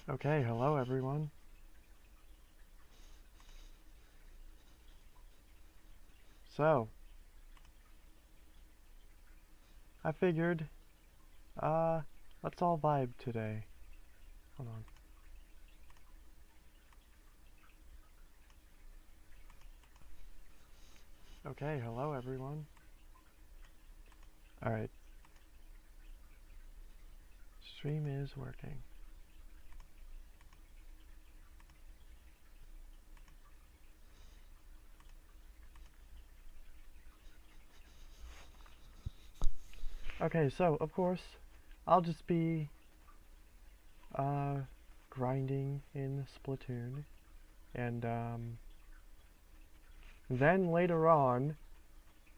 Okay, hello everyone. So, I figured, let's all vibe today. Hold on. Okay, hello everyone. Alright. Stream is working. Okay, so, of course, I'll just be, grinding in Splatoon. And, then later on,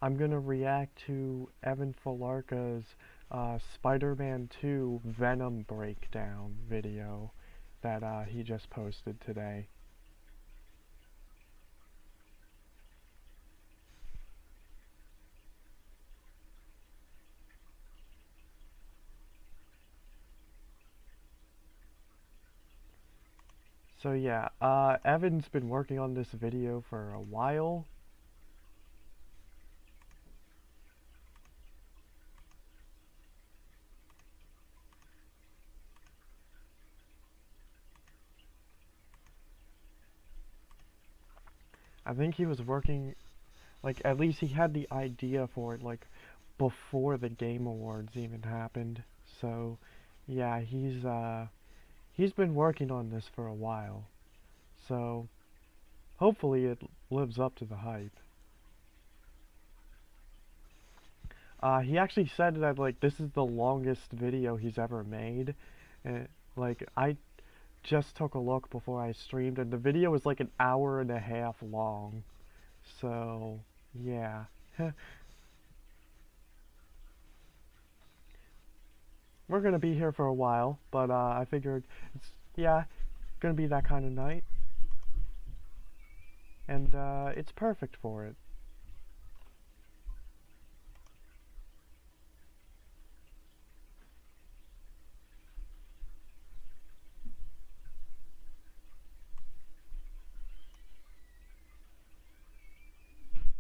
I'm gonna react to Evan Filarca's, Spider-Man 2 Venom breakdown video that, he just posted today. So yeah, Evan's been working on this video for a while. I think he was working, like, at least he had the idea for it, like, before the Game Awards even happened. So, yeah, he's been working on this for a while. So, hopefully it lives up to the hype. He actually said that, like, this is the longest video he's ever made. And, like, I just took a look before I streamed, and the video was like an hour and a half long. So, yeah. We're gonna be here for a while, but I figured it's, yeah, gonna be that kind of night. And it's perfect for it.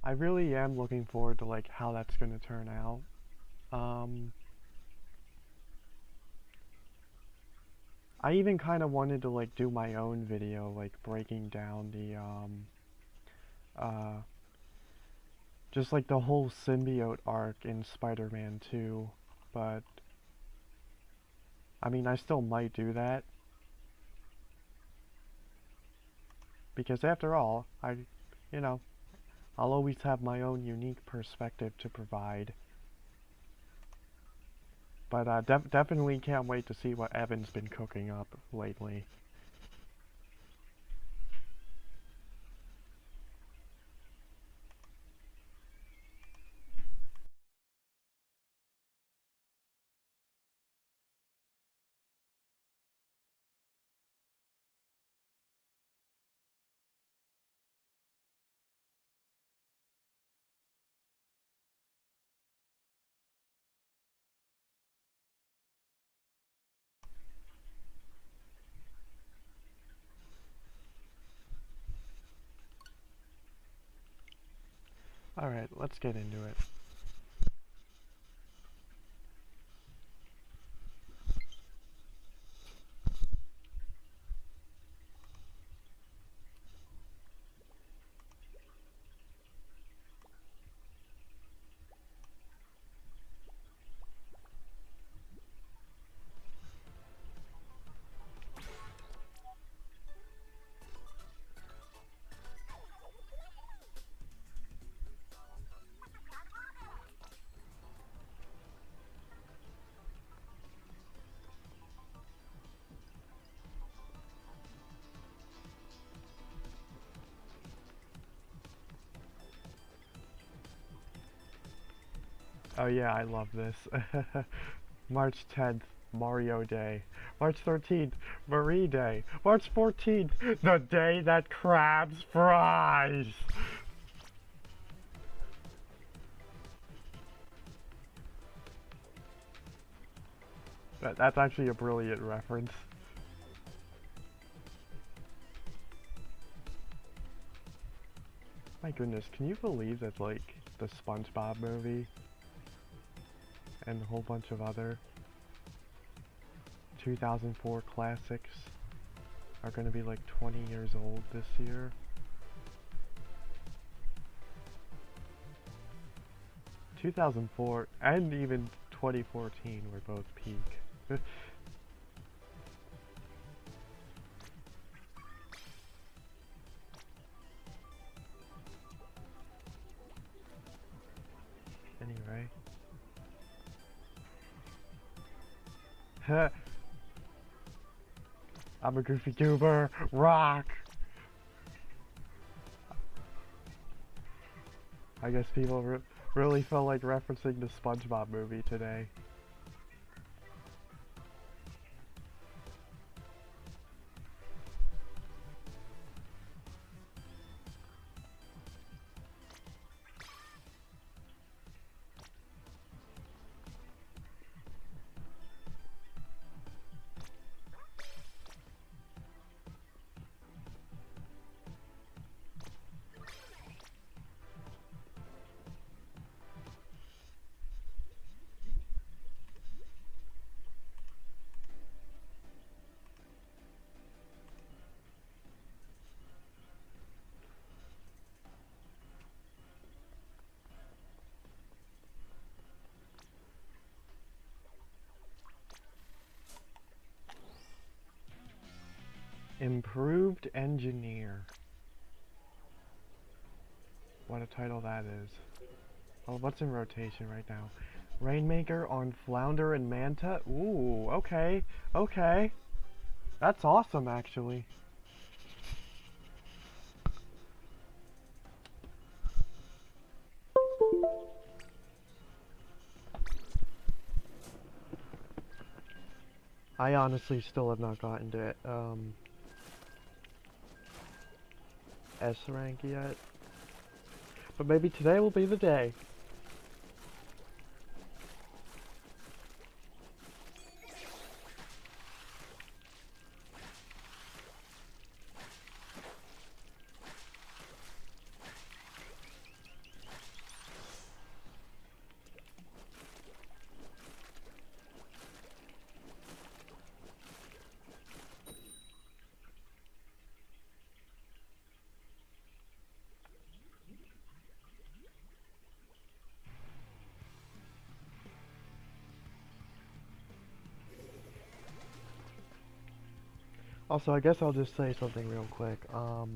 I really am looking forward to, like, how that's gonna turn out. I even kind of wanted to, like, do my own video, like, breaking down the, just, like, the whole symbiote arc in Spider-Man 2, but, I mean, I still might do that. Because after all, you know, I'll always have my own unique perspective to provide. But definitely can't wait to see what Evan's been cooking up lately. Alright, let's get into it. Oh yeah, I love this. March 10th, Mario Day. March 13th, Marie Day. March 14th, the day that crabs fries! That's actually a brilliant reference. My goodness, can you believe that, like, the SpongeBob movie and a whole bunch of other 2004 classics are gonna be like 20 years old this year? ...2004 and even 2014 were both peak. Anyway. I'm a goofy goober. Rock! I guess people really felt like referencing the SpongeBob movie today. Improved Engineer. What a title that is. Oh, what's in rotation right now? Rainmaker on Flounder and Manta? Ooh, okay. Okay. That's awesome, actually. I honestly still have not gotten to S rank yet. But maybe today will be the day. Also, I guess I'll just say something real quick. For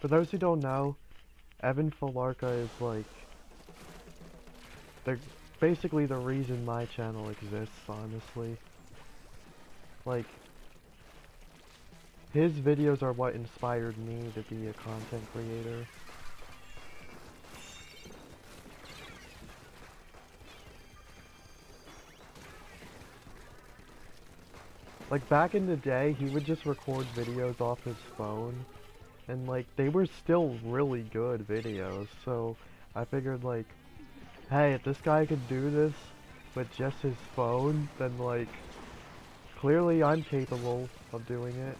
those who don't know, Evan Filarca is like basically the reason my channel exists, honestly. Like, his videos are what inspired me to be a content creator. Like, back in the day, he would just record videos off his phone, and like, they were still really good videos, so I figured like, hey, if this guy could do this with just his phone, then like, clearly I'm capable of doing it.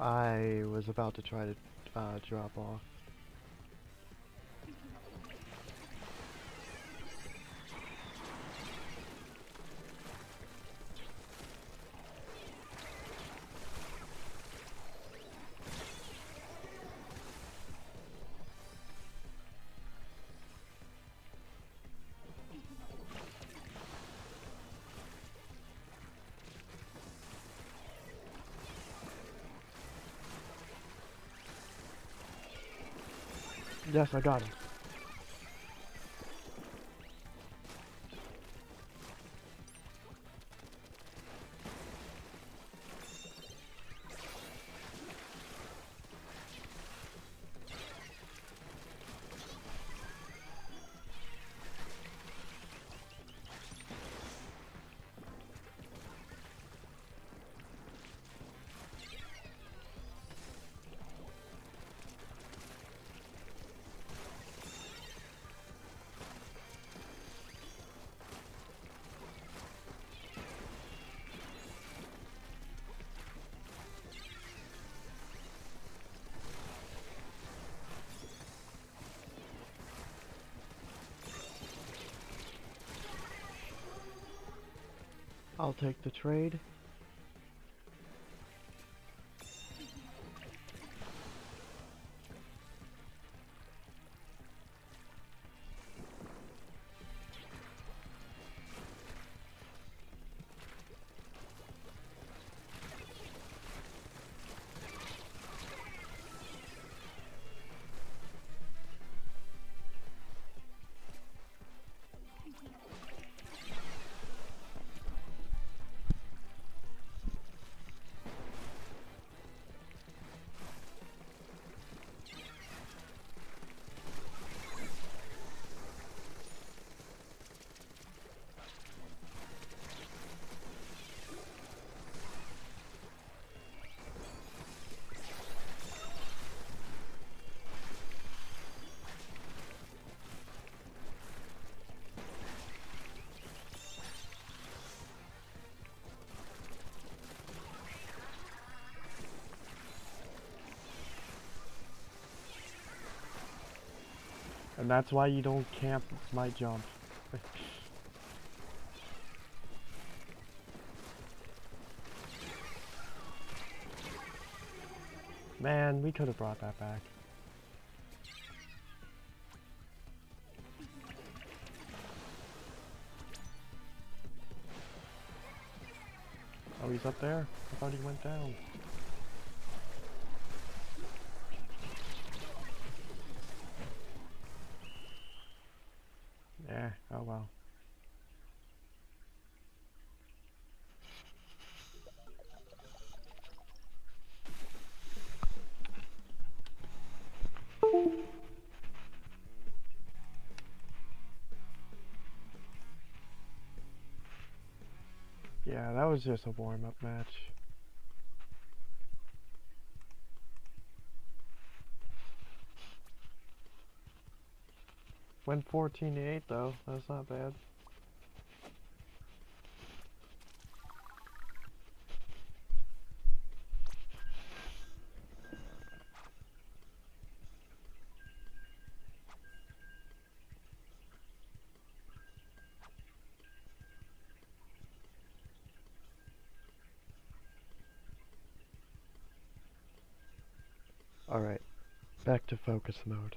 I was about to try to drop off. Yes, I got him. I'll take the trade. And that's why you don't camp my jump. Man, we could have brought that back. Oh, he's up there? I thought he went down. Yeah, oh well. Yeah, that was just a warm-up match. Went 14-8 though, that's not bad. Alright, back to focus mode.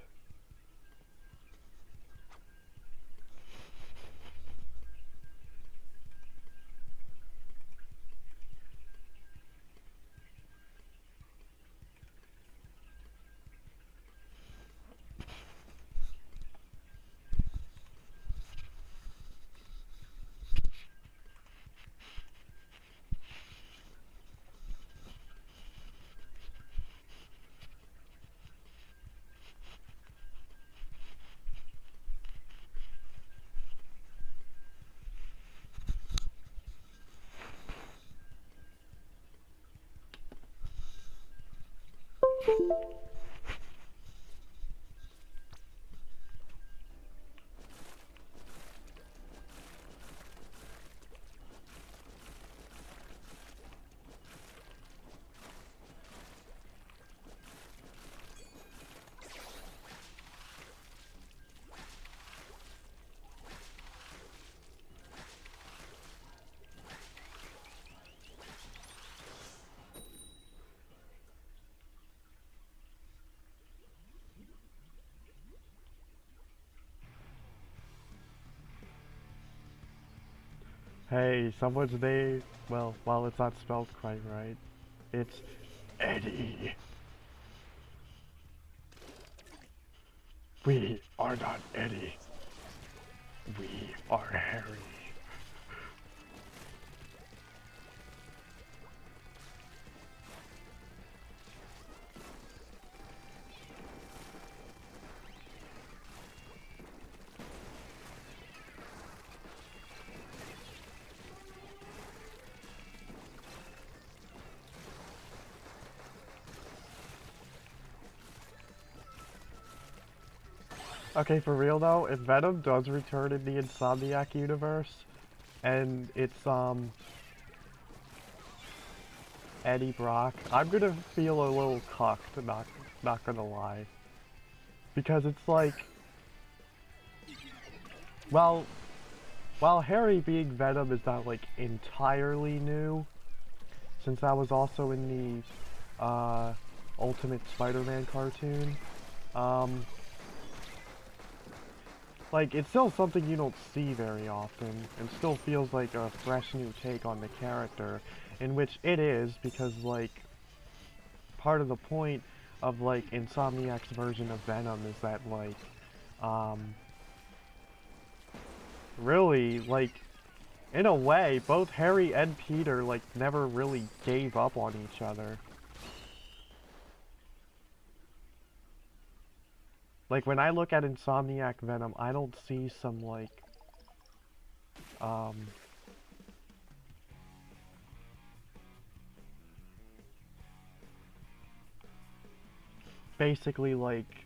Hey, someone's name, well, while it's not spelled quite right, it's Eddie. We are not Eddie. We are Harry. Okay, for real though, if Venom does return in the Insomniac universe, and it's, Eddie Brock, I'm gonna feel a little cucked, not gonna lie. Because it's like, well, while Harry being Venom is not, like, entirely new, since that was also in the, Ultimate Spider-Man cartoon, like, it's still something you don't see very often, and still feels like a fresh new take on the character, in which it is, because, like, part of the point of, like, Insomniac's version of Venom is that, like, really, like, in a way, both Harry and Peter, like, never really gave up on each other. Like, when I look at Insomniac Venom, I don't see some, like, basically, like,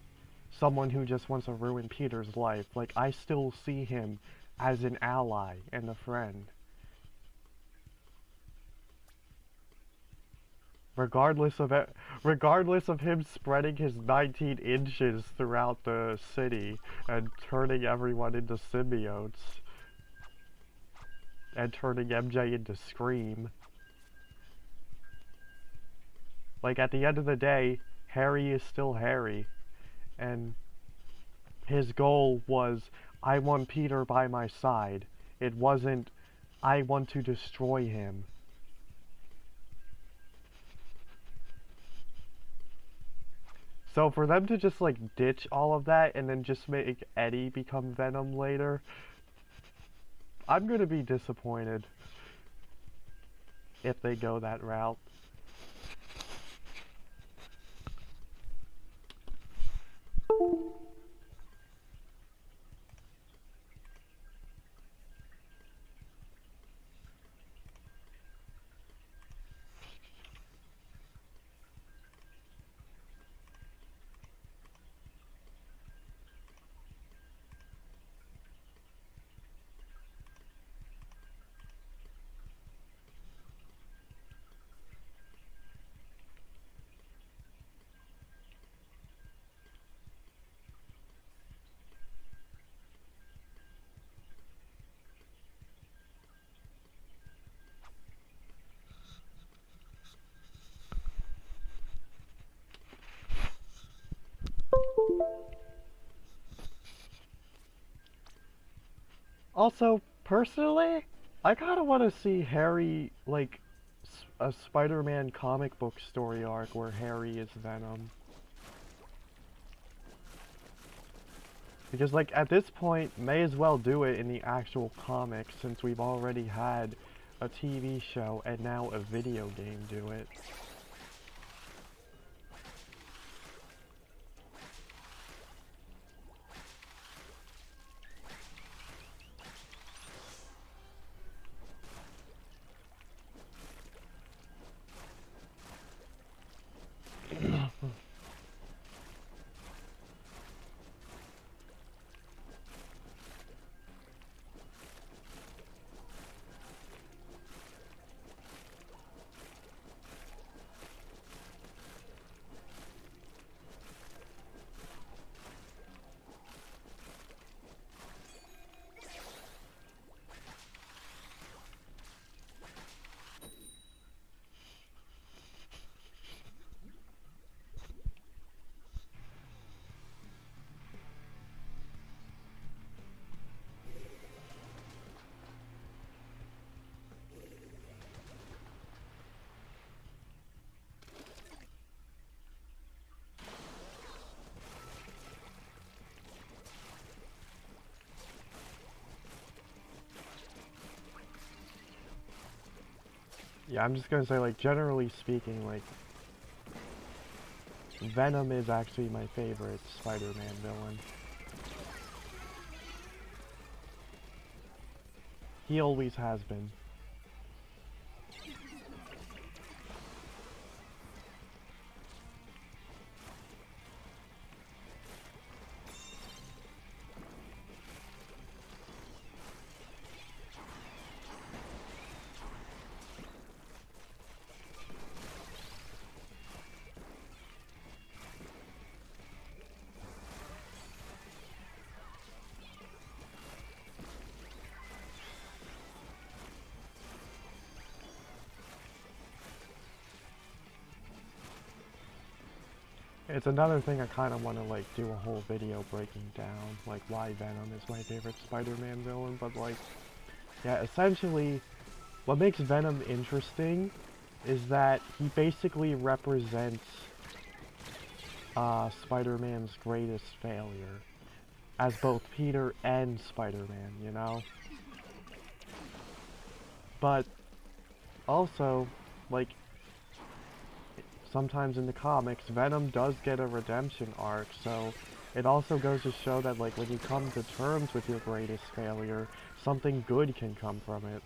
someone who just wants to ruin Peter's life. Like, I still see him as an ally and a friend. Regardless of him spreading his 19 inches throughout the city and turning everyone into symbiotes. And turning MJ into Scream. Like, at the end of the day, Harry is still Harry. And his goal was, I want Peter by my side. It wasn't, I want to destroy him. So for them to just, like, ditch all of that and then just make Eddie become Venom later, I'm gonna be disappointed if they go that route. Also, personally, I kinda wanna see Harry, like, a Spider-Man comic book story arc where Harry is Venom. Because, like, at this point, may as well do it in the actual comics since we've already had a TV show and now a video game do it. Yeah, I'm just gonna say, like, generally speaking, like, Venom is actually my favorite Spider-Man villain. He always has been. It's another thing I kind of want to, like, do a whole video breaking down, like, why Venom is my favorite Spider-Man villain, but, like, yeah, essentially, what makes Venom interesting is that he basically represents Spider-Man's greatest failure as both Peter and Spider-Man, you know? But also, like, sometimes in the comics, Venom does get a redemption arc, so it also goes to show that, like, when you come to terms with your greatest failure, something good can come from it.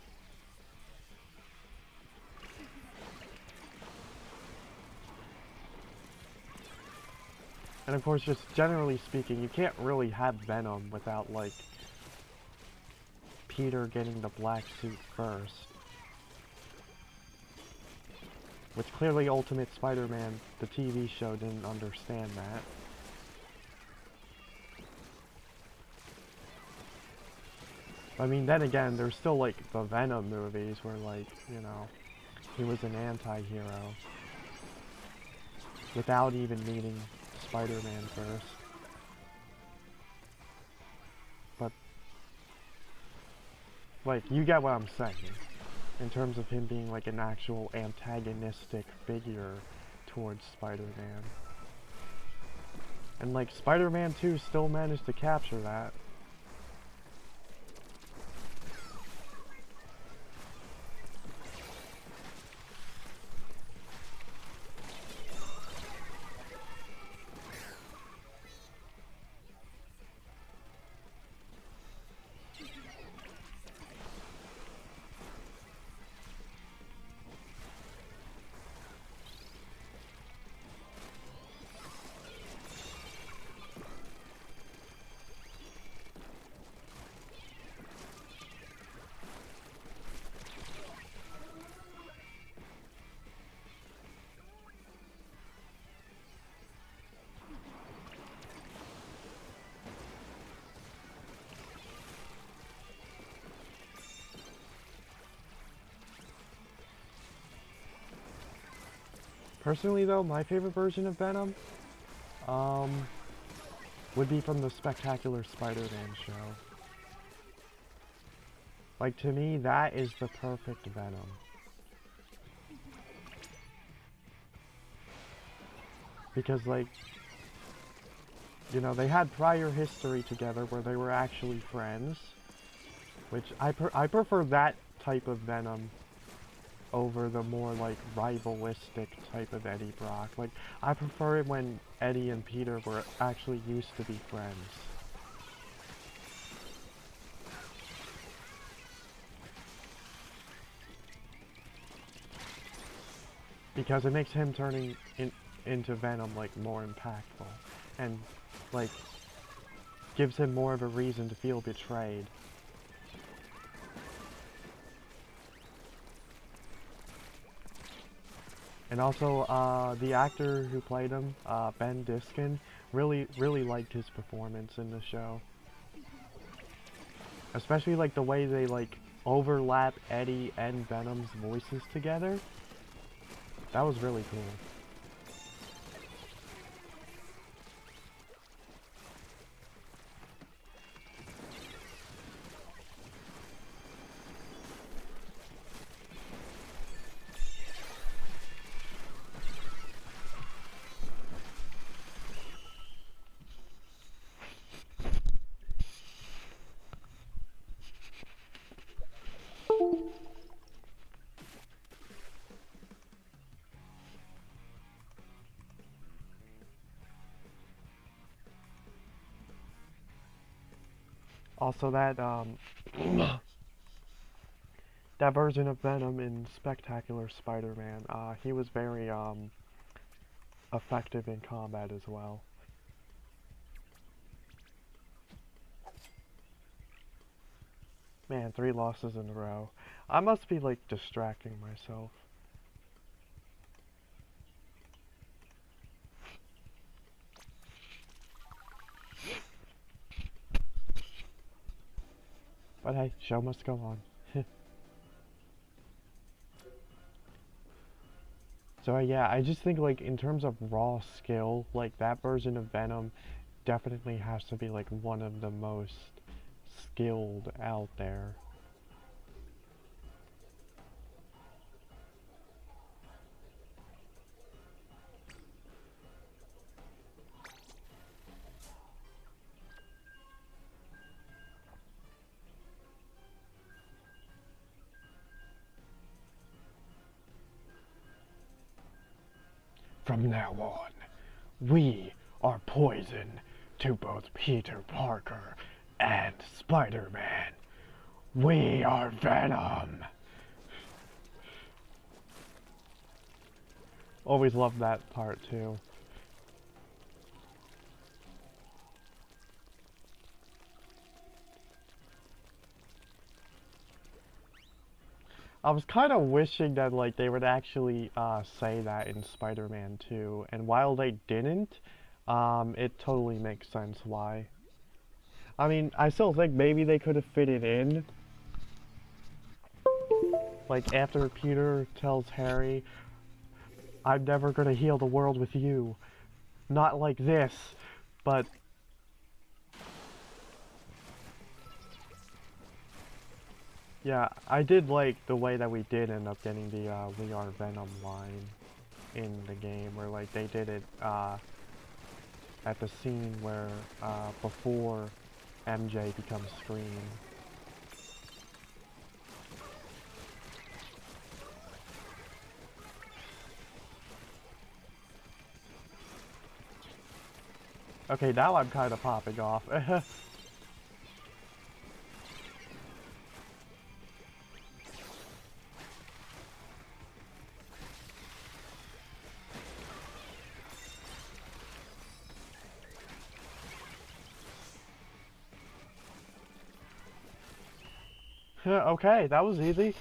And of course, just generally speaking, you can't really have Venom without, like, Peter getting the black suit first. Which clearly Ultimate Spider-Man, the TV show, didn't understand that. I mean, then again, there's still, like, the Venom movies where, like, you know, he was an anti-hero without even meeting Spider-Man first. But, like, you get what I'm saying. In terms of him being, like, an actual antagonistic figure towards Spider-Man. And, like, Spider-Man 2 still managed to capture that. Personally, though, my favorite version of Venom, would be from the Spectacular Spider-Man show. Like, to me, that is the perfect Venom. Because, like, you know, they had prior history together where they were actually friends. Which, I prefer that type of Venom over the more, like, rivalistic type of Eddie Brock. Like, I prefer it when Eddie and Peter were actually used to be friends. Because it makes him turning into Venom, like, more impactful. And, like, gives him more of a reason to feel betrayed. And also, the actor who played him, Ben Diskin, really liked his performance in the show. Especially, like, the way they, like, overlap Eddie and Venom's voices together. That was really cool. Also, that version of Venom in Spectacular Spider-Man, he was very effective in combat as well. Man, 3 losses in a row. I must be like distracting myself. But hey, show must go on. So yeah, I just think like in terms of raw skill, like that version of Venom definitely has to be like one of the most skilled out there. From now on, we are poison to both Peter Parker and Spider-Man. We are Venom. Always loved that part too. I was kind of wishing that like they would actually say that in Spider-Man 2, and while they didn't, it totally makes sense why. I mean, I still think maybe they could have fit it in. Like after Peter tells Harry, I'm never gonna heal the world with you. Not like this, but... Yeah, I did like the way that we did end up getting the We Are Venom line in the game, where like they did it at the scene where before MJ becomes Scream. Okay, now I'm kind of popping off. Okay, that was easy.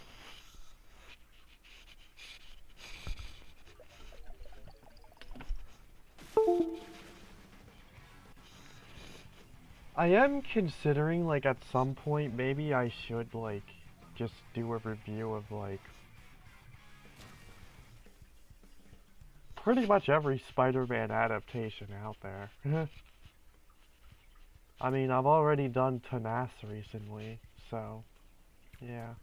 I am considering, like, at some point, maybe I should, like, just do a review of, like, pretty much every Spider-Man adaptation out there. I mean, I've already done Tanas recently, so, yeah.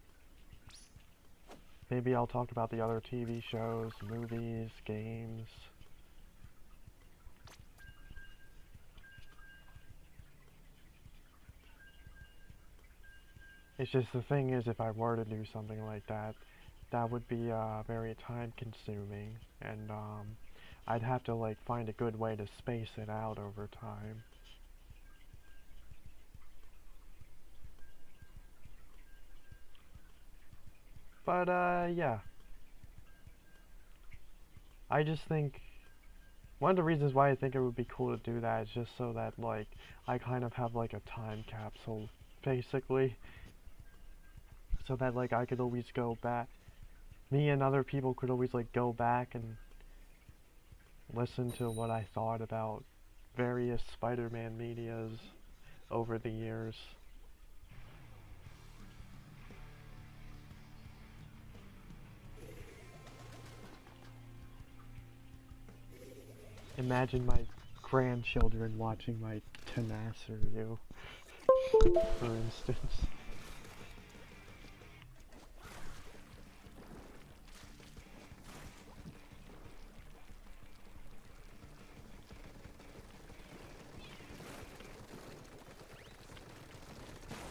Maybe I'll talk about the other TV shows, movies, games. It's just the thing is, if I were to do something like that, that would be very time consuming, and I'd have to like find a good way to space it out over time. But yeah. I just think one of the reasons why I think it would be cool to do that is just so that like I kind of have like a time capsule basically, so that like I could always go back, me and other people could always like go back and listen to what I thought about various Spider-Man medias over the years. Imagine my grandchildren watching my Tanas review, for instance.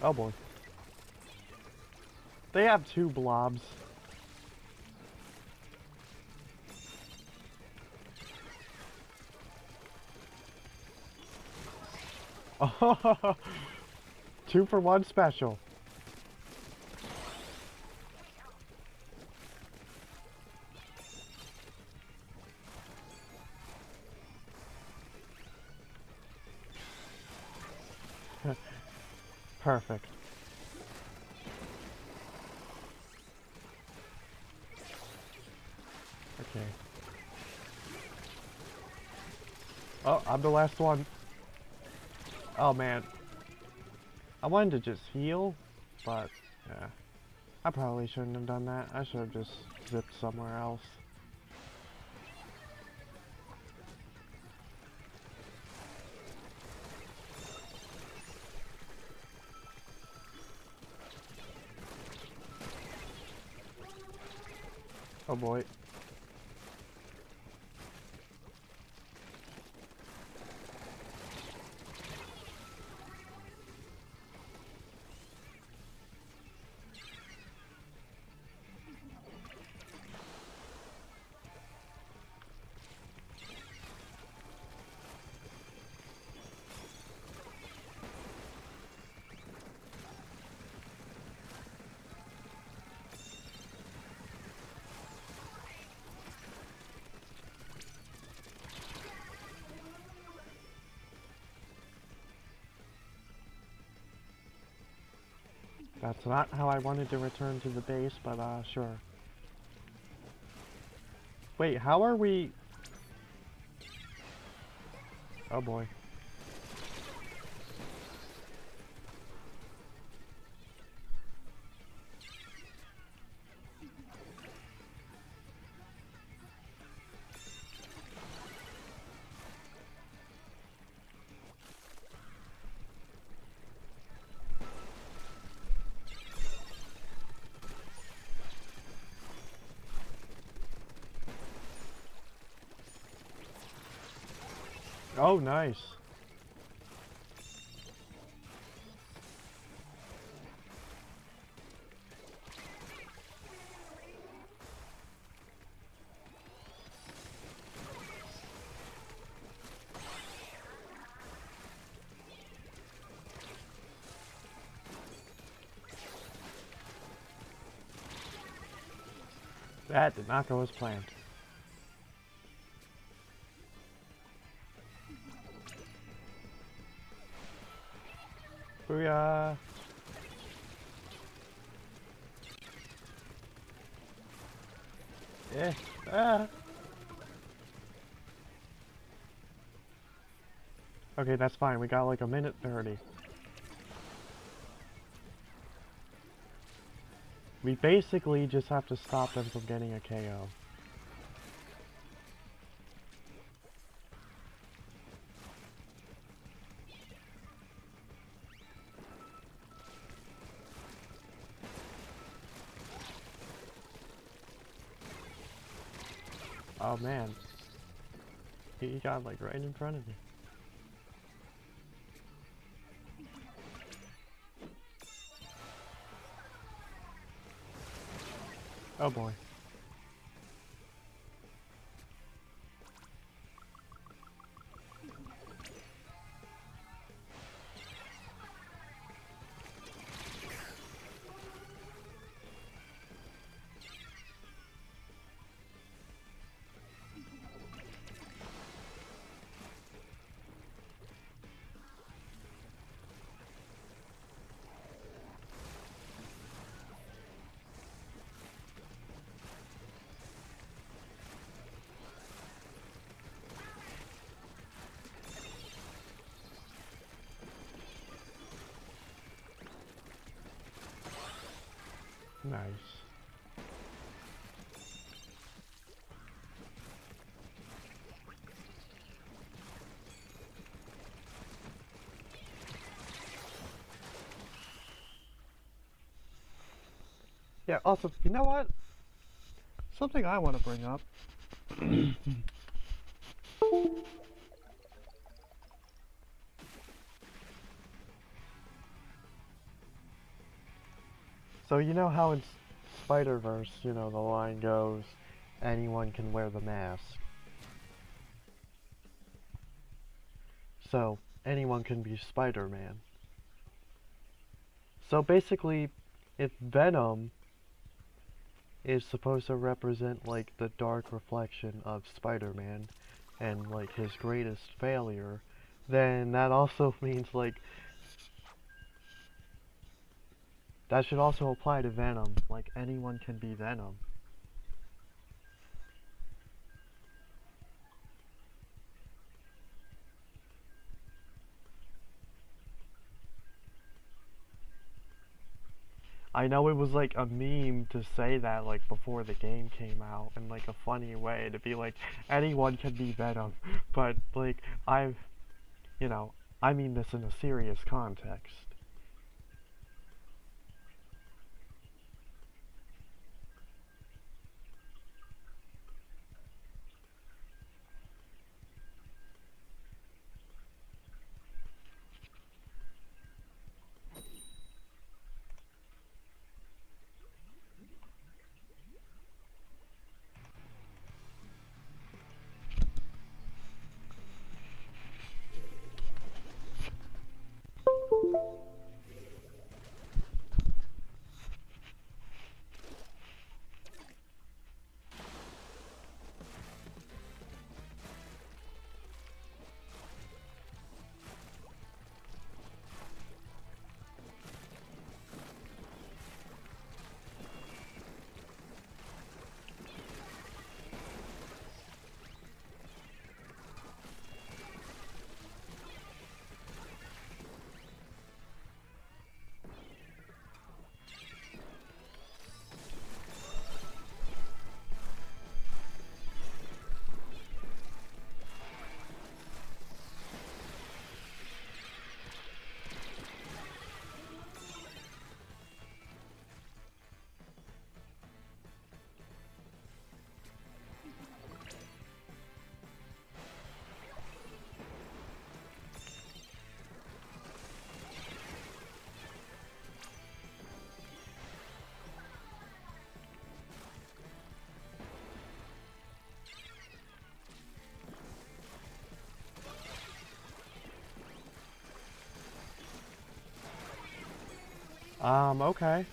Oh boy. They have 2 blobs. 2-for-1 special. Perfect. Okay. Oh, I'm the last one. Oh man. I wanted to just heal, but yeah. I probably shouldn't have done that. I should have just zipped somewhere else. Oh boy. That's not how I wanted to return to the base, but sure. Wait, how are we... Oh boy. Oh, nice. That did not go as planned. Booyah! Eh, ah! Okay, that's fine. We got like a minute 30. We basically just have to stop them from getting a KO. Oh man. He got like right in front of me. Oh boy. Nice. Yeah, also, you know what? Something I want to bring up. So you know how in Spider-Verse, you know, the line goes, anyone can wear the mask. So, anyone can be Spider-Man. So basically, if Venom is supposed to represent like the dark reflection of Spider-Man and like his greatest failure, then that also means like that should also apply to Venom. Like anyone can be Venom. I know it was like a meme to say that like before the game came out in like a funny way to be like anyone can be Venom, but like I've, you know, I mean this in a serious context. Okay.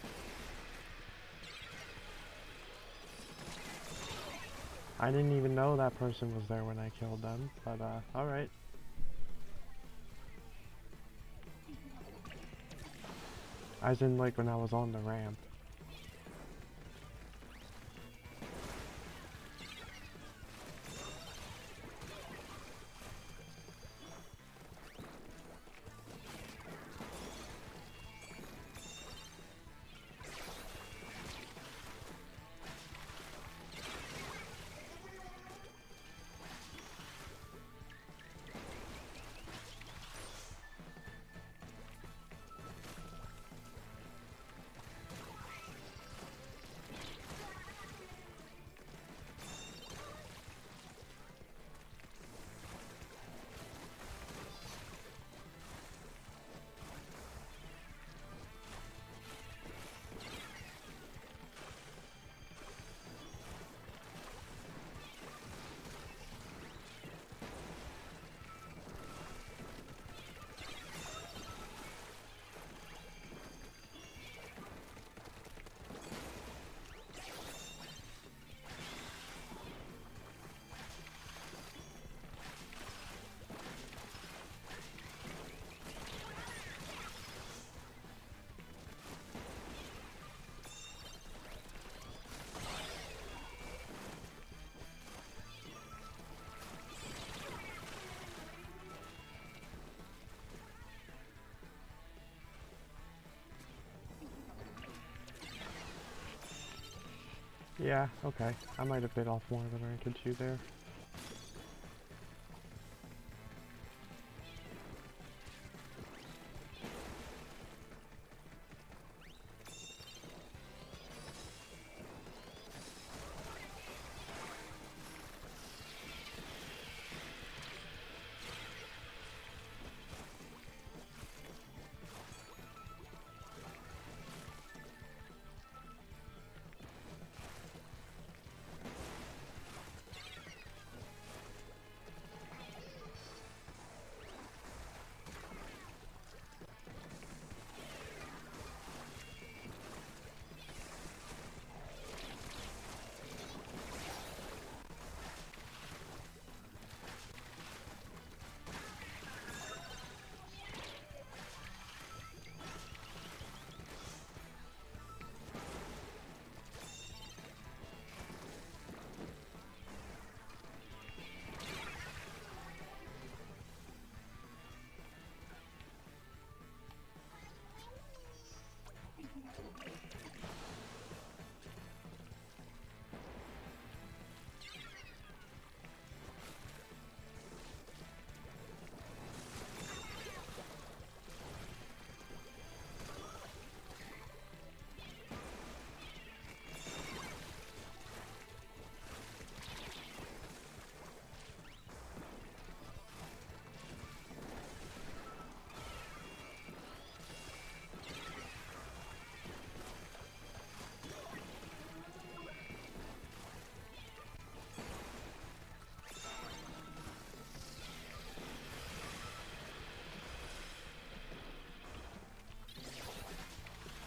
I didn't even know that person was there when I killed them, but alright. As in like when I was on the ramp. Yeah, okay. I might have bit off more than I could chew there.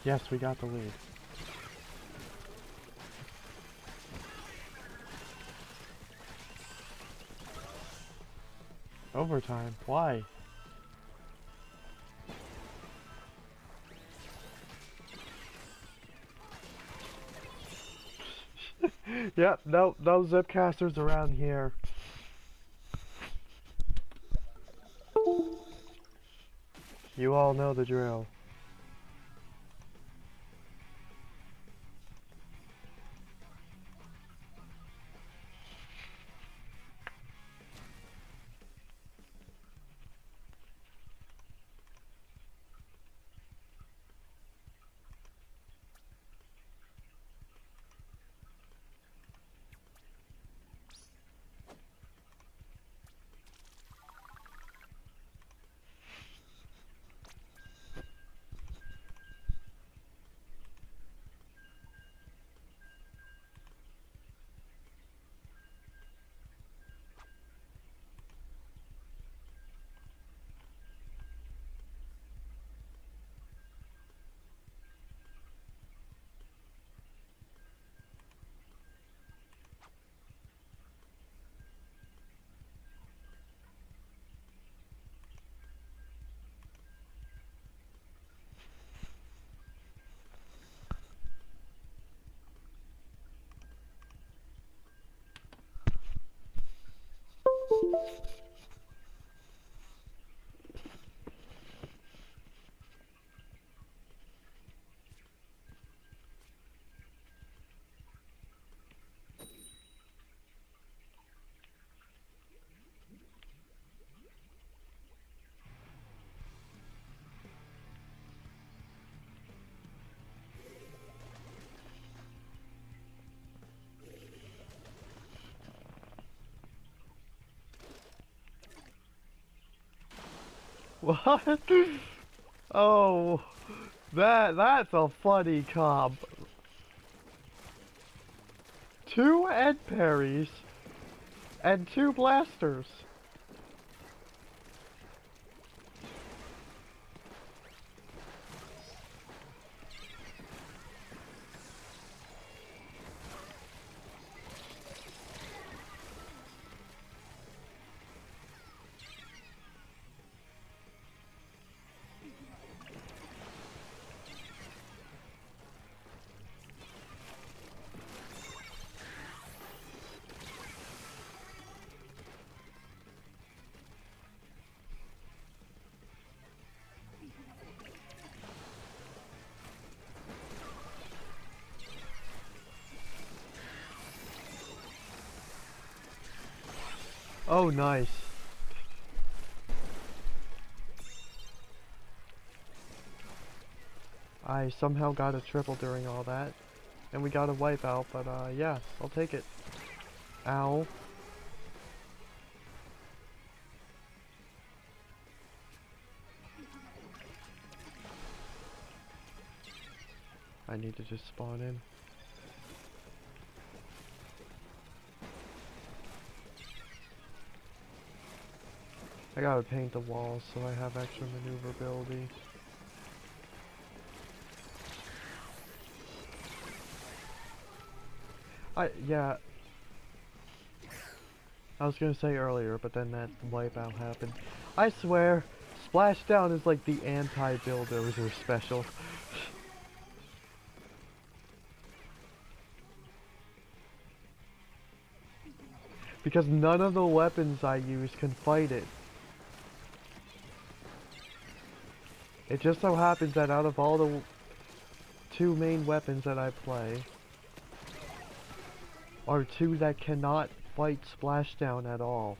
Yes, we got the lead. Overtime? Why? Yep, no zipcasters around here. You all know the drill. What? Oh, that's a funny comp. 2 Ed parries and 2 blasters. Oh, nice. I somehow got a triple during all that. And we got a wipeout, but yeah, I'll take it. Ow. I need to just spawn in. I gotta paint the walls so I have extra maneuverability. Yeah. I was gonna say earlier, but then that wipeout happened. I swear, Splashdown is like the anti-bulldozer special. Because none of the weapons I use can fight it. It just so happens that out of all the 2 main weapons that I play, are 2 that cannot fight Splashdown at all.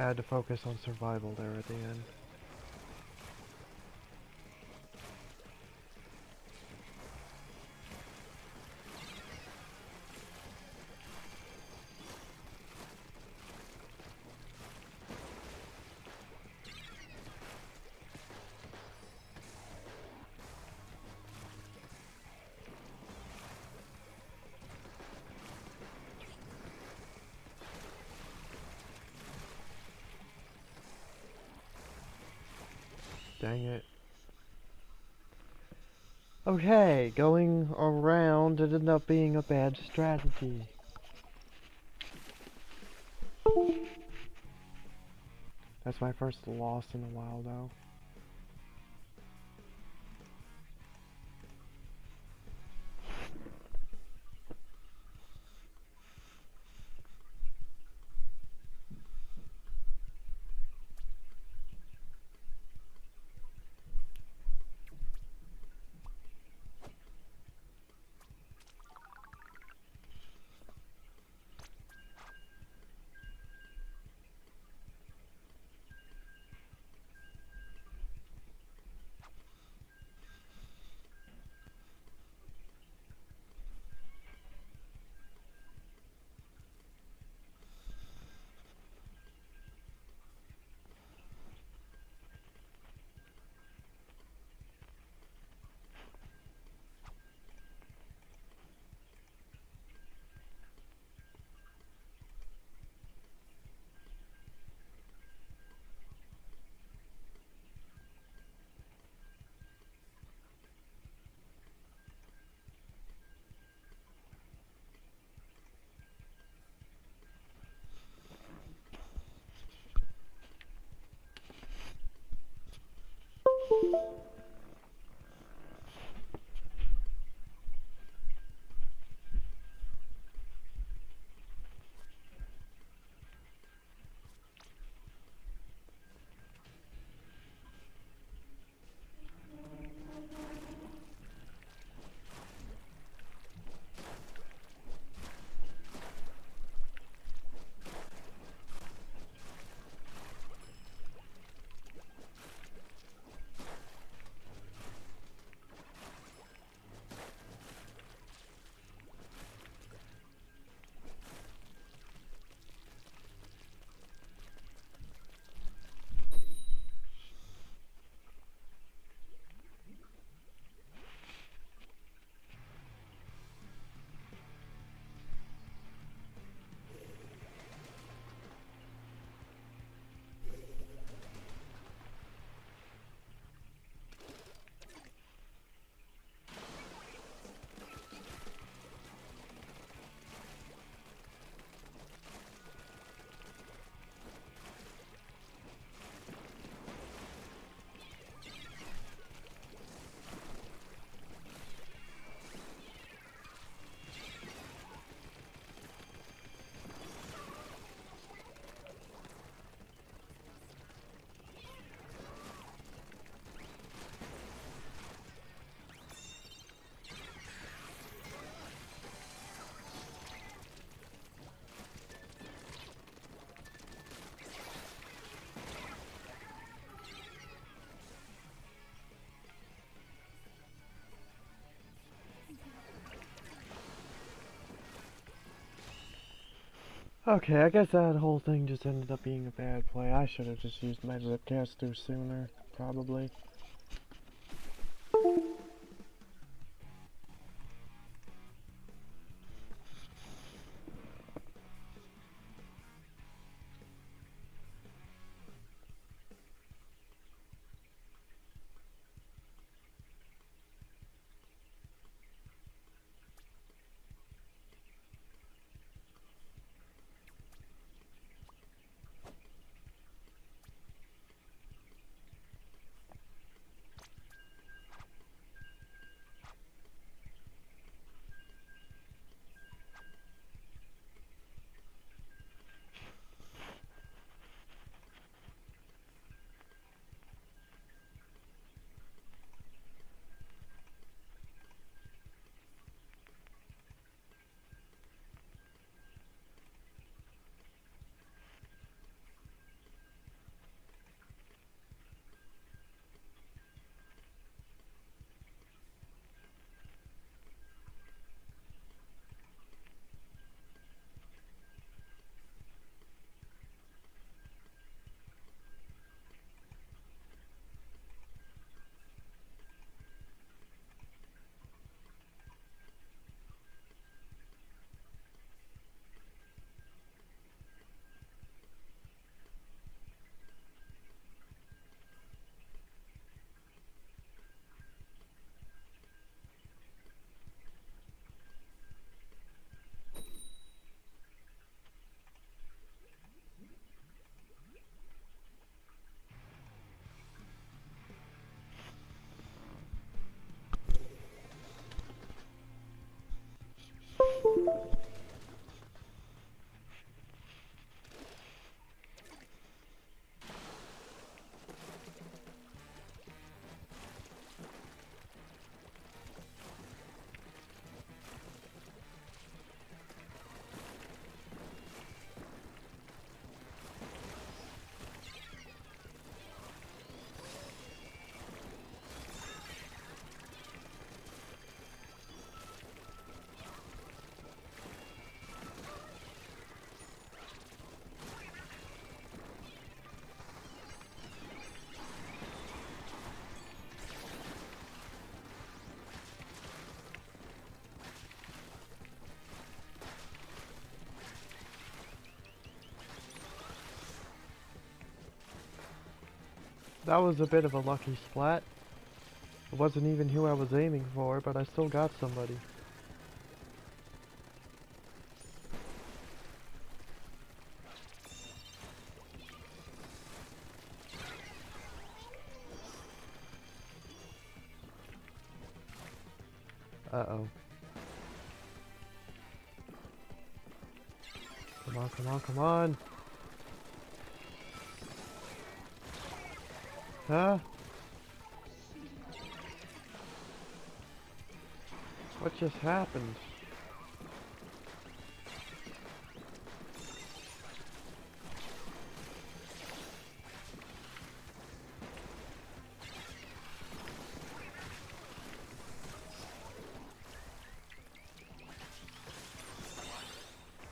I had to focus on survival there at the end. Dang it. Okay, going around ended up being a bad strategy. That's my first loss in a while though. Okay, I guess that whole thing just ended up being a bad play. I should have just used my zipcaster sooner, probably. That was a bit of a lucky splat. It wasn't even who I was aiming for, but I still got somebody. Uh-oh. Come on, come on, come on! Huh? What just happened?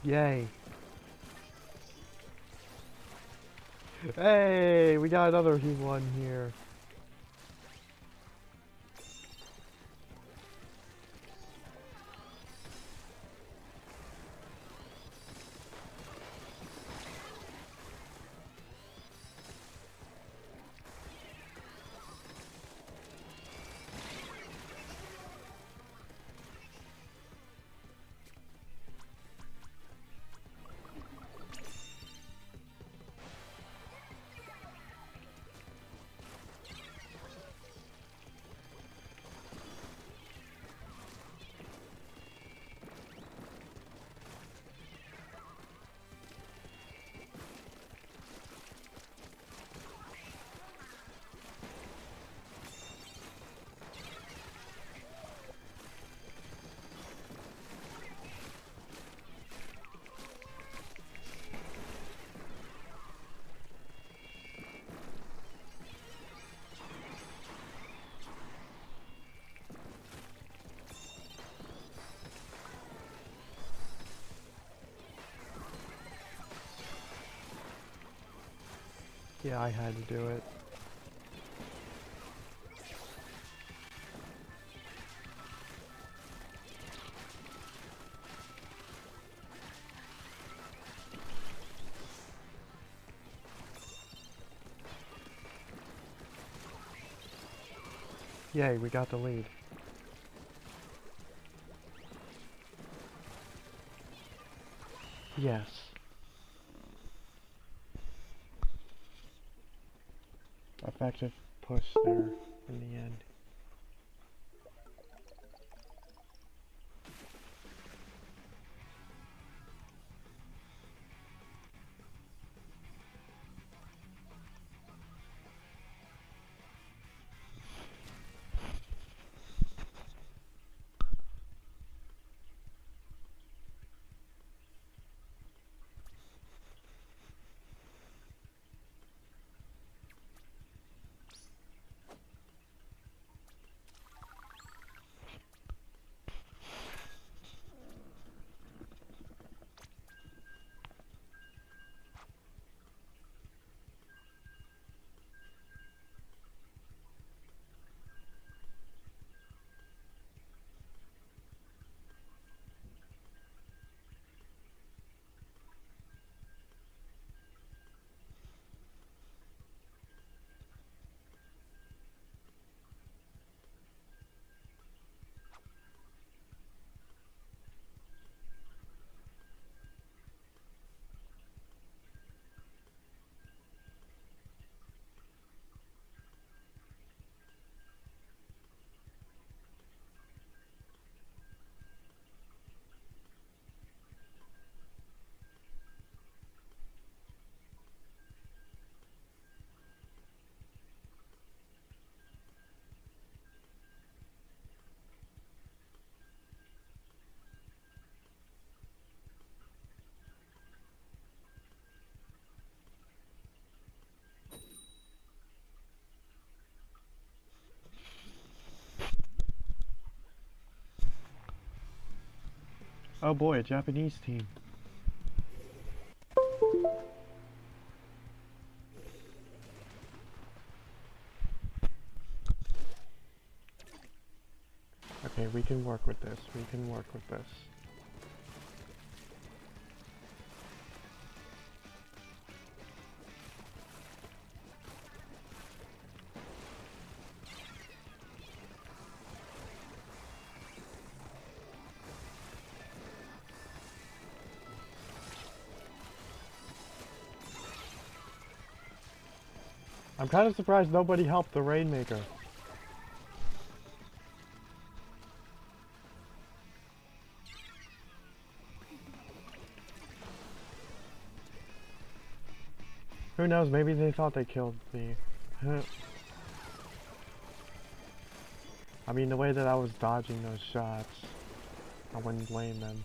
Yay. Hey, we got another one here. Yeah, I had to do it. Yay, we got the lead. Yes. Effective push there in the end. Oh boy, a Japanese team. Okay, we can work with this. We can work with this. I'm kind of surprised nobody helped the Rainmaker. Who knows, maybe they thought they killed me. I mean, the way that I was dodging those shots, I wouldn't blame them.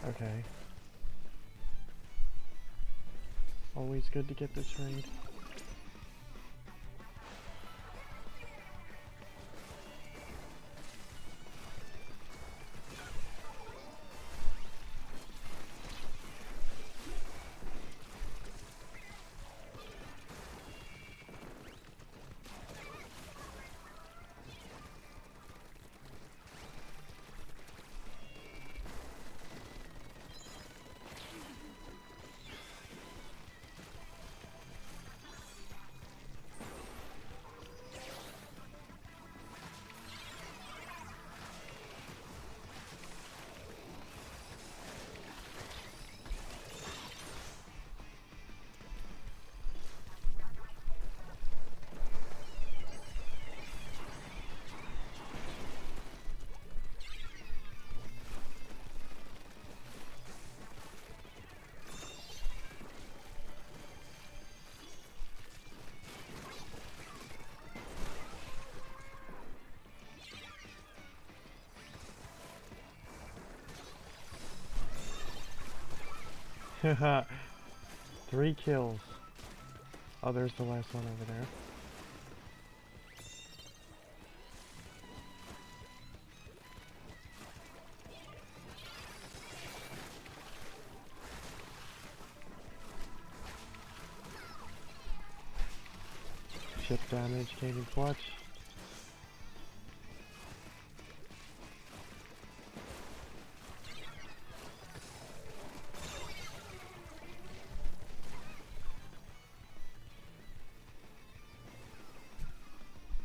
Okay. Always good to get this raid. Haha. 3 kills. Oh, there's the last one over there. Ship damage came in clutch.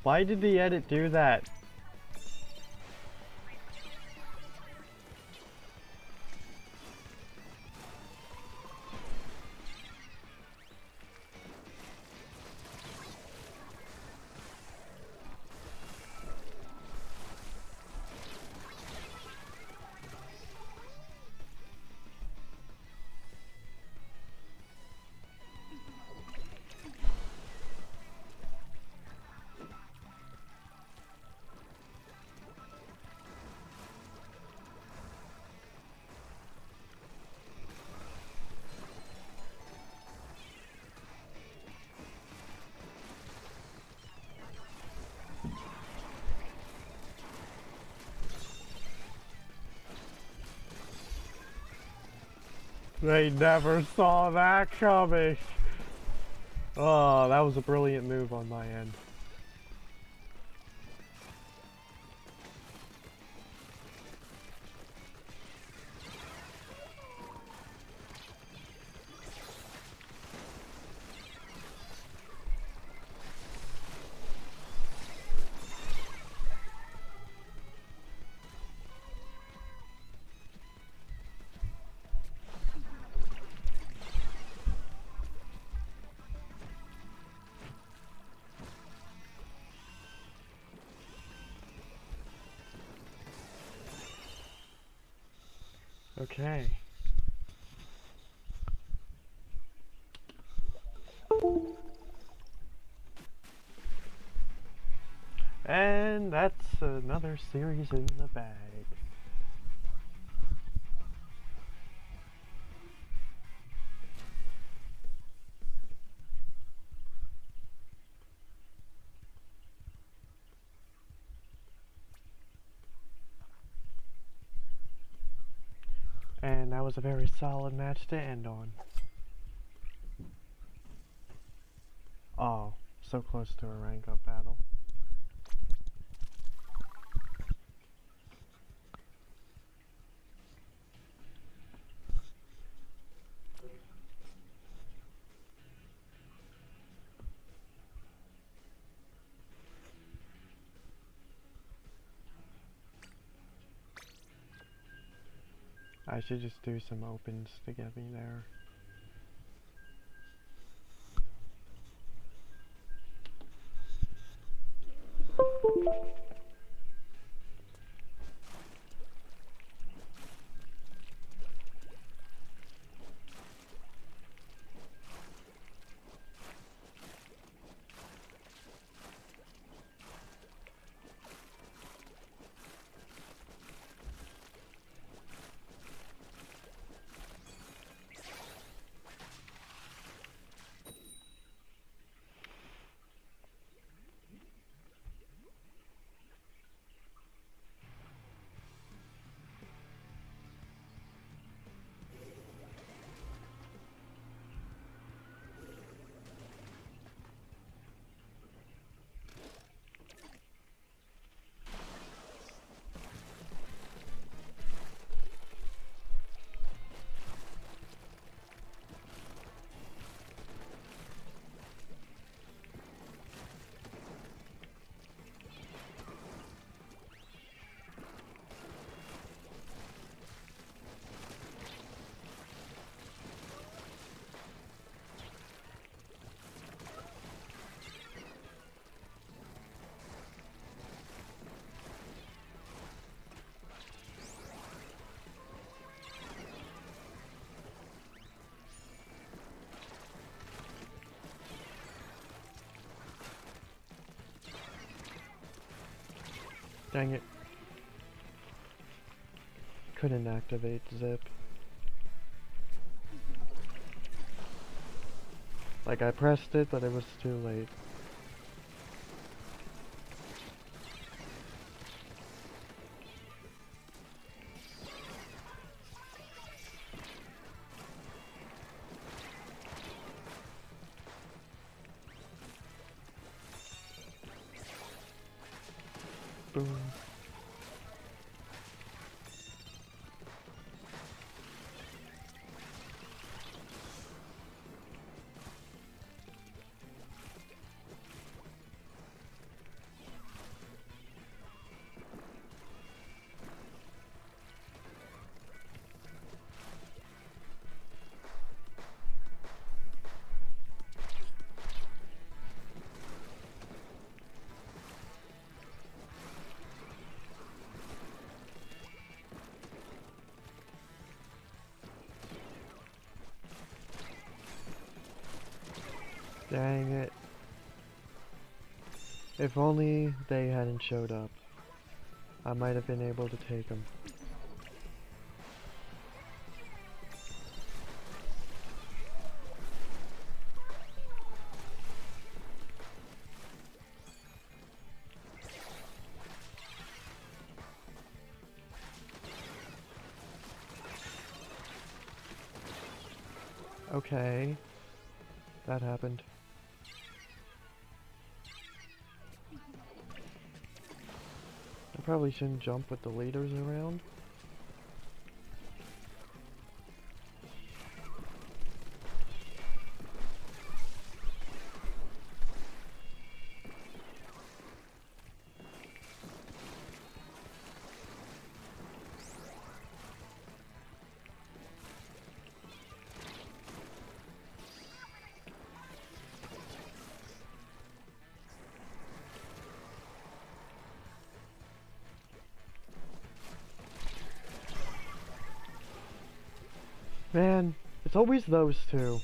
Why did the edit do that? They never saw that coming. Oh, that was a brilliant move on my end. Okay. And that's another series in the bag. And that was a very solid match to end on. Oh, so close to a rank up battle. I should just do some opens to get me there. Dang it. Couldn't activate zip. Like, I pressed it, but it was too late. Boom. Dang it. If only they hadn't showed up, I might have been able to take them. Okay, that happened. I probably shouldn't jump with the leaders around. Man, it's always those two.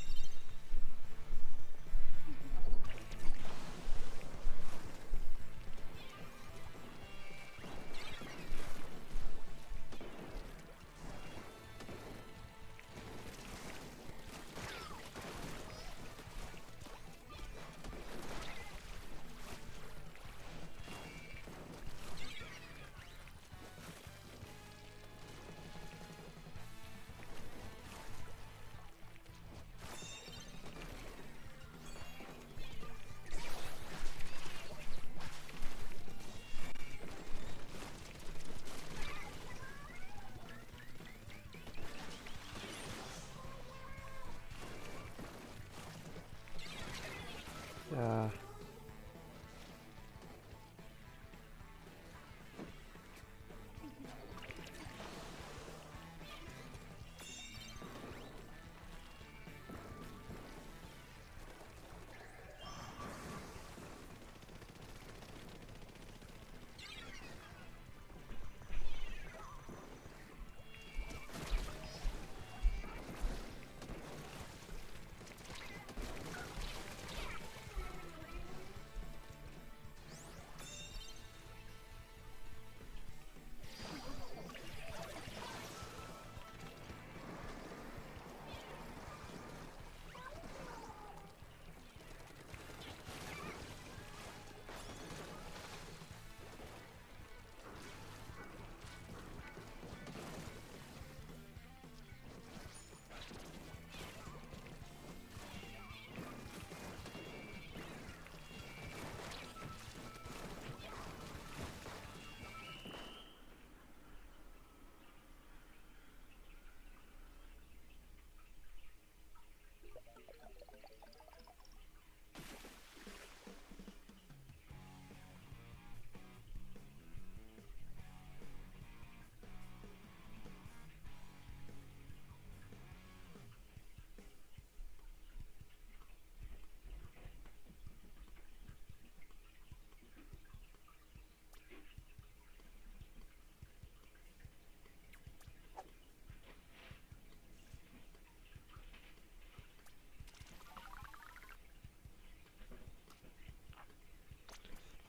Uh,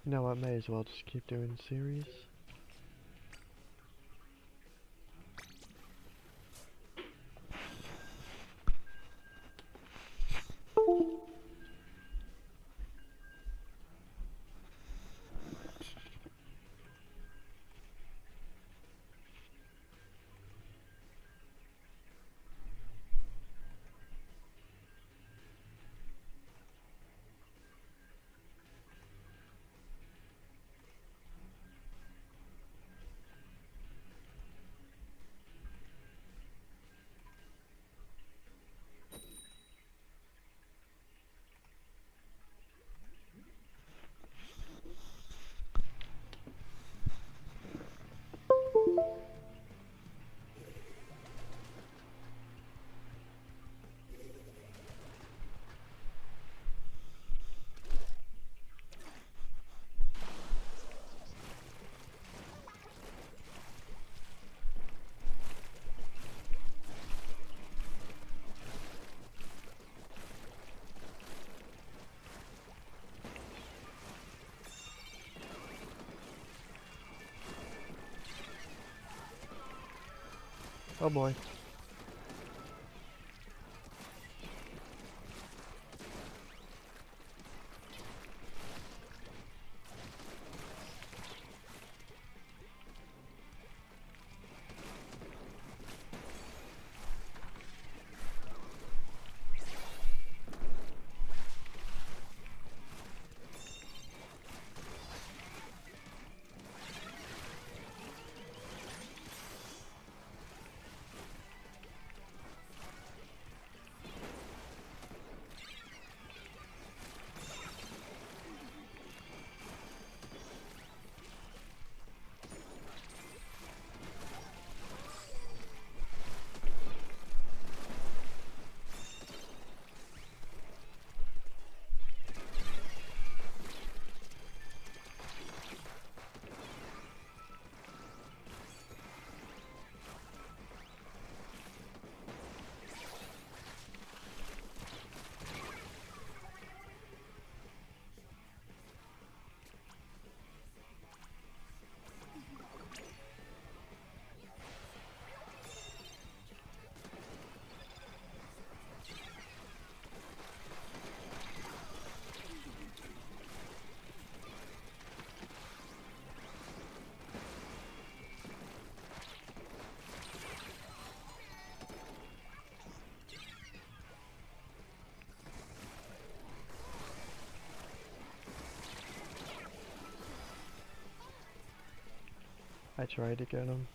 you know what, may as well just keep doing series. Oh boy. I tried to get him.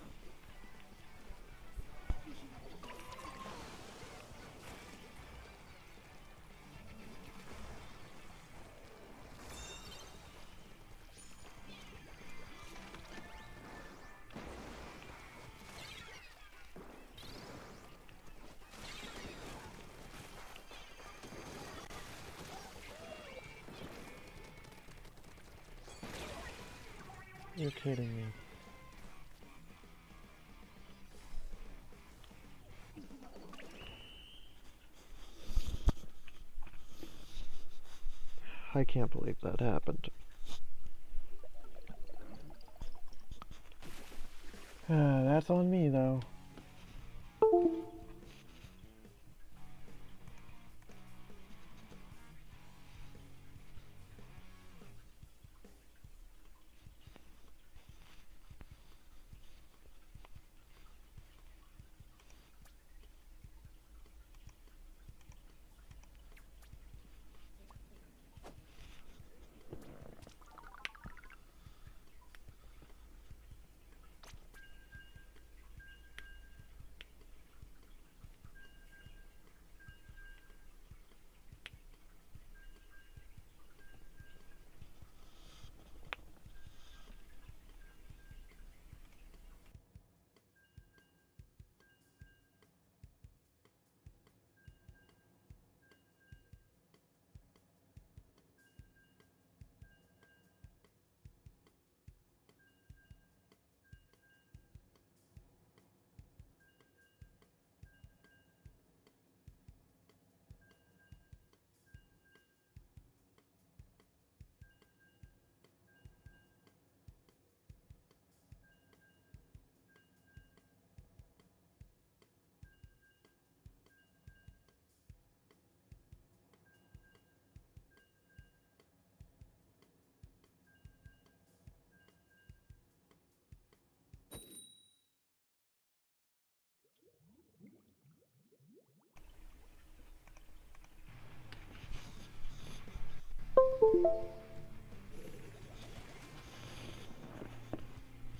You're kidding me. I can't believe that happened. That's on me, though.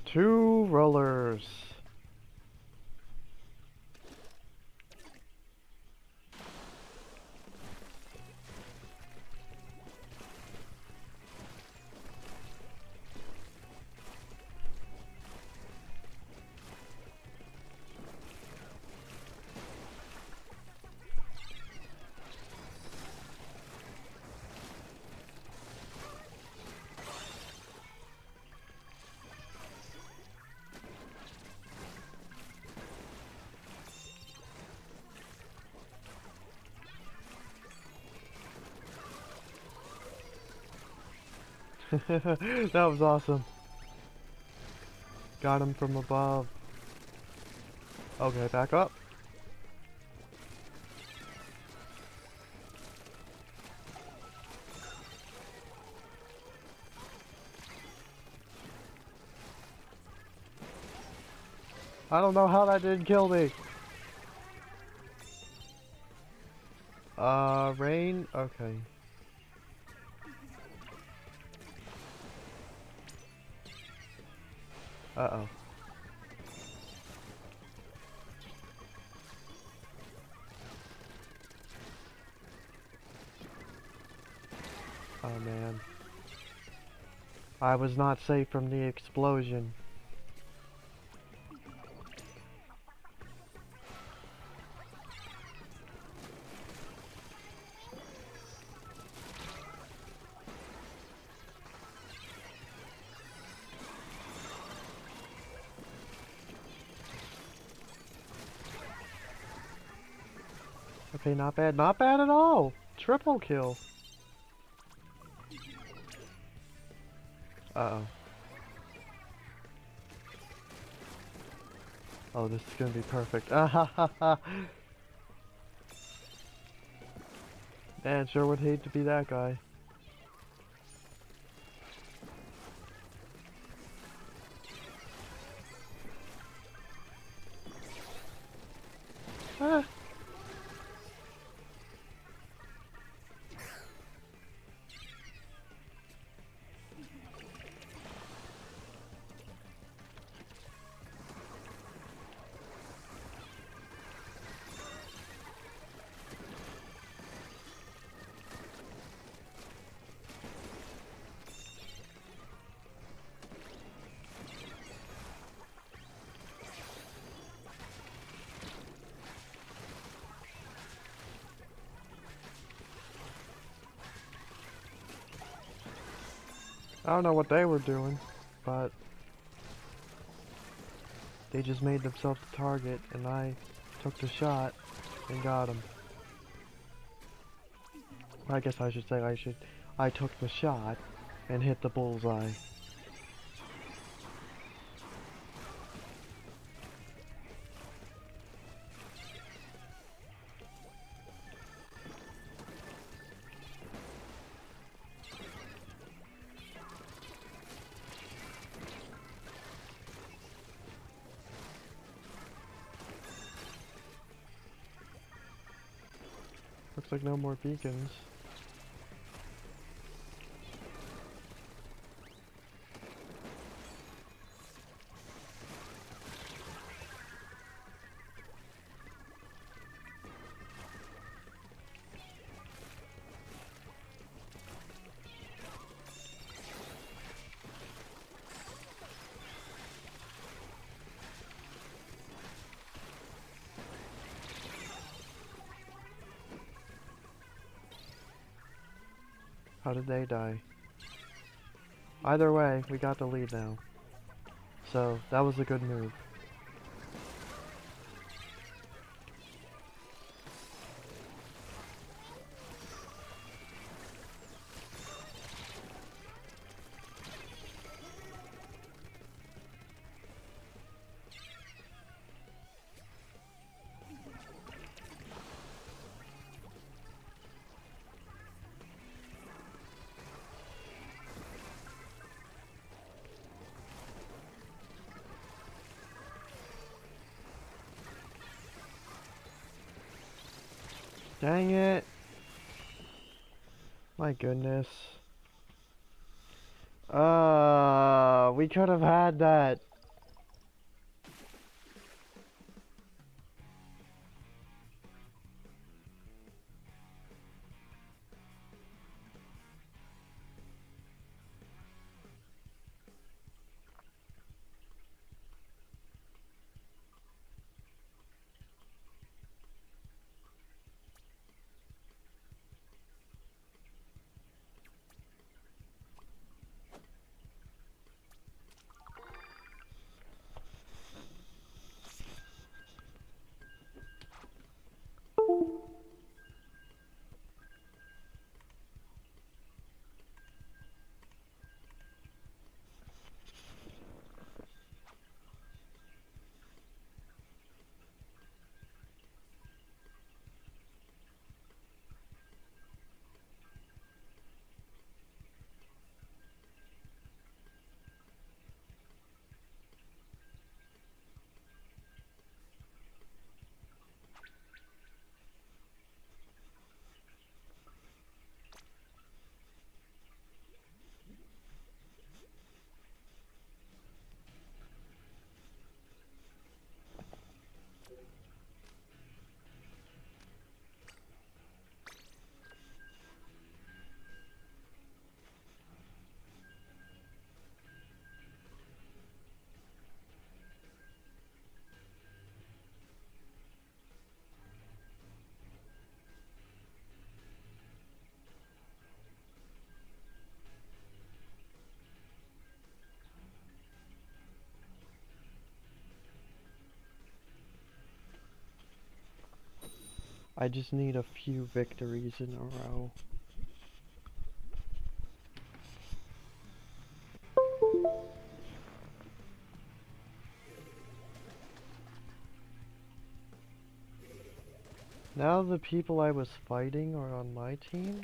Two rollers. That was awesome. Got him from above. Okay, back up. I don't know how that didn't kill me. Rain? Okay. Uh-oh. Oh man. I was not safe from the explosion. Okay, not bad. Not bad at all. Triple kill. Uh-oh. Oh, this is gonna be perfect. Ah ha ha ha. Man, sure would hate to be that guy. Ah. I don't know what they were doing, but They just made themselves the target, and I took the shot and got him. I guess I should say I took the shot and hit the bullseye. Looks like no more beacons. How did they die? Either way, we got the lead now. So, that was a good move. Dang it! My goodness. We could have had that. I just need a few victories in a row. Now the people I was fighting are on my team?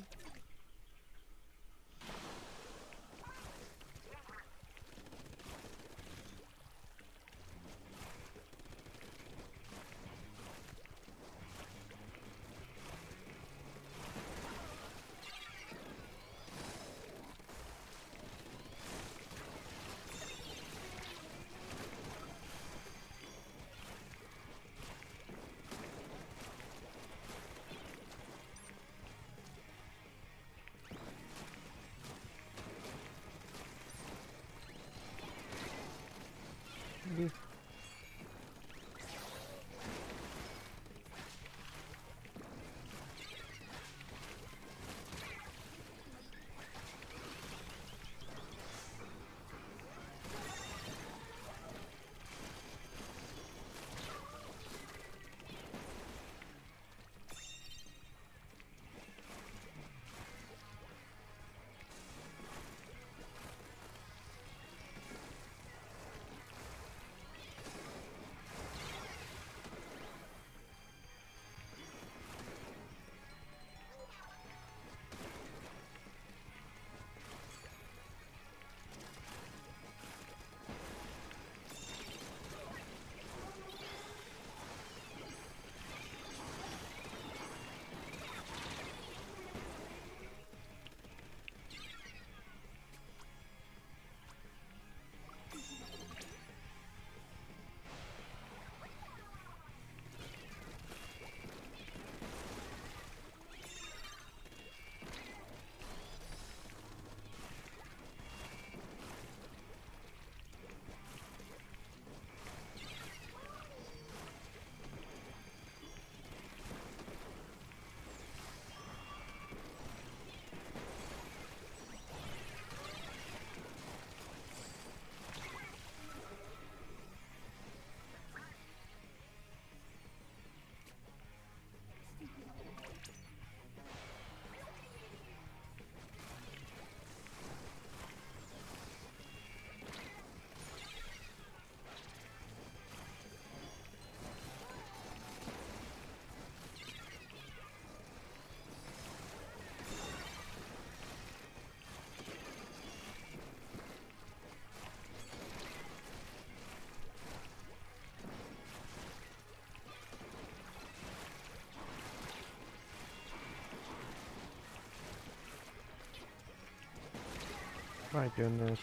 My goodness.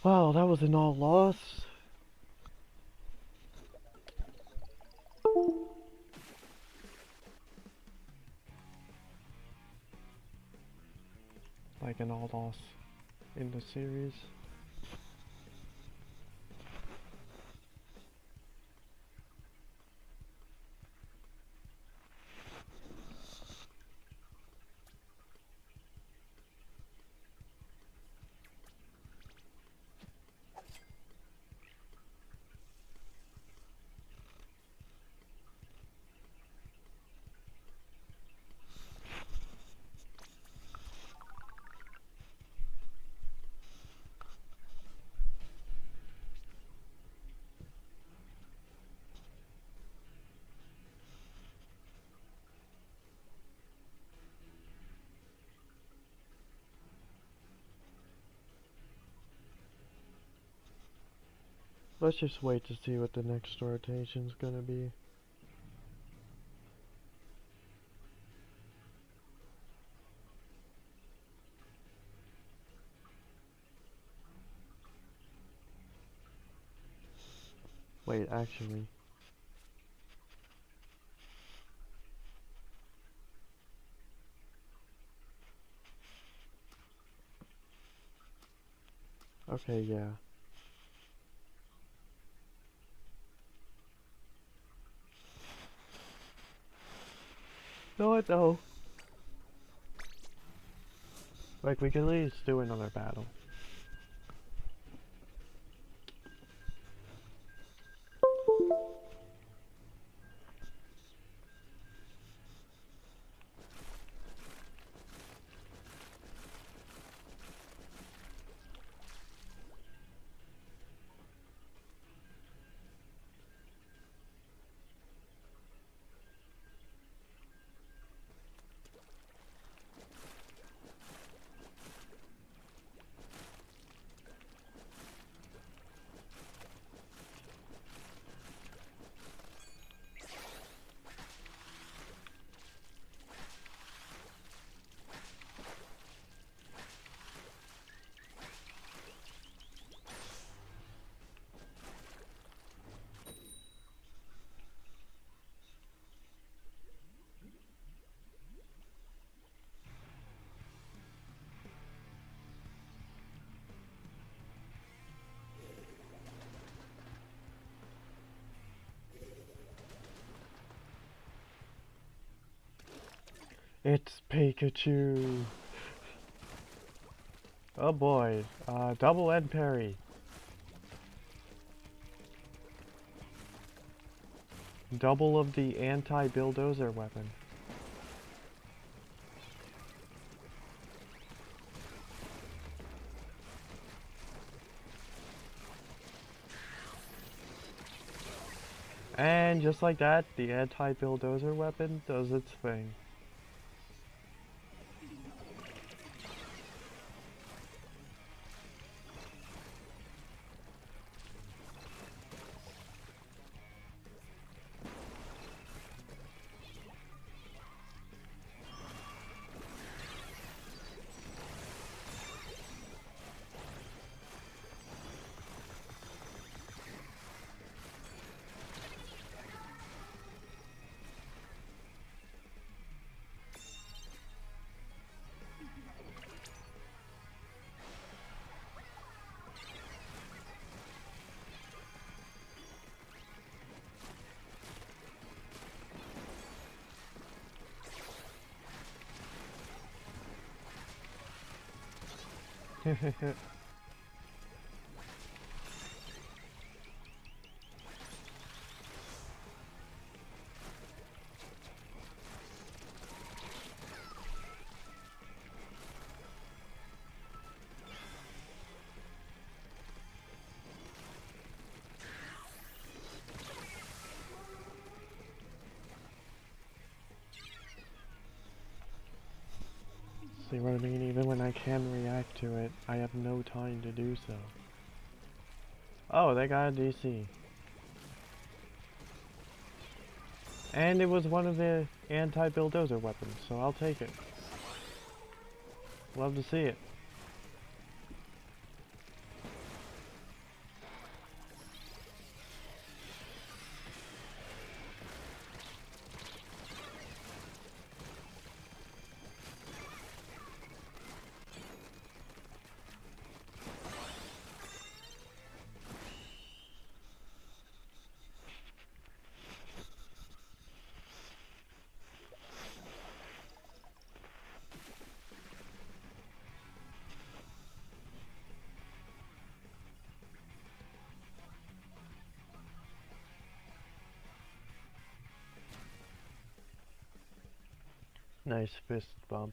Wow, that was an all loss. Like an all loss in the series. Let's just wait to see what the next rotation's gonna be. Wait, actually. Okay, yeah. No, I know. Like, we can at least do another battle. It's Pikachu! Oh boy, double end parry. Double of the anti-bulldozer weapon. And just like that, the anti-bulldozer weapon does its thing. See what I mean? Even when I can react to it, I have no time to do so. Oh, they got a DC. And it was one of the anti-bulldozer weapons, so I'll take it. Love to see it. Nice fist bump.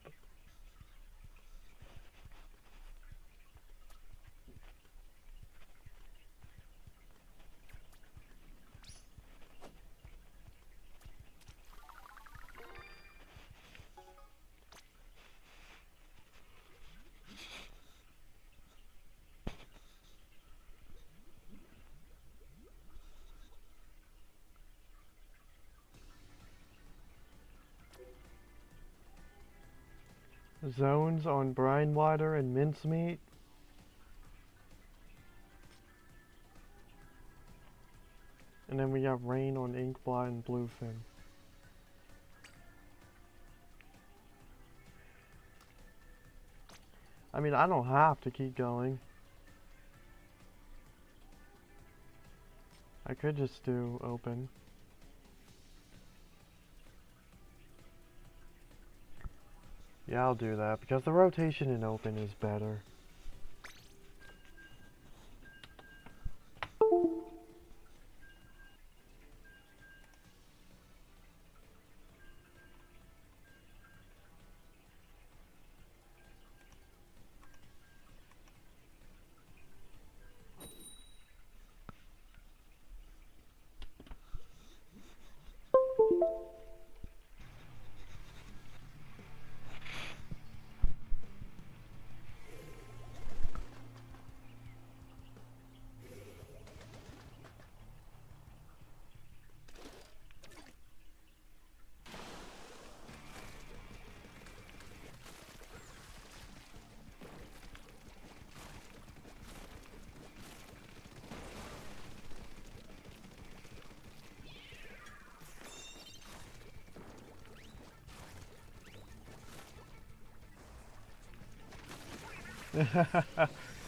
Zones on brine water and mincemeat. And then we got rain on inkblot and bluefin. I mean, I don't have to keep going. I could just do open. Yeah, I'll do that because the rotation in open is better.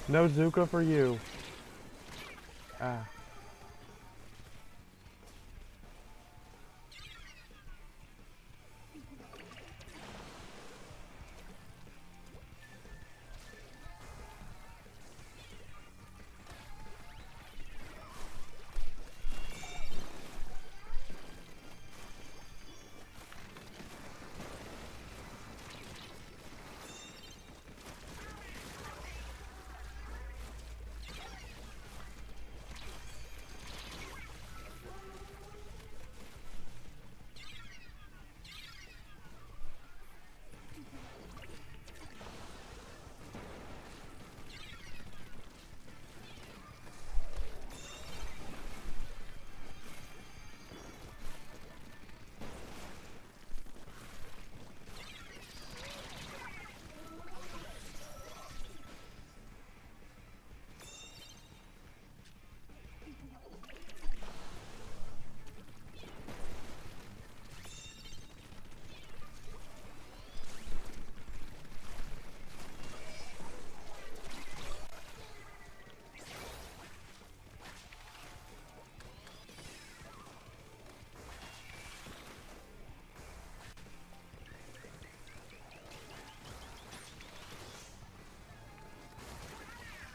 No Zuka for you. Ah.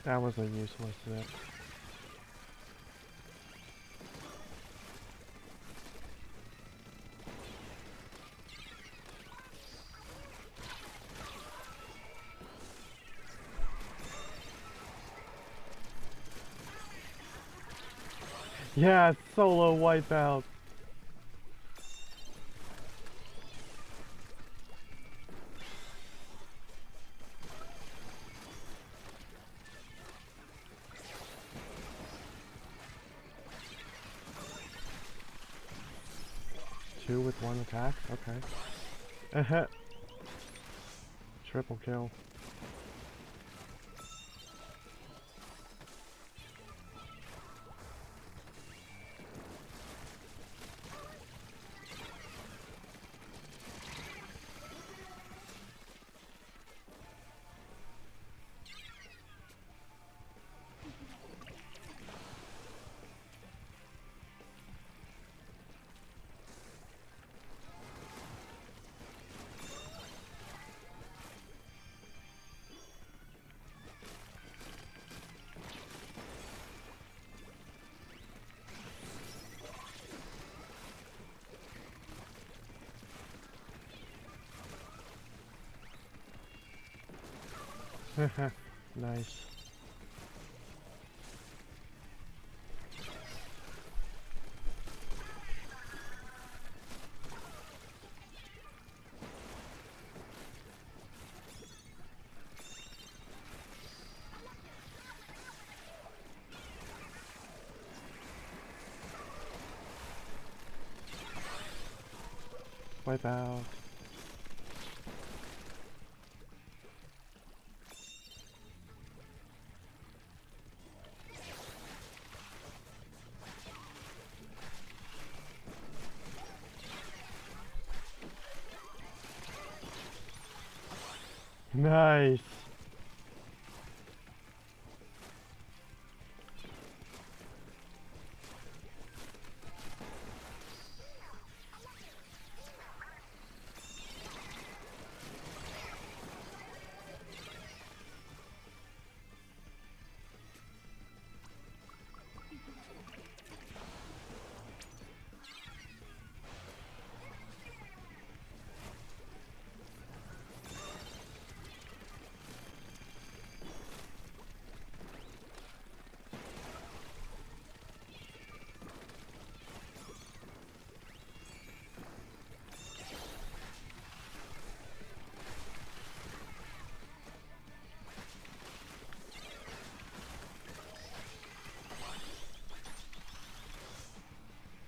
That was a useless zip. Yeah, solo wipeout. two with one attack? Okay. Triple kill. Nice. Wipe out. Nice.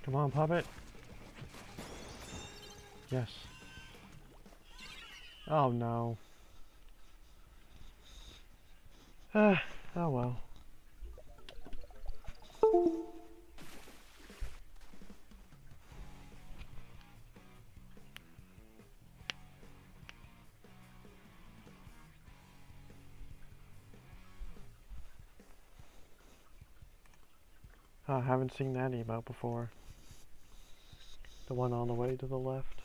Come on, puppet. Yes. Oh no. Oh well. I haven't seen that emote before. The one on the way to the left.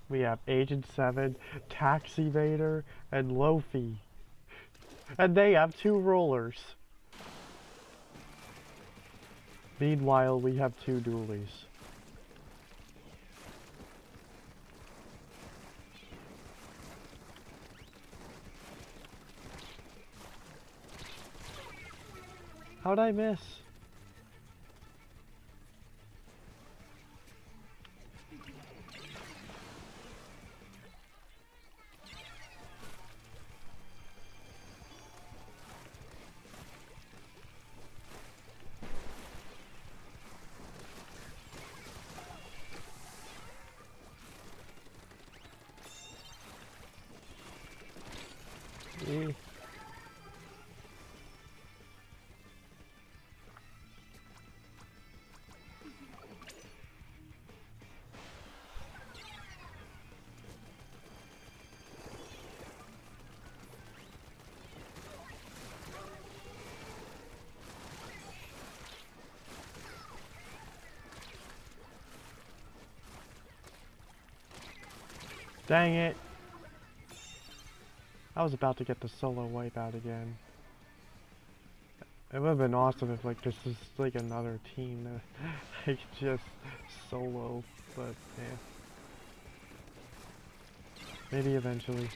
We have Agent 7, Tax Evader, and Lofi. And they have 2 rollers. Meanwhile, we have 2 dualies. How'd I miss? Dang it! I was about to get the solo wipeout again. It would have been awesome if like this was like another team that like just solo, but yeah. Maybe eventually.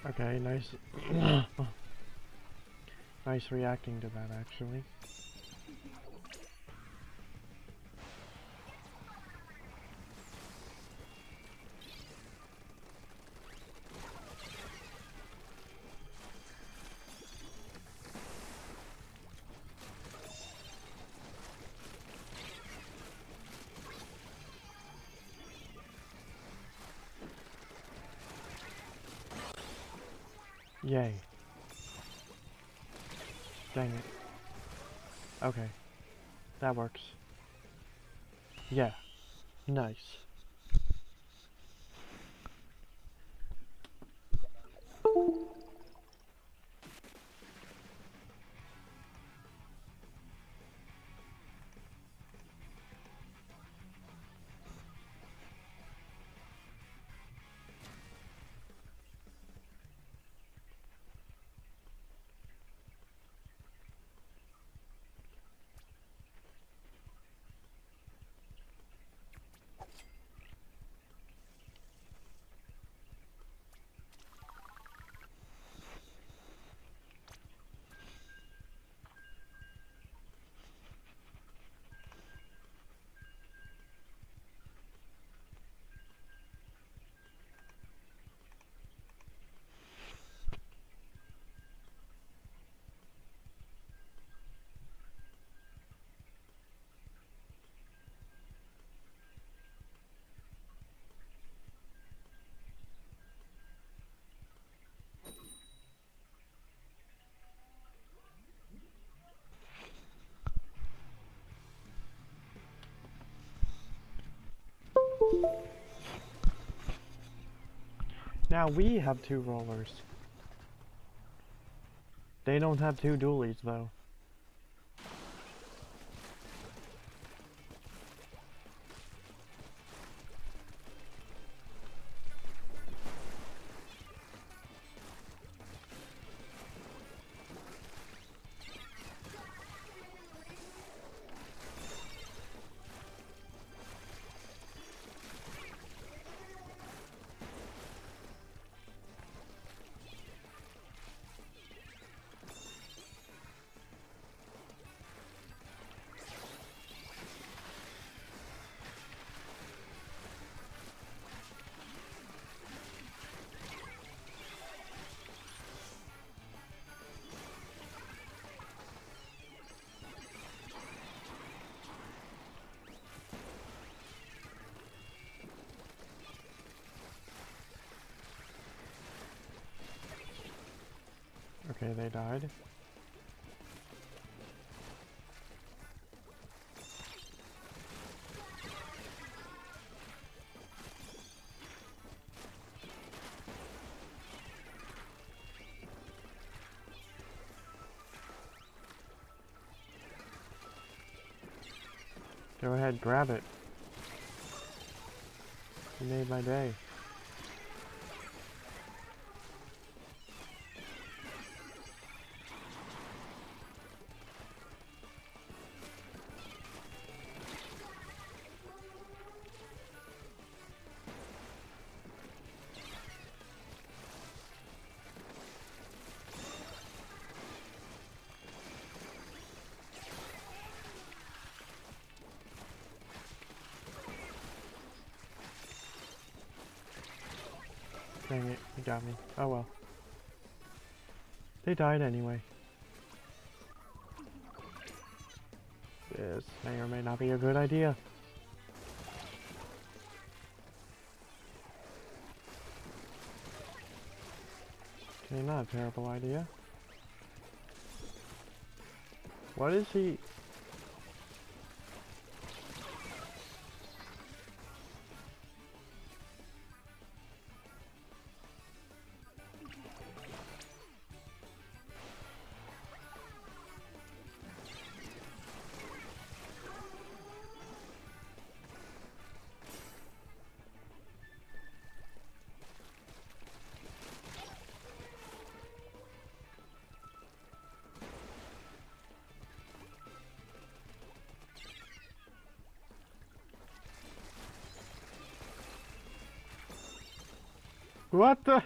Okay, nice. Nice reacting to that, actually. Yay. Dang it. Okay. That works. Yeah. Nice. Now we have two rollers. They don't have two dualies, though. they died. Go ahead, grab it. You made my day. Dang it, he got me. Oh well. They died anyway. This may or may not be a good idea. Okay, not a terrible idea. What is he? What the?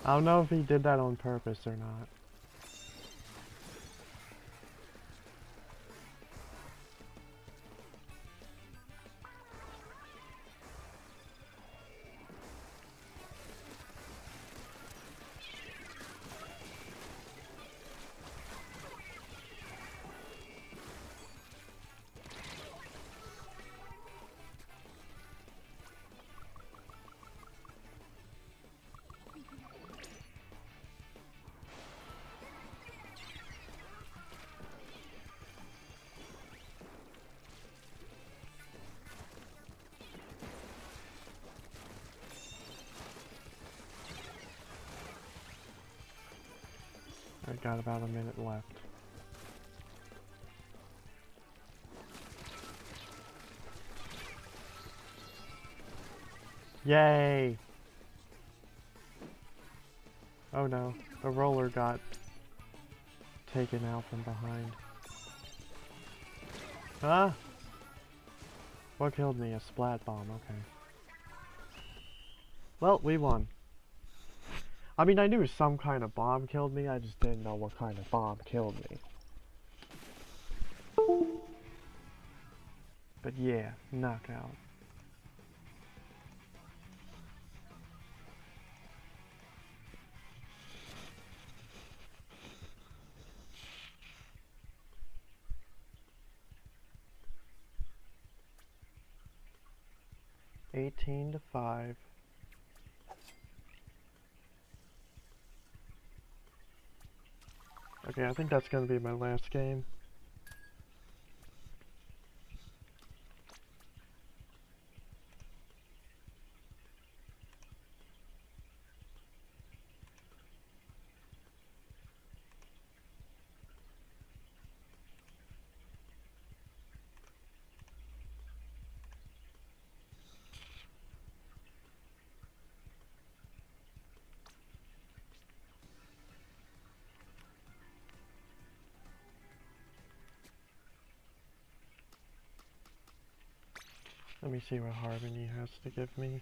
I don't know if he did that on purpose or not. I got about a minute left. Yay! Oh no, the roller got taken out from behind. Huh? What killed me? A splat bomb, okay. Well, we won. I mean, I knew some kind of bomb killed me, I just didn't know what kind of bomb killed me. But yeah, knockout. $18-5. Okay, I think that's gonna be my last game. Let me see what Harmony has to give me.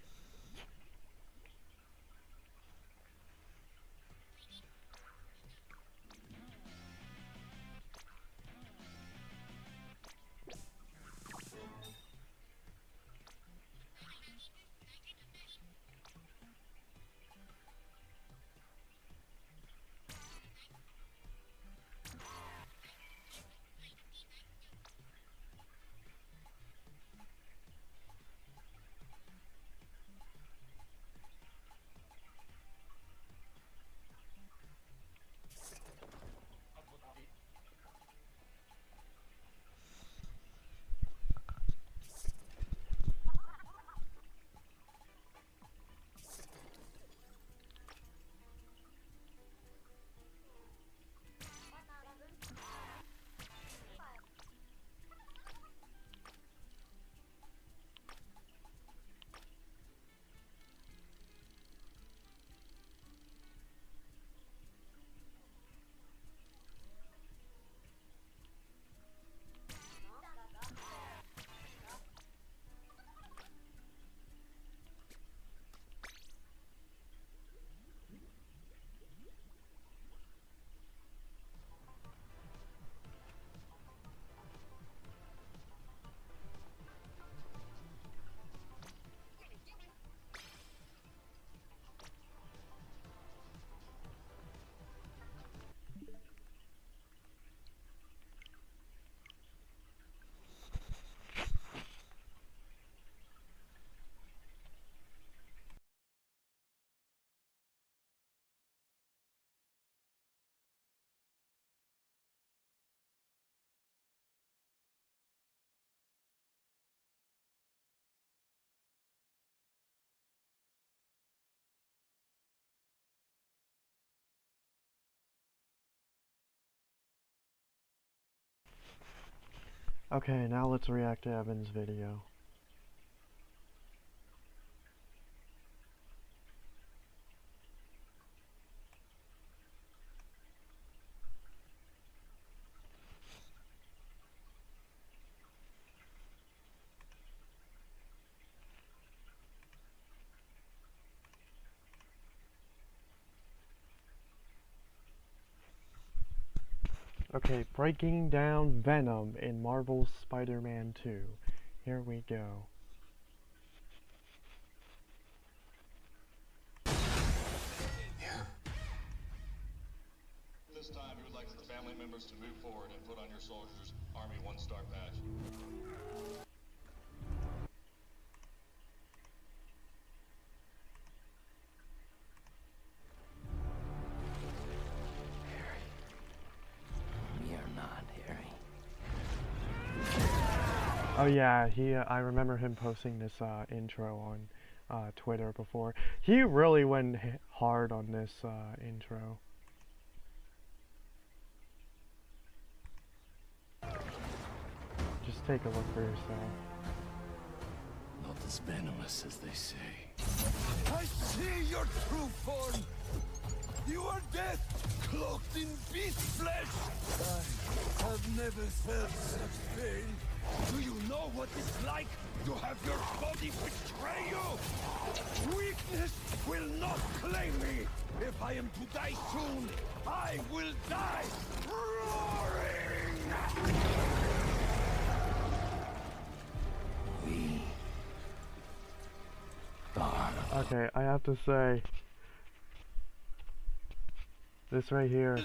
Okay, now let's react to Evan's video. Okay, breaking down Venom in Marvel's Spider-Man 2. Here we go. This time, we would like the family members to move forward and put on your soldiers' Army 1-star badge. Oh yeah, I remember him posting this intro on Twitter before. He really went hard on this intro. Just take a look for yourself. Not as venomous as they say. I see your true form! You are death, cloaked in beast flesh! I have never felt such pain. Do you know what it's like to have your body betray you? Weakness will not claim me! If I am to die soon, I will die roaring! We are... Okay, I have to say, this right here,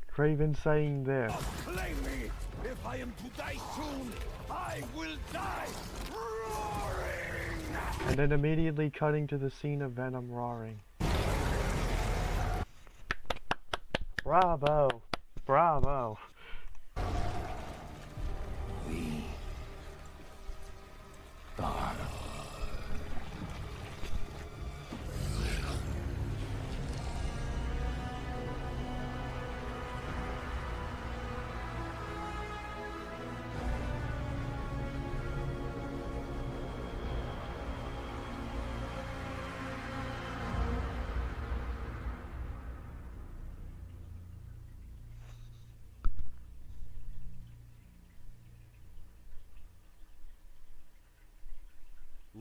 Craven saying this. Claim me! If I am to die soon, I will die roaring! And then immediately cutting to the scene of Venom roaring. Bravo! Bravo! We are...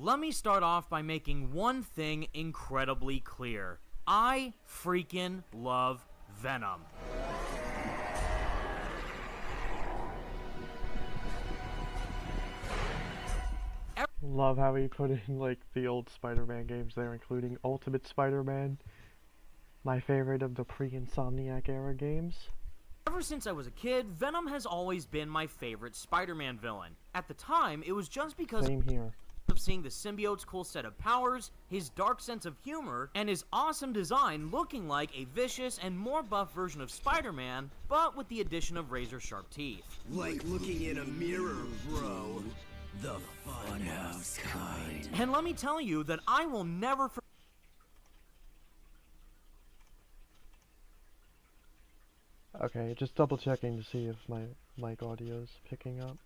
Let me start off by making one thing incredibly clear. I freaking love Venom. Love how he put in like the old Spider-Man games there, including Ultimate Spider-Man, my favorite of the pre-Insomniac era games. Ever since I was a kid, Venom has always been my favorite Spider-Man villain. At the time, it was just because Same here. of seeing the symbiote's cool set of powers, his dark sense of humor, and his awesome design looking like a vicious and more buff version of Spider-Man, but with the addition of razor-sharp teeth. Like looking in a mirror, bro. The funhouse kind. And let me tell you that I will never Okay, just double checking to see if my mic audio's picking up.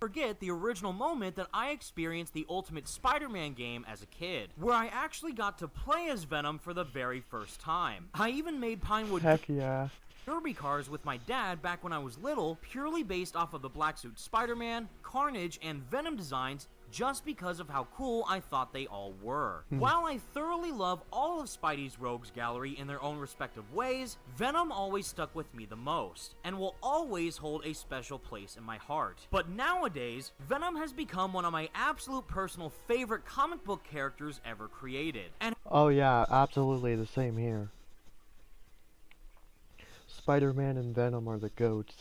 forget the original moment that I experienced the Ultimate Spider-Man game as a kid, where I actually got to play as Venom for the very first time. I even made Pinewood Heck yeah. Derby cars with my dad back when I was little, purely based off of the Black Suit Spider-Man, Carnage, and Venom designs, just because of how cool I thought they all were. While I thoroughly love all of Spidey's rogues gallery in their own respective ways, Venom always stuck with me the most, and will always hold a special place in my heart. But nowadays, Venom has become one of my absolute personal favorite comic book characters ever created, and Oh yeah, absolutely the same here. Spider-Man and Venom are the goats.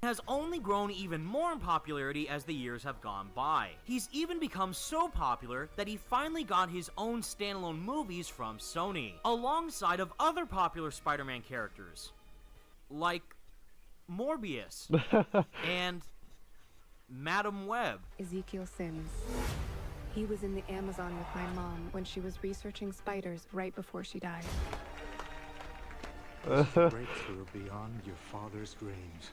has only grown even more in popularity as the years have gone by. He's even become so popular that he finally got his own standalone movies from Sony, alongside of other popular Spider-Man characters, like Morbius and Madam Web. Ezekiel Sims. He was in the Amazon with my mom when she was researching spiders right before she died. This is a breakthrough beyond your father's dreams.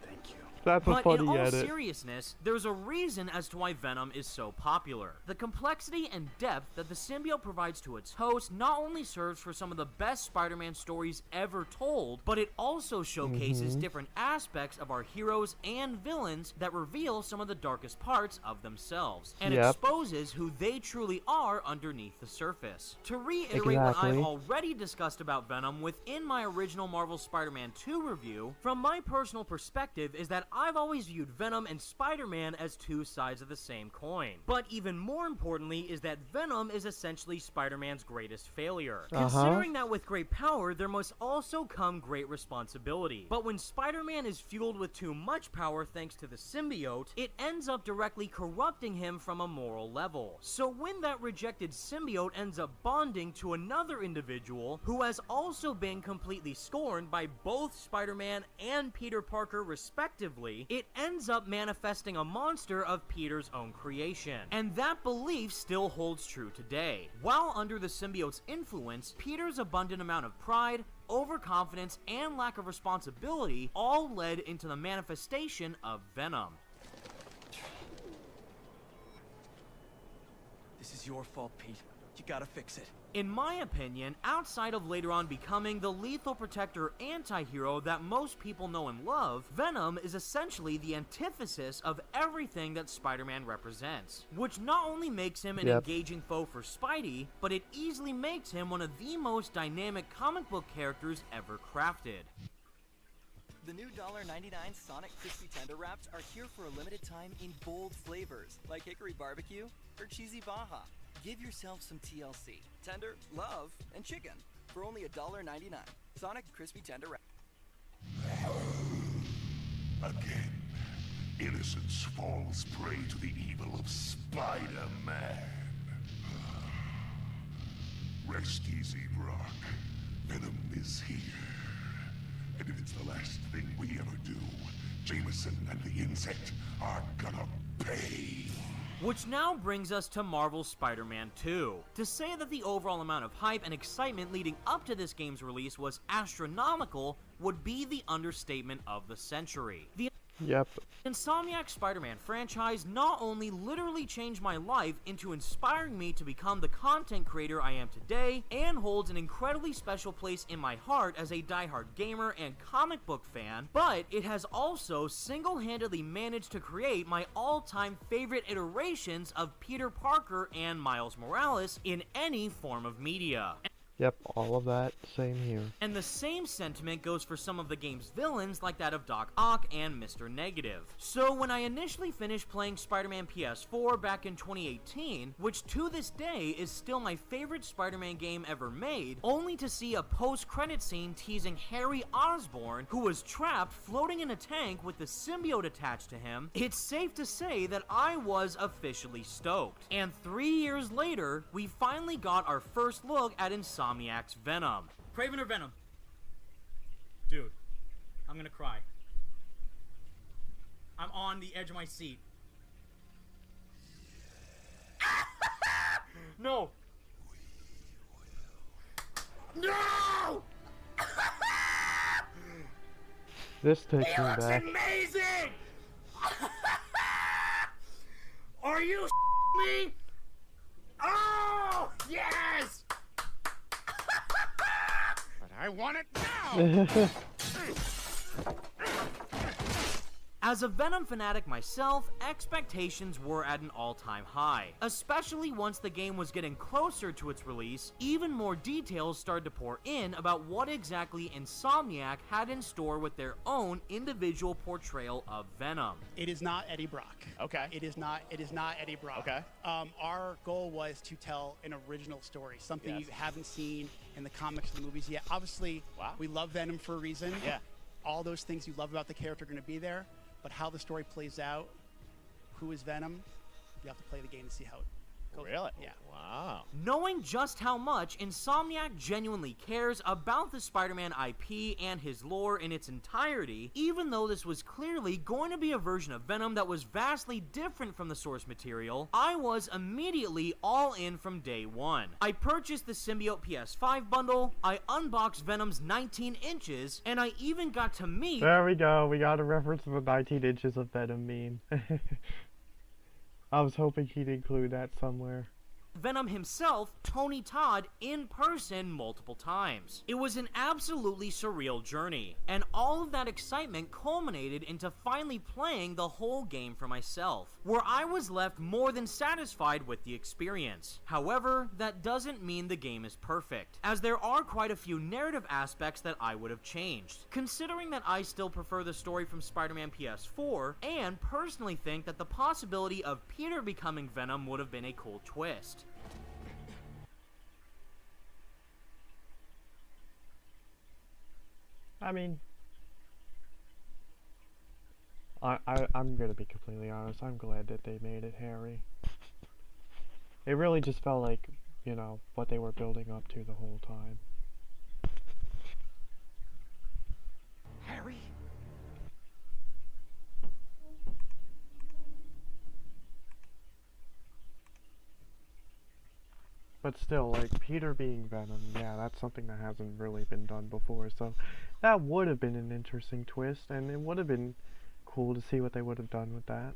Thank you. That's a But funny in all edit. seriousness, there's a reason as to why Venom is so popular. The complexity and depth that the symbiote provides to its host not only serves for some of the best Spider-Man stories ever told, but it also showcases different aspects of our heroes and villains that reveal some of the darkest parts of themselves, and exposes who they truly are underneath the surface. To reiterate what I've already discussed about Venom within my original Marvel Spider-Man 2 review, from my personal perspective is that I've always viewed Venom and Spider-Man as two sides of the same coin. But even more importantly is that Venom is essentially Spider-Man's greatest failure. Considering that with great power, there must also come great responsibility. But when Spider-Man is fueled with too much power thanks to the symbiote, it ends up directly corrupting him from a moral level. So when that rejected symbiote ends up bonding to another individual who has also been completely scorned by both Spider-Man and Peter Parker respectively, it ends up manifesting a monster of Peter's own creation. And that belief still holds true today. While under the symbiote's influence, Peter's abundant amount of pride, overconfidence, and lack of responsibility all led into the manifestation of Venom. This is your fault, Pete. You gotta fix it. In my opinion, outside of later on becoming the lethal protector anti-hero that most people know and love, Venom is essentially the antithesis of everything that Spider-Man represents, which not only makes him an engaging foe for Spidey, but it easily makes him one of the most dynamic comic book characters ever crafted. The new $1.99 Sonic Crispy Tender Wraps are here for a limited time in bold flavors, like hickory barbecue or cheesy Baja. Give yourself some TLC, tender, love, and chicken for only $1.99. Sonic Crispy Tender Wrap. Again, innocence falls prey to the evil of Spider-Man. Rest easy, Brock. Venom is here. And if it's the last thing we ever do, Jameson and the insect are gonna pay. Which now brings us to Marvel's Spider-Man 2. To say that the overall amount of hype and excitement leading up to this game's release was astronomical would be the understatement of the century. The Insomniac Spider-Man franchise not only literally changed my life into inspiring me to become the content creator I am today, and holds an incredibly special place in my heart as a diehard gamer and comic book fan, but it has also single-handedly managed to create my all-time favorite iterations of Peter Parker and Miles Morales in any form of media. Yep, all of that, same here. And the same sentiment goes for some of the game's villains like that of Doc Ock and Mr. Negative. So when I initially finished playing Spider-Man PS4 back in 2018, which to this day is still my favorite Spider-Man game ever made, only to see a post-credit scene teasing Harry Osborn, who was trapped floating in a tank with the symbiote attached to him, it's safe to say that I was officially stoked. And 3 years later, we finally got our first look at Insomniac's Venom. Craven or Venom? Dude, I'm gonna cry. I'm on the edge of my seat. No! No! This takes me back. Amazing! Are you me? Oh, yes! But I want it now! As a Venom fanatic myself, expectations were at an all-time high. Especially once the game was getting closer to its release, even more details started to pour in about what exactly Insomniac had in store with their own individual portrayal of Venom. It is not Eddie Brock. Okay. It is not Eddie Brock. Okay. Our goal was to tell an original story, something you haven't seen in the comics or the movies yet. Obviously, we love Venom for a reason. Yeah. All those things you love about the character are going to be there. But how the story plays out, who is Venom, you have to play the game to see how it Really? Yeah. Wow. Knowing just how much Insomniac genuinely cares about the Spider-Man IP and his lore in its entirety, even though this was clearly going to be a version of Venom that was vastly different from the source material, I was immediately all in from day one. I purchased the Symbiote PS5 bundle, I unboxed Venom's 19 inches, and I even got to meet— There we go, we got a reference to the 19 inches of Venom meme. I was hoping he'd include that somewhere. Venom himself, Tony Todd, in person multiple times. It was an absolutely surreal journey, and all of that excitement culminated into finally playing the whole game for myself, where I was left more than satisfied with the experience. However, that doesn't mean the game is perfect, as there are quite a few narrative aspects that I would have changed, considering that I still prefer the story from Spider-Man PS4, and personally think that the possibility of Peter becoming Venom would have been a cool twist. I mean, I'm gonna be completely honest, I'm glad that they made it Harry. It really just felt like, you know, what they were building up to the whole time. Harry? But still, like, Peter being Venom, yeah, that's something that hasn't really been done before, so that would have been an interesting twist, and it would have been cool to see what they would have done with that.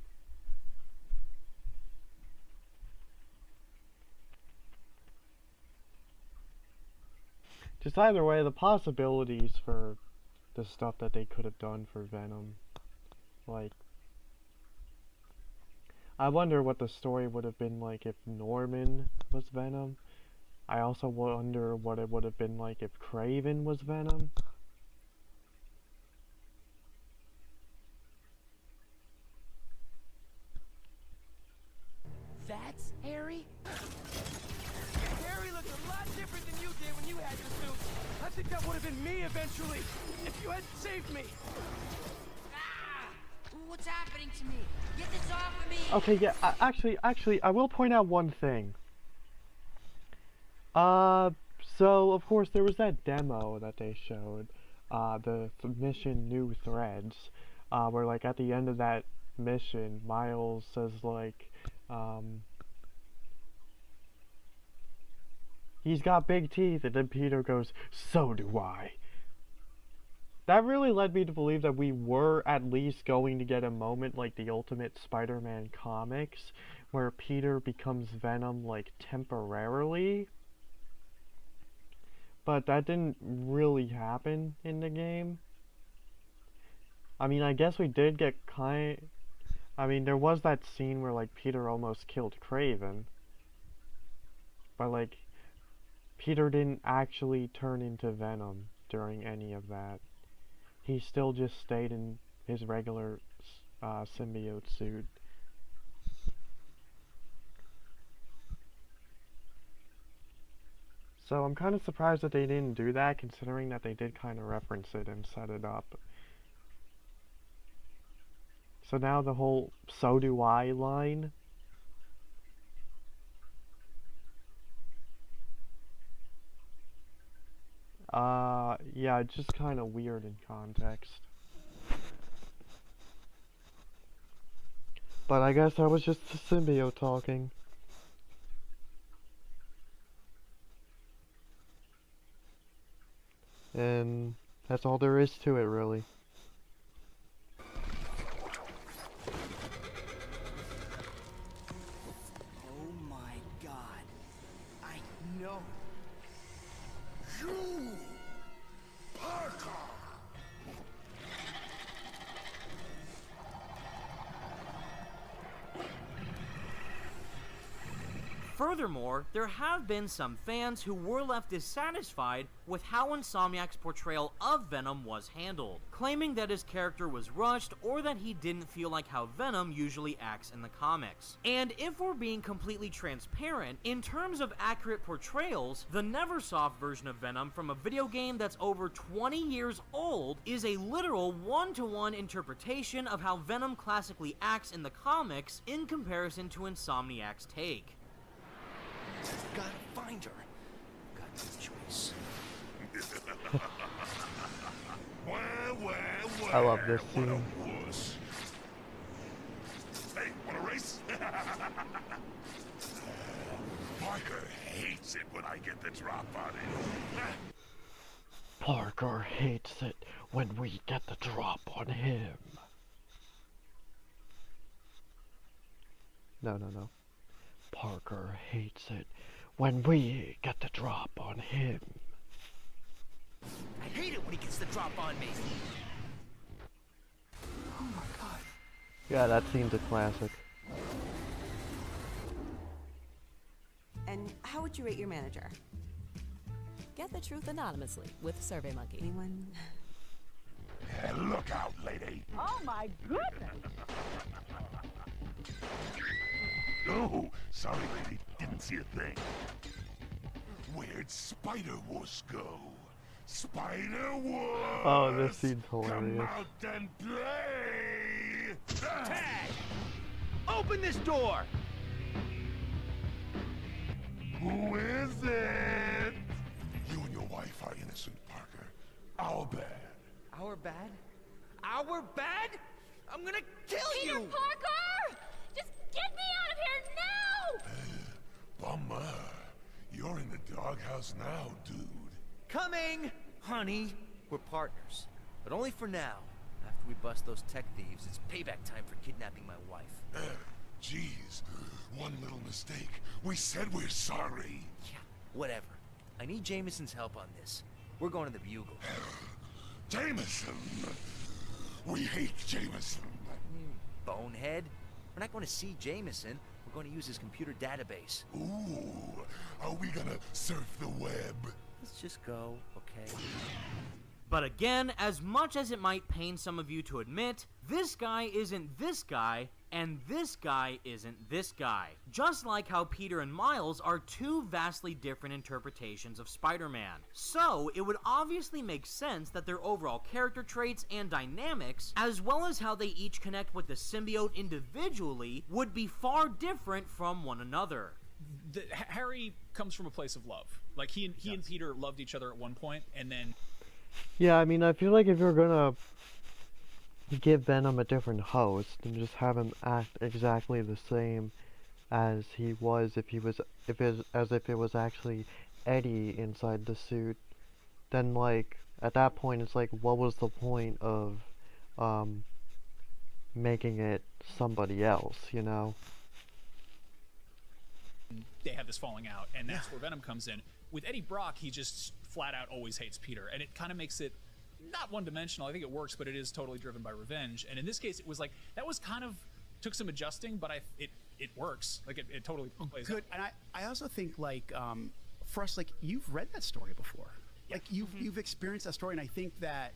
Just either way, the possibilities for the stuff that they could have done for Venom, like, I wonder what the story would have been like if Norman was Venom. I also wonder what it would have been like if Kraven was Venom. That's Harry? Harry looked a lot different than you did when you had the suit. I think that would have been me eventually, if you hadn't saved me. What's happening to me? Get this off of me! Okay, yeah, actually, I will point out one thing. So, of course, there was that demo that they showed, the mission New Threads, where, like, at the end of that mission, Miles says, like, he's got big teeth, and then Peter goes, so do I. That really led me to believe that we were at least going to get a moment like the Ultimate Spider-Man comics, where Peter becomes Venom, like, temporarily. But that didn't really happen in the game. I mean, I guess we did get I mean, there was that scene where, like, Peter almost killed Kraven. But, like, Peter didn't actually turn into Venom during any of that. He still just stayed in his regular symbiote suit. So I'm kind of surprised that they didn't do that, considering that they did kind of reference it and set it up. So now the whole "so do I" line. Yeah, it's just kind of weird in context. But I guess that was just the symbiote talking. And that's all there is to it, really. Oh my god. I know. You! Parker! Furthermore, there have been some fans who were left dissatisfied with how Insomniac's portrayal of Venom was handled, claiming that his character was rushed or that he didn't feel like how Venom usually acts in the comics. And if we're being completely transparent, in terms of accurate portrayals, the Neversoft version of Venom from a video game that's over 20 years old is a literal one-to-one interpretation of how Venom classically acts in the comics in comparison to Insomniac's take. Gotta find her. Got no choice. I love this What a scene. wuss. Hey, wanna race? Parker hates it when I get the drop on him. Parker hates it when we get the drop on him. No. Parker hates it when we get the drop on him. I hate it when he gets the drop on me. Oh my god. Yeah, that scene's a classic. And how would you rate your manager? Get the truth anonymously with SurveyMonkey. Anyone? Yeah, look out, lady. Oh my goodness! Oh, sorry, lady. Didn't see a thing. Where'd Spider-Wuss go? Spider-Wuss! Oh, this scene's Come hilarious. out and play! Tag! Open this door! Who is it? You and your wife are innocent, Parker. Our bad. Our bad? Our bad? I'm gonna kill Peter you! Parker! Just get me out of here now! Bummer. You're in the doghouse now, dude. Coming! Honey, we're partners. But only for now. After we bust those tech thieves, it's payback time for kidnapping my wife. Jeez. One little mistake. We said we're sorry. Yeah, whatever. I need Jameson's help on this. We're going to the Bugle. Jameson! We hate Jameson. Bonehead. We're not going to see Jameson. We're going to use his computer database. Ooh, are we gonna surf the web? Let's just go, okay? But again, as much as it might pain some of you to admit, this guy isn't this guy, and this guy isn't this guy. Just like how Peter and Miles are two vastly different interpretations of Spider-Man. So, it would obviously make sense that their overall character traits and dynamics, as well as how they each connect with the symbiote individually, would be far different from one another. Harry comes from a place of love. Like, he and Peter loved each other at one point, and then... Yeah, I mean, I feel like if you're gonna give Venom a different host and just have him act exactly the same as he was as if it was actually Eddie inside the suit, then like at that point it's like, what was the point of making it somebody else, you know? They have this falling out, and that's where Venom comes in. With Eddie Brock, he just flat out always hates Peter, and it kind of makes it not one-dimensional. I think it works, but it is totally driven by revenge. And in this case, it was like that was kind of took some adjusting, but it works. Like it totally plays good. out. And I also think like for us, like you've read that story before, like you've experienced that story, and I think that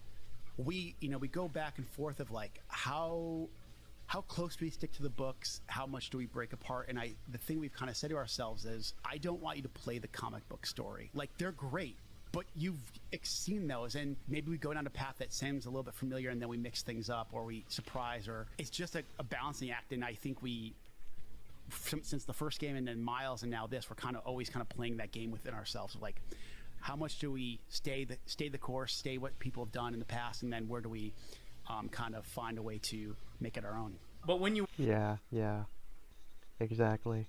we go back and forth of like how close do we stick to the books, how much do we break apart, and the thing we've kind of said to ourselves is, I don't want you to play the comic book story. Like they're great, but you've seen those, and maybe we go down a path that seems a little bit familiar, and then we mix things up, or we surprise, or it's just a balancing act. And I think we, since the first game and then Miles and now this, we're kind of always kind of playing that game within ourselves of like, how much do we stay the course, stay what people have done in the past, and then where do we kind of find a way to make it our own. But when you... Yeah, exactly.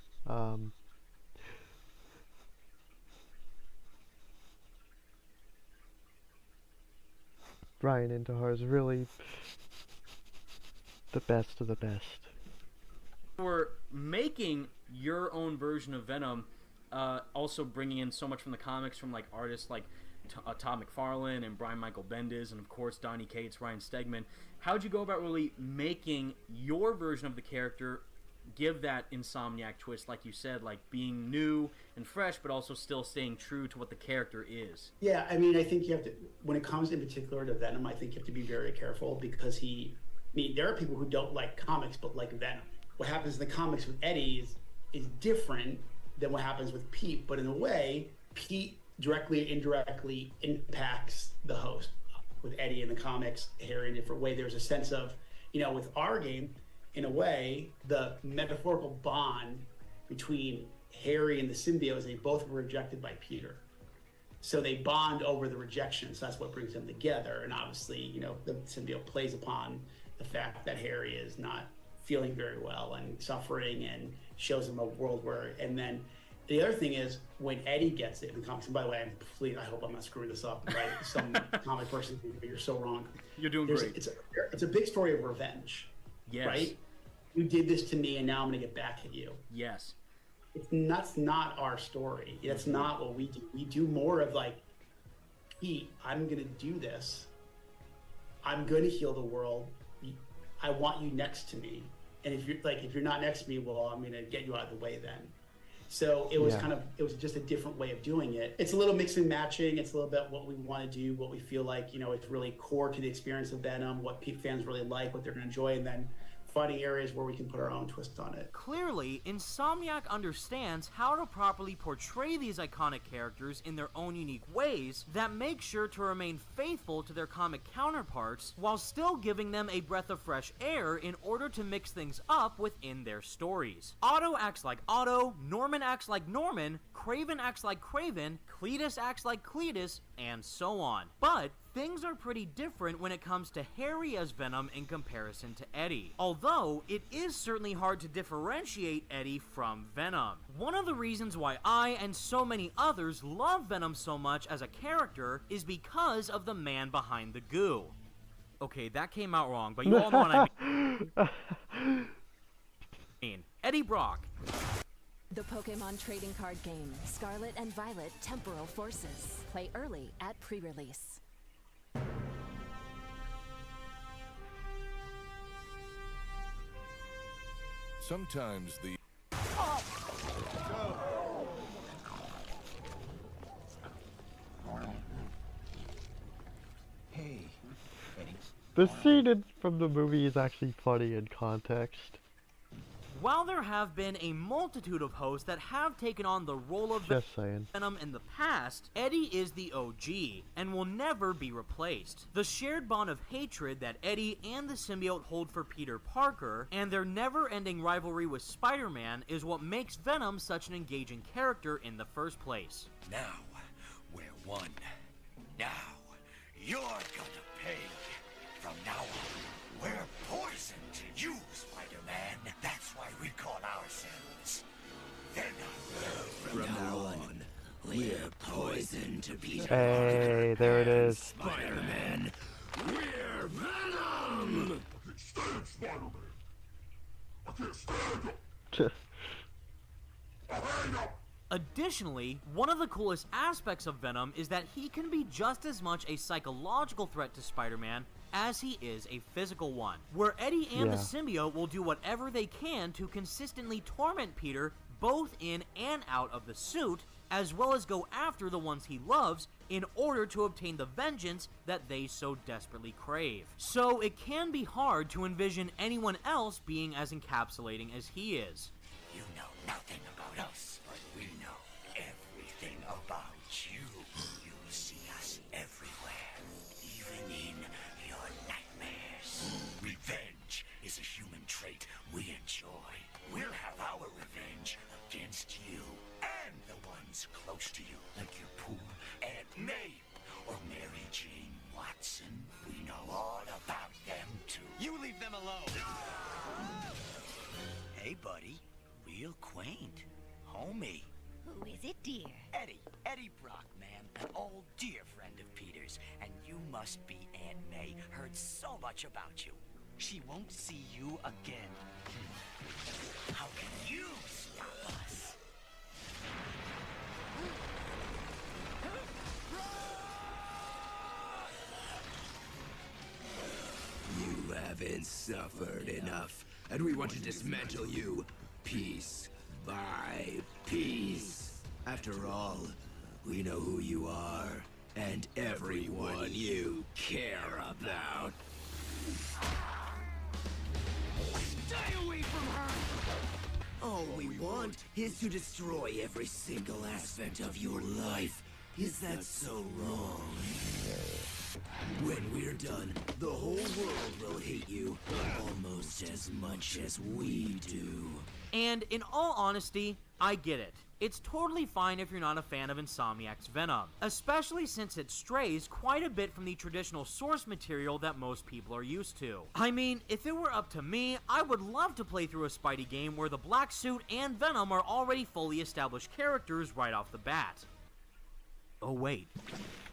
Brian Intihar is really the best of the best. For making your own version of Venom, also bringing in so much from the comics from like artists like Todd McFarlane and Brian Michael Bendis, and of course Donny Cates, Ryan Stegman. How'd you go about really making your version of the character give that Insomniac twist, like you said, like being new and fresh, but also still staying true to what the character is? Yeah, I mean, I think you have to, when it comes in particular to Venom, I think you have to be very careful because there are people who don't like comics but like Venom. What happens in the comics with Eddie is different than what happens with Pete, but in a way, Pete directly or indirectly impacts the host. With Eddie in the comics, Harry in a different way. There's a sense of, with our game, in a way, the metaphorical bond between Harry and the symbiotes, they both were rejected by Peter. So they bond over the rejection. So that's what brings them together. And obviously, you know, the symbiote plays upon the fact that Harry is not feeling very well and suffering, and shows him a world where, and then the other thing is when Eddie gets it in the comics, and by the way, I hope I'm not screwing this up, right? Some comic person, you're so wrong. You're doing great. It's a big story of revenge, yes. Right? You did this to me and now I'm gonna get back at you. Yes. That's not our story. That's not what we do. We do more of like, Pete, I'm gonna do this. I'm gonna heal the world. I want you next to me. And if you're not next to me, well, I'm gonna get you out of the way then. So it was it was just a different way of doing it. It's a little mix and matching. It's a little bit what we want to do, what we feel like, you know, it's really core to the experience of Venom, what fans really like, what they're gonna enjoy, and then finding areas where we can put our own twist on it. Clearly, Insomniac understands how to properly portray these iconic characters in their own unique ways that make sure to remain faithful to their comic counterparts while still giving them a breath of fresh air in order to mix things up within their stories. Otto acts like Otto, Norman acts like Norman, Kraven acts like Kraven, Cletus acts like Cletus, and so on. But things are pretty different when it comes to Harry as Venom in comparison to Eddie. Although, it is certainly hard to differentiate Eddie from Venom. One of the reasons why I and so many others love Venom so much as a character is because of the man behind the goo. Okay, that came out wrong, but you all know what I mean. Eddie Brock. The Pokemon trading card game, Scarlet and Violet Temporal Forces. Play early at pre-release. Sometimes the... Hey, Eddie. The scene from the movie is actually funny in context. While there have been a multitude of hosts that have taken on the role of Venom in the past, Eddie is the OG and will never be replaced. The shared bond of hatred that Eddie and the symbiote hold for Peter Parker, and their never-ending rivalry with Spider-Man, is what makes Venom such an engaging character in the first place. Now, we're one. Now, you're gonna pay. From now on, we're poison to you, Spider-Man. That's why we call ourselves Venom. From now on, we're poison to Peter. Hey, there it is. Spider-Man, we're Venom! I can't stand Spider-Man. I can't stand him. I hate him. Additionally, one of the coolest aspects of Venom is that he can be just as much a psychological threat to Spider-Man as he is a physical one, where Eddie and the symbiote will do whatever they can to consistently torment Peter both in and out of the suit, as well as go after the ones he loves in order to obtain the vengeance that they so desperately crave. So it can be hard to envision anyone else being as encapsulating as he is. You know nothing about us, but we know everything about you. You see us everywhere, even in your nightmares. Revenge is a human trait we enjoy. We'll have our revenge against you and the ones close to you, like your poor Aunt May or Mary Jane Watson. We know all about them too. You leave them alone. Hey, buddy. Real quaint. Homie. Who is it, dear? Eddie Brock, ma'am. An old dear friend of Peter's. And you must be Aunt May. Heard so much about you. She won't see you again. How can you stop us? You haven't suffered enough, and we want to dismantle you piece by piece. After all, we know who you are, and everyone you care about. Stay away from her! All we want is to destroy every single aspect of your life. Is that so wrong? When we're done, the whole world will hate you almost as much as we do. And in all honesty, I get it. it's totally fine if you're not a fan of Insomniac's Venom, especially since it strays quite a bit from the traditional source material that most people are used to. I mean, if it were up to me, I would love to play through a Spidey game where the Black Suit and Venom are already fully established characters right off the bat. Oh wait.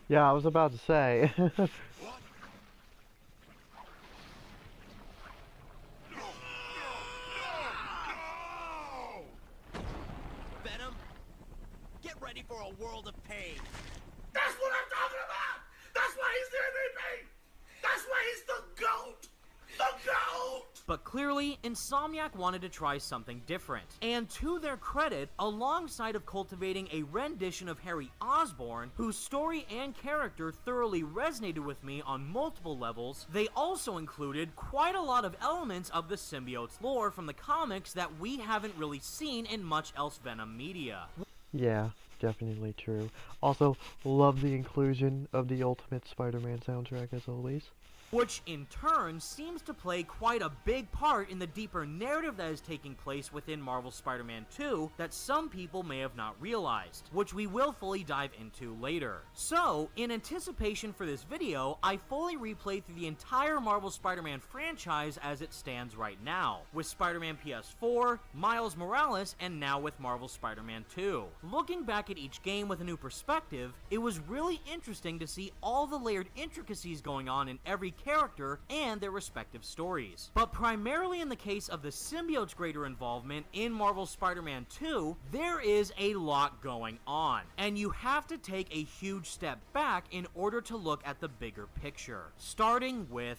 Yeah, I was about to say. Venom, get ready for a world of pain. That's what I'm talking about! That's why he's the MVP! That's why he's the GOAT! The GOAT! But clearly, Insomniac wanted to try something different. And to their credit, alongside of cultivating a rendition of Harry Osborn, whose story and character thoroughly resonated with me on multiple levels, they also included quite a lot of elements of the symbiote's lore from the comics that we haven't really seen in much else Venom media. Yeah, definitely true. Also, love the inclusion of the Ultimate Spider-Man soundtrack as always. Which in turn seems to play quite a big part in the deeper narrative that is taking place within Marvel's Spider-Man 2 that some people may have not realized, which we will fully dive into later. So, in anticipation for this video, I fully replayed through the entire Marvel Spider-Man franchise as it stands right now, with Spider-Man PS4, Miles Morales, and now with Marvel Spider-Man 2. Looking back at each game with a new perspective, it was really interesting to see all the layered intricacies going on in every character and their respective stories. But primarily in the case of the symbiote's greater involvement in Marvel's Spider-Man 2, there is a lot going on, and you have to take a huge step back in order to look at the bigger picture. Starting with...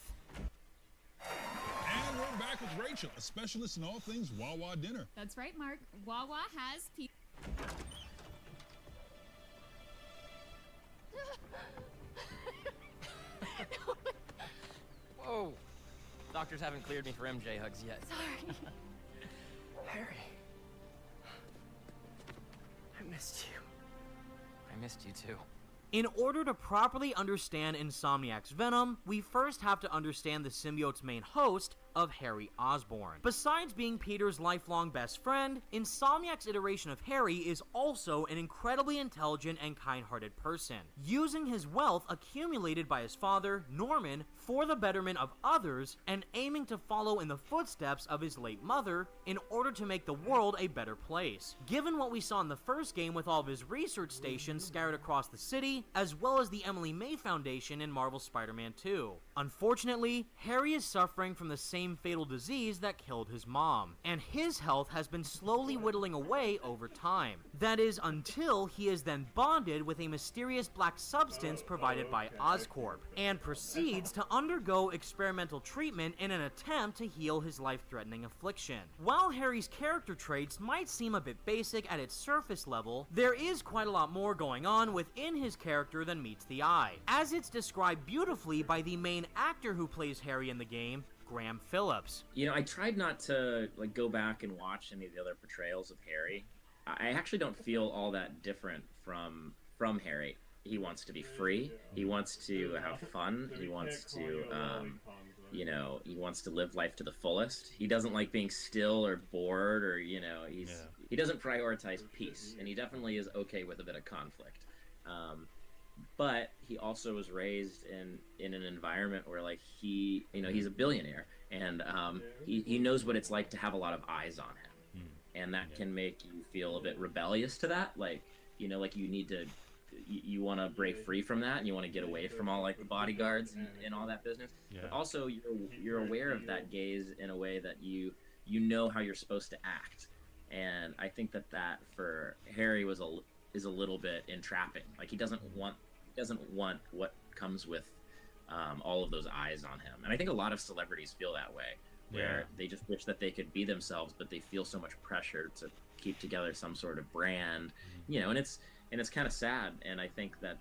And we're back with Rachel, a specialist in all things Wawa dinner. That's right, Mark. Wawa has Whoa! Doctors haven't cleared me for MJ hugs yet. Sorry. Harry. I missed you. I missed you too. In order to properly understand Insomniac's Venom, we first have to understand the symbiote's main host of Harry Osborn. Besides being Peter's lifelong best friend, Insomniac's iteration of Harry is also an incredibly intelligent and kind-hearted person, using his wealth accumulated by his father, Norman, for the betterment of others, and aiming to follow in the footsteps of his late mother in order to make the world a better place. Given what we saw in the first game with all of his research stations scattered across the city, as well as the Emily May Foundation in Marvel's Spider-Man 2. Unfortunately, Harry is suffering from the same fatal disease that killed his mom, and his health has been slowly whittling away over time. That is until he is then bonded with a mysterious black substance provided by Oscorp, and proceeds to undergo experimental treatment in an attempt to heal his life-threatening affliction. While Harry's character traits might seem a bit basic at its surface level, there is quite a lot more going on within his character than meets the eye, as it's described beautifully by the main actor who plays Harry in the game, Graham Phillips. You know, I tried not to go back and watch any of the other portrayals of Harry. I actually don't feel all that different from Harry. He wants to be free. He wants to have fun. He wants to, he wants to live life to the fullest. He doesn't like being still or bored, or he doesn't prioritize peace, and he definitely is okay with a bit of conflict. But he also was raised in an environment where he's a billionaire, and he knows what it's like to have a lot of eyes on him, and that can make you feel a bit rebellious to that. You need to, you want to break free from that, and you want to get away from all the bodyguards and all that business. Yeah. But also you're aware of that gaze in a way that you know how you're supposed to act, and I think that for Harry is a little bit entrapping. He doesn't want what comes with all of those eyes on him. And I think a lot of celebrities feel that way, where they just wish that they could be themselves, but they feel so much pressure to keep together some sort of brand, and it's kind of sad. And I think that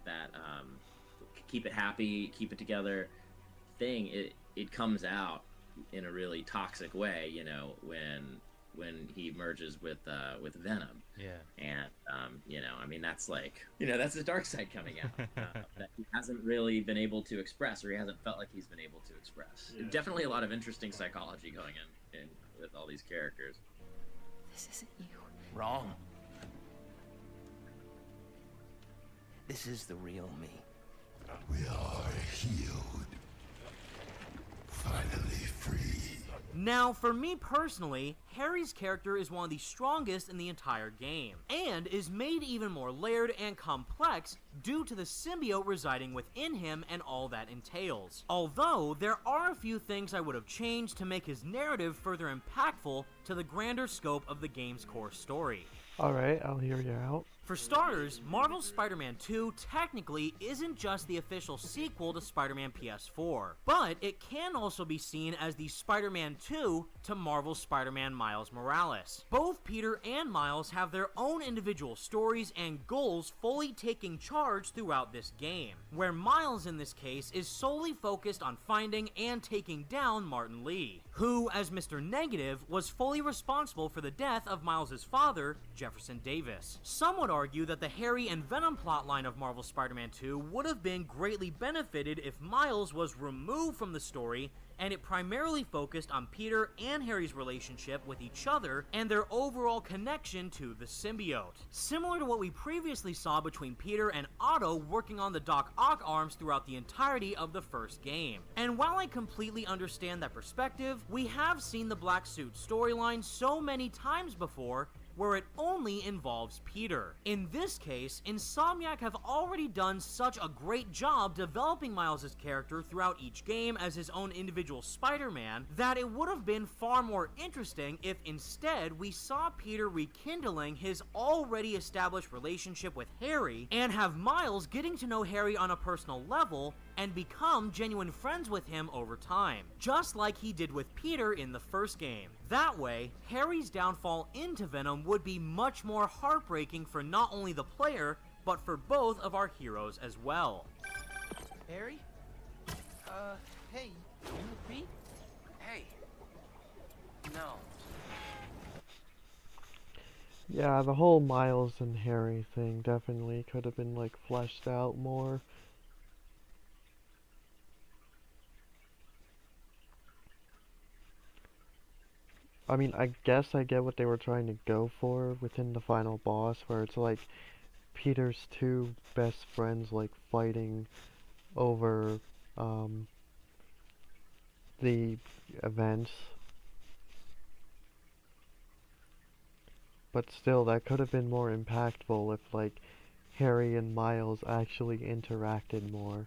keep it happy, keep it together thing, it comes out in a really toxic way, when he merges with Venom. Yeah. And that's the dark side coming out that he hasn't really been able to express, or he hasn't felt like he's been able to express. Yeah. Definitely a lot of interesting psychology going in with all these characters. This isn't you. Wrong. This is the real me. We are healed. Finally free. Now, for me personally, Harry's character is one of the strongest in the entire game, and is made even more layered and complex due to the symbiote residing within him and all that entails. Although, there are a few things I would have changed to make his narrative further impactful to the grander scope of the game's core story. Alright, I'll hear you out. For starters, Marvel's Spider-Man 2 technically isn't just the official sequel to Spider-Man PS4, but it can also be seen as the Spider-Man 2 to Marvel's Spider-Man Miles Morales. Both Peter and Miles have their own individual stories and goals fully taking charge throughout this game, where Miles in this case is solely focused on finding and taking down Martin Lee, who, as Mr. Negative, was fully responsible for the death of Miles' father, Jefferson Davis. Some would argue that the Harry and Venom plotline of Marvel's Spider-Man 2 would have been greatly benefited if Miles was removed from the story and it primarily focused on Peter and Harry's relationship with each other and their overall connection to the symbiote. Similar to what we previously saw between Peter and Otto working on the Doc Ock arms throughout the entirety of the first game. And while I completely understand that perspective, we have seen the Black Suit storyline so many times before where it only involves Peter. In this case, Insomniac have already done such a great job developing Miles' character throughout each game as his own individual Spider-Man that it would have been far more interesting if instead we saw Peter rekindling his already established relationship with Harry and have Miles getting to know Harry on a personal level and become genuine friends with him over time, just like he did with Peter in the first game. That way, Harry's downfall into Venom would be much more heartbreaking for not only the player, but for both of our heroes as well. Harry? Hey, you with me? Hey. No. Yeah, the whole Miles and Harry thing definitely could have been, like, fleshed out more. I mean, I guess I get what they were trying to go for within the final boss, where it's like Peter's two best friends, like, fighting over, the events. But still, that could have been more impactful if, like, Harry and Miles actually interacted more.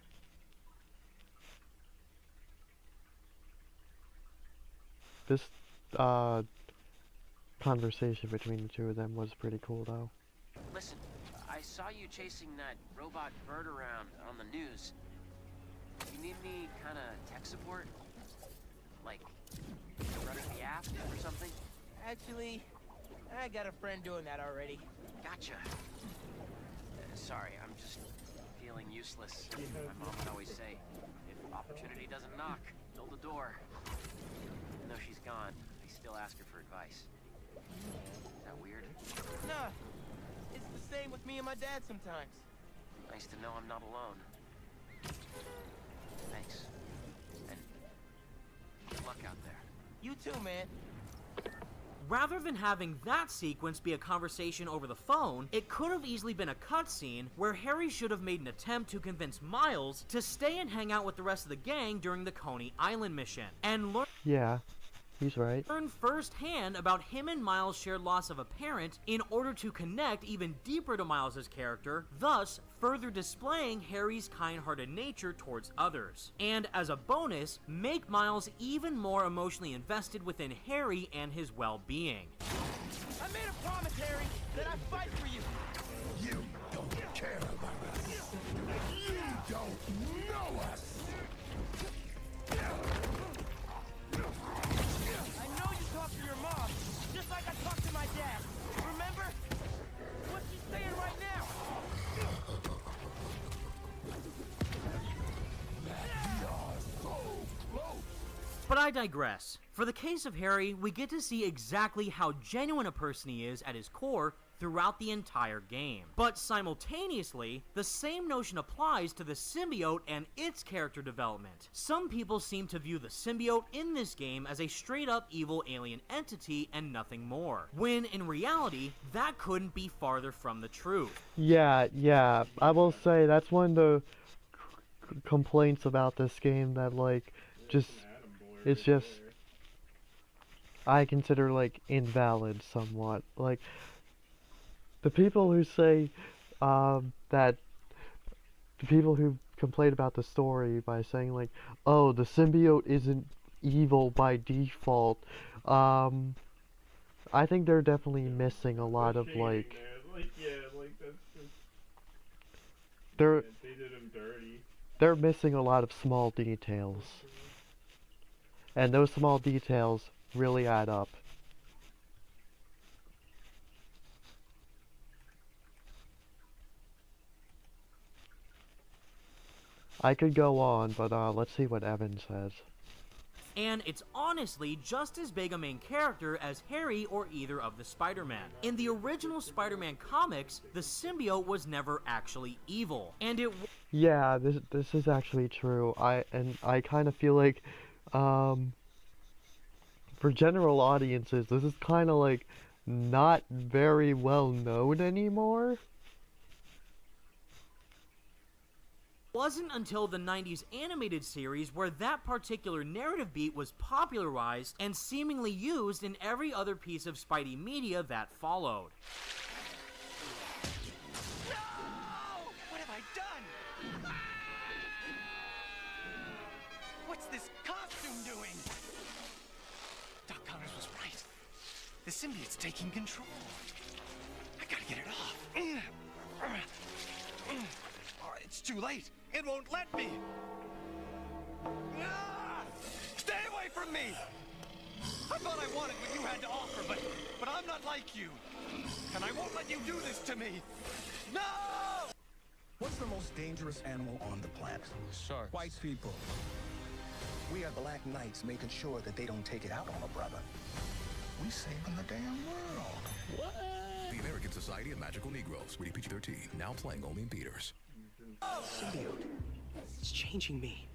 This, conversation between the two of them was pretty cool, though. Listen, I saw you chasing that robot bird around on the news. You need any kind of tech support? Like, running the app or something? Actually, I got a friend doing that already. Gotcha. Sorry, I'm just feeling useless. My mom would always say, if opportunity doesn't knock, build a door. Even though she's gone, I still ask her for advice. Is that weird? Nah, it's the same with me and my dad sometimes. Nice to know I'm not alone. Thanks. And good luck out there. You too, man. Rather than having that sequence be a conversation over the phone, it could have easily been a cutscene where Harry should have made an attempt to convince Miles to stay and hang out with the rest of the gang during the Coney Island mission, and Yeah, he's right. learn firsthand about him and Miles' shared loss of a parent in order to connect even deeper to Miles' character, thus further displaying Harry's kind-hearted nature towards others. And as a bonus, make Miles even more emotionally invested within Harry and his well-being. I made a promise, Harry, that I'd fight for you. You don't care about us. You don't know us. I know you talked to your mom, just like I talked to my dad. Remember? What's she saying right now? But I digress. For the case of Harry, we get to see exactly how genuine a person he is at his core throughout the entire game. But simultaneously, the same notion applies to the symbiote and its character development. Some people seem to view the symbiote in this game as a straight up evil alien entity and nothing more, when in reality, that couldn't be farther from the truth. Yeah, I will say that's one of the complaints about this game that, like, it's just, I consider, like, invalid somewhat. Like, the people who say, that, the people who complain about the story by saying, like, oh, the symbiote isn't evil by default, I think they're definitely missing a lot of, like, they're missing a lot of small details. And those small details really add up. I could go on, but let's see what Evan says. And it's honestly just as big a main character as Harry or either of the Spider-Man. In the original Spider-Man comics, the symbiote was never actually evil, and it Yeah, this is actually true. I kind of feel like, for general audiences, this is kind of like not very well known anymore. wasn't until the 90s animated series where that particular narrative beat was popularized and seemingly used in every other piece of Spidey media that followed. No! What have I done? What's this costume doing? Doc Connors was right. The symbiote's taking control. I gotta get it off. Oh, it's too late. It won't let me. Ah! Stay away from me! I thought I wanted what you had to offer, but I'm not like you. And I won't let you do this to me. No! What's the most dangerous animal on the planet? Sharks. White people. We are Black Knights making sure that they don't take it out on a brother. We saving the damn world. What? The American Society of Magical Negroes, rated PG-13, now playing only in theaters. Symbiote. It's changing me.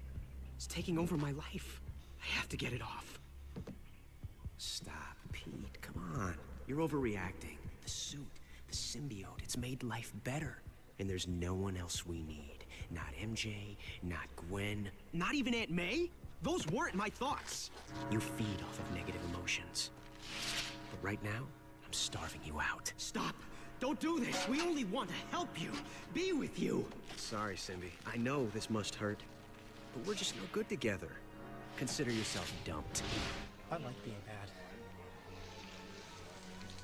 It's taking over my life. I have to get it off. Stop, Pete. Come on. You're overreacting. The suit, the symbiote, it's made life better. And there's no one else we need. Not MJ, not Gwen, not even Aunt May. Those weren't my thoughts. You feed off of negative emotions. But right now, I'm starving you out. Stop! Don't do this! We only want to help you! Be with you! Sorry, Simbi. I know this must hurt. But we're just no good together. Consider yourself dumped. I like being bad.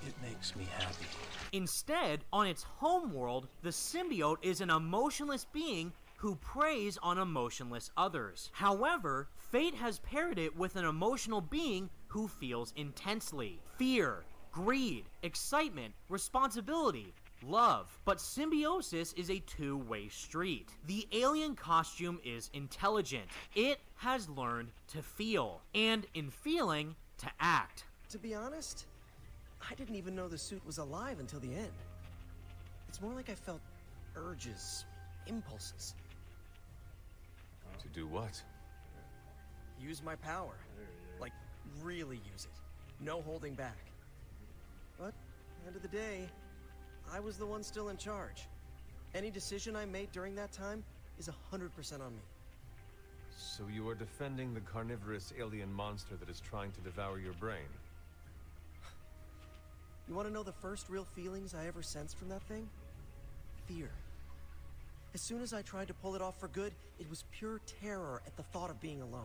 It makes me happy. Instead, on its home world, the symbiote is an emotionless being who preys on emotionless others. However, fate has paired it with an emotional being who feels intensely. Fear, greed, excitement, responsibility, love. But symbiosis is a two-way street. The alien costume is intelligent. It has learned to feel, and in feeling, to act. To be honest, I didn't even know the suit was alive until the end. It's more like I felt urges, impulses. To do what? Use my power. Like, really use it. No holding back. But, end of the day, I was the one still in charge. Any decision I made during that time is 100% on me. So you are defending the carnivorous alien monster that is trying to devour your brain? You want to know the first real feelings I ever sensed from that thing? Fear. As soon as I tried to pull it off for good, it was pure terror at the thought of being alone.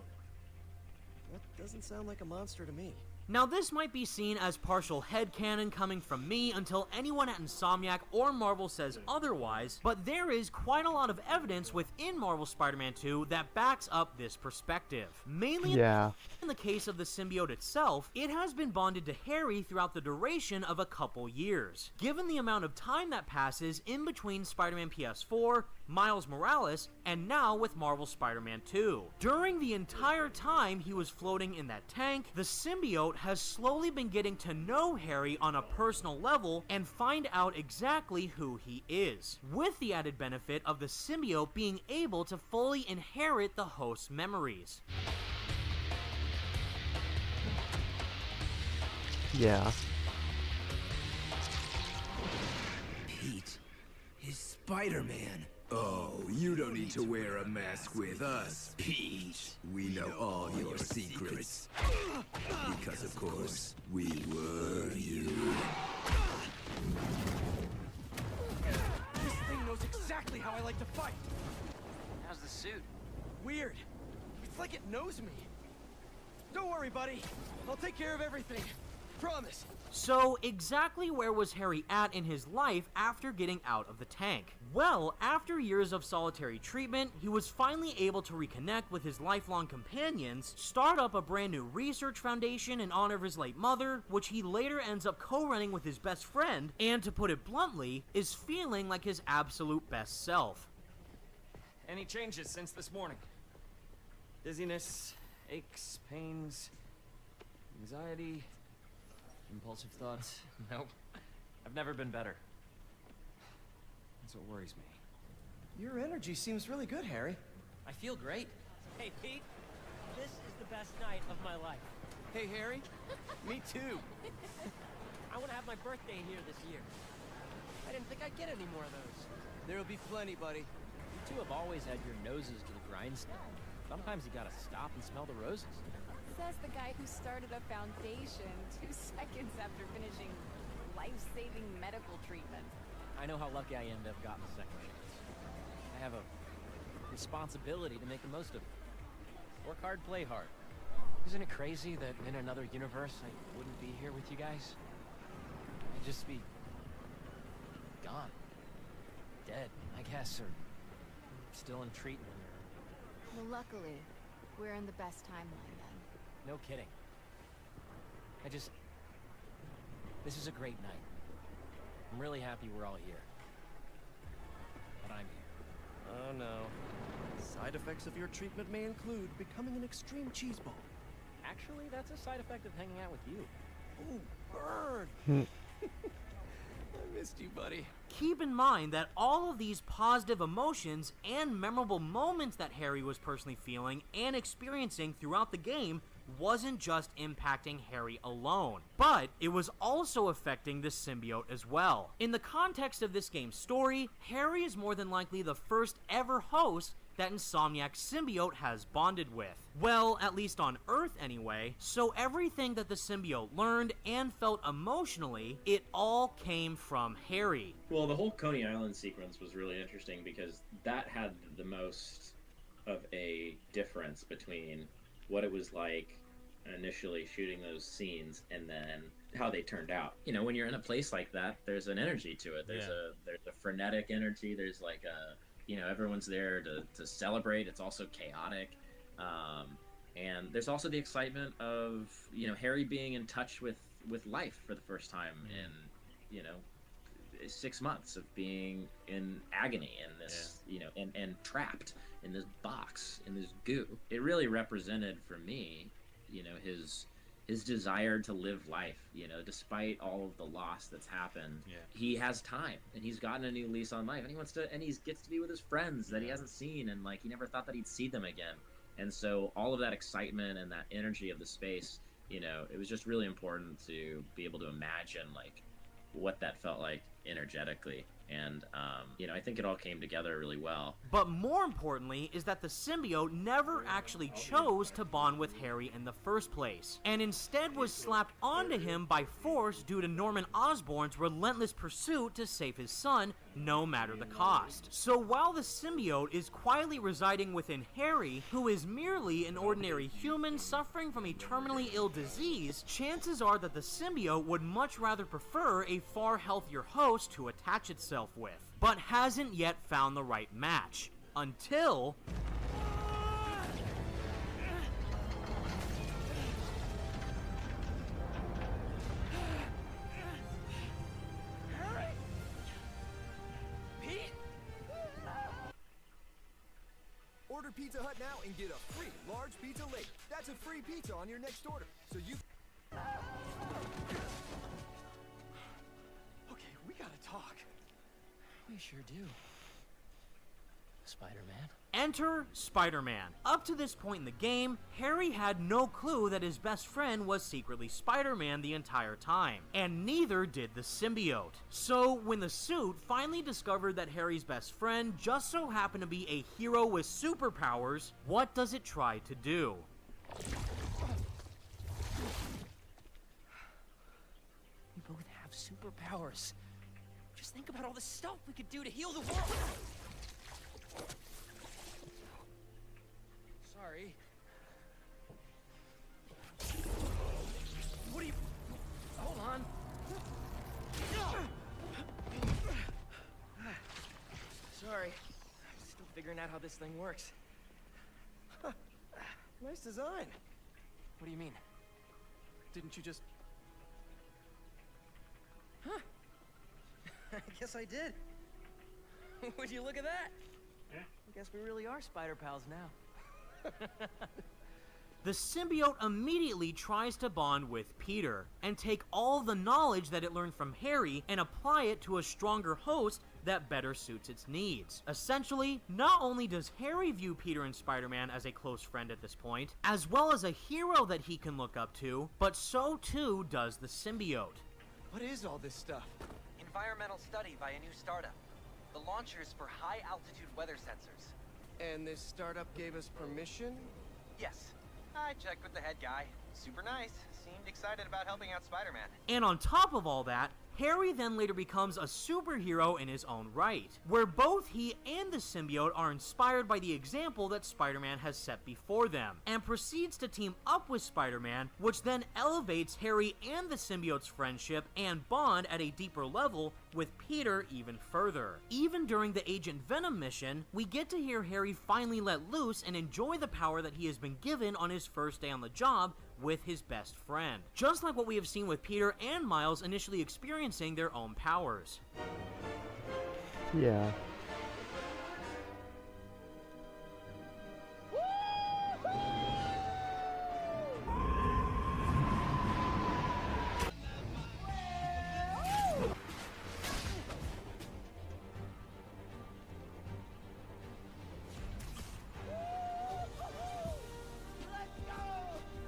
That doesn't sound like a monster to me. Now this might be seen as partial headcanon coming from me until anyone at Insomniac or Marvel says otherwise, but there is quite a lot of evidence within Marvel Spider-Man 2 that backs up this perspective. Mainly in the case of the symbiote itself, it has been bonded to Harry throughout the duration of a couple years. Given the amount of time that passes in between Spider-Man PS4, Miles Morales, and now with Marvel Spider-Man 2. During the entire time he was floating in that tank, the symbiote has slowly been getting to know Harry on a personal level and find out exactly who he is, with the added benefit of the symbiote being able to fully inherit the host's memories. Yeah. Pete is Spider-Man. Oh, you don't need to wear a mask with us, Pete. We know all your secrets. Because, of course, we were you. This thing knows exactly how I like to fight. How's the suit? Weird. It's like it knows me. Don't worry, buddy. I'll take care of everything. Promise. So, exactly where was Harry at in his life after getting out of the tank? Well, after years of solitary treatment, he was finally able to reconnect with his lifelong companions, start up a brand new research foundation in honor of his late mother, which he later ends up co-running with his best friend, and to put it bluntly, is feeling like his absolute best self. Any changes since this morning? Dizziness, aches, pains, anxiety, impulsive thoughts? Nope. I've never been better. That's what worries me. Your energy seems really good, Harry. I feel great. Hey, Pete. This is the best night of my life. Hey, Harry. Me too. I want to have my birthday here this year. I didn't think I'd get any more of those. There'll be plenty, buddy. You two have always had your noses to the grindstone. Sometimes you gotta stop and smell the roses. Says the guy who started a foundation 2 seconds after finishing life-saving medical treatment. I know how lucky I am to have gotten a second chance. I have a responsibility to make the most of it. Work hard, play hard. Isn't it crazy that in another universe I wouldn't be here with you guys? I'd just be gone. Dead, I guess, or still in treatment. Well, luckily, we're in the best timeline then. No kidding. This is a great night. I'm really happy we're all here. But I'm here. Oh no. Side effects of your treatment may include becoming an extreme cheeseball. Actually, that's a side effect of hanging out with you. Oh, burn! I missed you, buddy. Keep in mind that all of these positive emotions and memorable moments that Harry was personally feeling and experiencing throughout the game wasn't just impacting Harry alone, but it was also affecting the symbiote as well. In the context of this game's story, Harry is more than likely the first ever host that Insomniac's symbiote has bonded with. Well, at least on Earth anyway, so everything that the symbiote learned and felt emotionally, it all came from Harry. Well, the whole Coney Island sequence was really interesting because that had the most of a difference between what it was like initially shooting those scenes and then how they turned out. You know, when you're in a place like that, there's an energy to it. There's a frenetic energy. There's like a, you know, everyone's there to celebrate. It's also chaotic. And there's also the excitement of, you know, Harry being in touch with life for the first time in, you know, 6 months of being in agony in this, you know, and trapped in this box, in this goo. It really represented for me, you know, his desire to live life, you know, despite all of the loss that's happened. He has time and he's gotten a new lease on life, and he gets to be with his friends that he hasn't seen, and like he never thought that he'd see them again. And so all of that excitement and that energy of the space, you know, it was just really important to be able to imagine like what that felt like energetically. And, you know, I think it all came together really well. But more importantly is that the symbiote never actually chose to bond with Harry in the first place, and instead was slapped onto him by force due to Norman Osborn's relentless pursuit to save his son, no matter the cost. So while the symbiote is quietly residing within Harry, who is merely an ordinary human suffering from a terminally ill disease, chances are that the symbiote would much rather prefer a far healthier host to attach itself with, but hasn't yet found the right match. Until... Order Pizza Hut now and get a free large pizza later. That's a free pizza on your next order. So you... Okay, we gotta talk. We sure do. Spider-Man? Enter Spider-Man. Up to this point in the game, Harry had no clue that his best friend was secretly Spider-Man the entire time, and neither did the symbiote. So when the suit finally discovered that Harry's best friend just so happened to be a hero with superpowers, what does it try to do? We both have superpowers. Just think about all the stuff we could do to heal the world. Sorry. What are you... Hold on. Sorry. I'm still figuring out how this thing works. Nice design. What do you mean? Didn't you just... Huh. I guess I did. Would you look at that? Yeah. I guess we really are spider pals now. The symbiote immediately tries to bond with Peter and take all the knowledge that it learned from Harry and apply it to a stronger host that better suits its needs. Essentially, not only does Harry view Peter and Spider-Man as a close friend at this point, as well as a hero that he can look up to, but so too does the symbiote. What is all this stuff? Environmental study by a new startup. The launchers for high-altitude weather sensors. And this startup gave us permission? Yes. I checked with the head guy. Super nice. Seemed excited about helping out Spider-Man. And on top of all that, Harry then later becomes a superhero in his own right, where both he and the symbiote are inspired by the example that Spider-Man has set before them, and proceeds to team up with Spider-Man, which then elevates Harry and the symbiote's friendship and bond at a deeper level with Peter even further. Even during the Agent Venom mission, we get to hear Harry finally let loose and enjoy the power that he has been given on his first day on the job with his best friend. Just like what we have seen with Peter and Miles initially experiencing their own powers. Yeah.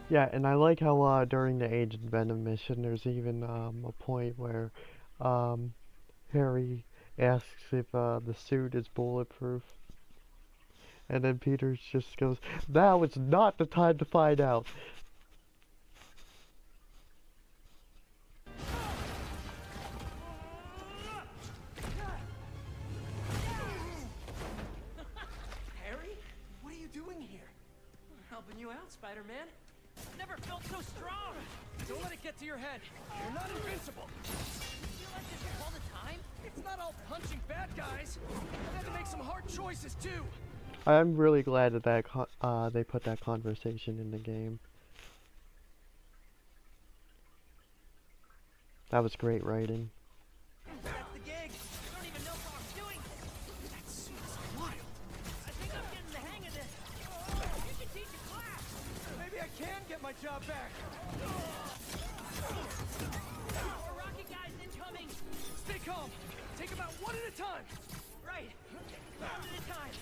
Yeah, and I like how during the Agent Venom mission, there's even a point where Harry asks if the suit is bulletproof, and then Peter just goes, "Now is not the time to find out." Harry? What are you doing here? Helping you out, Spider-Man. Never felt so strong! Don't let it get to your head. You're not invincible. You feel like this all the time? It's not all punching bad guys. I've had to make some hard choices too. I'm really glad that they put that conversation in the game. That was great writing. That's the gig. You don't even know what I'm doing. That suit's wild. I think I'm getting the hang of this. You can teach a class. Maybe I can get my job back. More rocket guys incoming. Stay calm. Take them out one at a time. Right. One at a time.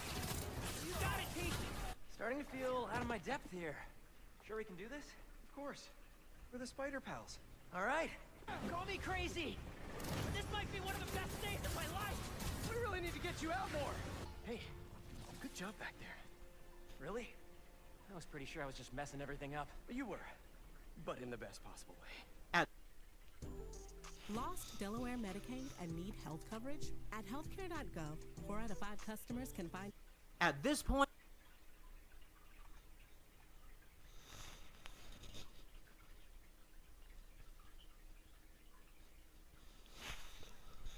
You got it, Pete. Starting to feel out of my depth here. Sure we can do this? Of course. We're the Spider Pals. All right. Call me crazy, but this might be one of the best out more. Hey, good job back there. Really? I was pretty sure I was just messing everything up. You were, but in the best possible way. Lost Delaware Medicaid and need health coverage? At healthcare.gov, 4 out of 5 customers can find... At this point...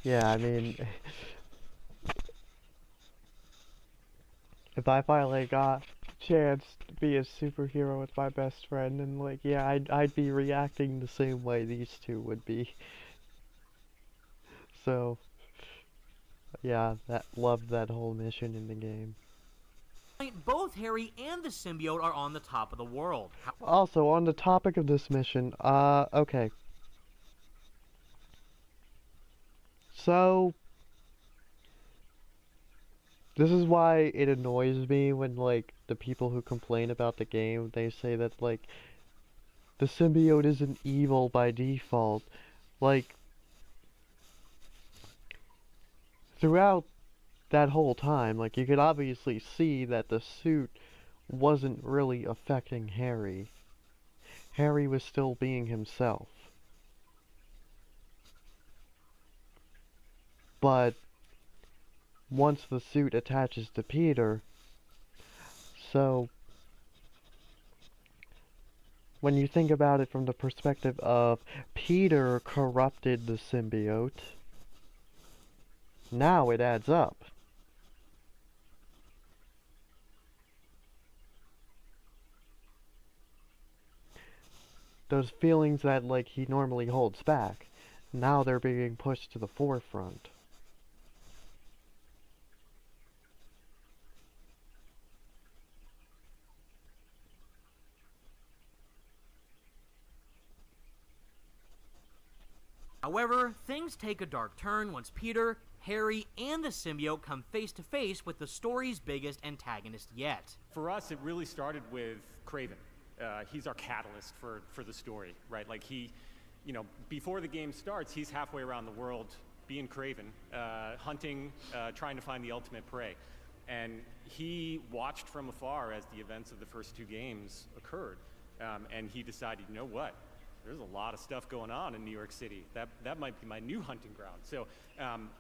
Yeah, I mean, if I finally got a chance to be a superhero with my best friend, and like, yeah, I'd be reacting the same way these two would be. So, yeah, loved that whole mission in the game. Both Harry and the symbiote are on the top of the world. Also, on the topic of this mission, okay. So, this is why it annoys me when, like, the people who complain about the game, they say that, like, the symbiote isn't evil by default. Like, throughout that whole time, like, you could obviously see that the suit wasn't really affecting Harry. Harry was still being himself. But once the suit attaches to Peter, so when you think about it from the perspective of Peter corrupted the symbiote, now it adds up. Those feelings that, like, he normally holds back, now they're being pushed to the forefront. However, things take a dark turn once Peter, Harry, and the symbiote come face to face with the story's biggest antagonist yet. For us, it really started with Kraven. He's our catalyst for the story, right? Like before the game starts, he's halfway around the world being Kraven, hunting, trying to find the ultimate prey. And he watched from afar as the events of the first 2 games occurred. And he decided, you know what? There's a lot of stuff going on in New York City. That might be my new hunting ground. So,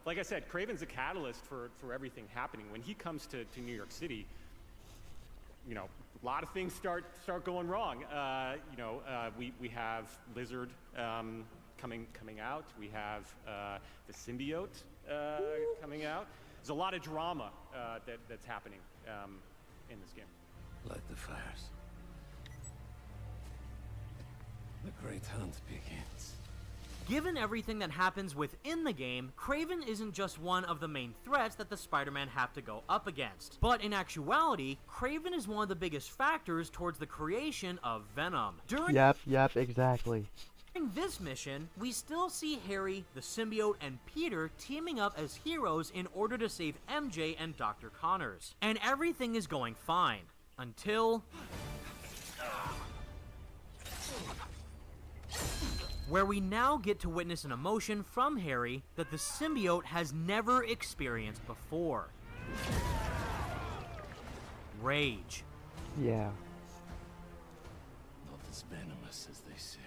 like I said, Kraven's a catalyst for everything happening. When he comes to New York City, a lot of things start going wrong. We have Lizard coming out. We have the symbiote coming out. There's a lot of drama that's happening in this game. Light the fires. The great hunt begins. Given everything that happens within the game, Kraven isn't just one of the main threats that the Spider-Man have to go up against. But in actuality, Kraven is one of the biggest factors towards the creation of Venom. Yep, exactly. During this mission, we still see Harry, the symbiote, and Peter teaming up as heroes in order to save MJ and Dr. Connors. And everything is going fine. Until... where we now get to witness an emotion from Harry that the symbiote has never experienced before. Rage. Yeah. Not as venomous as they say.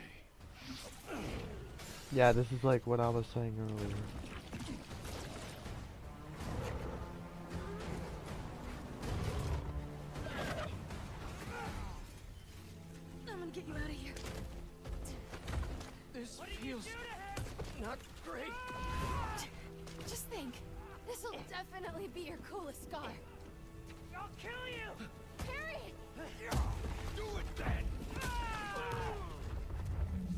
Yeah, this is like what I was saying earlier. I'm gonna get you out of here. This feels not great. Just think, this'll definitely be your coolest scar. I'll kill you! Harry! Do it then!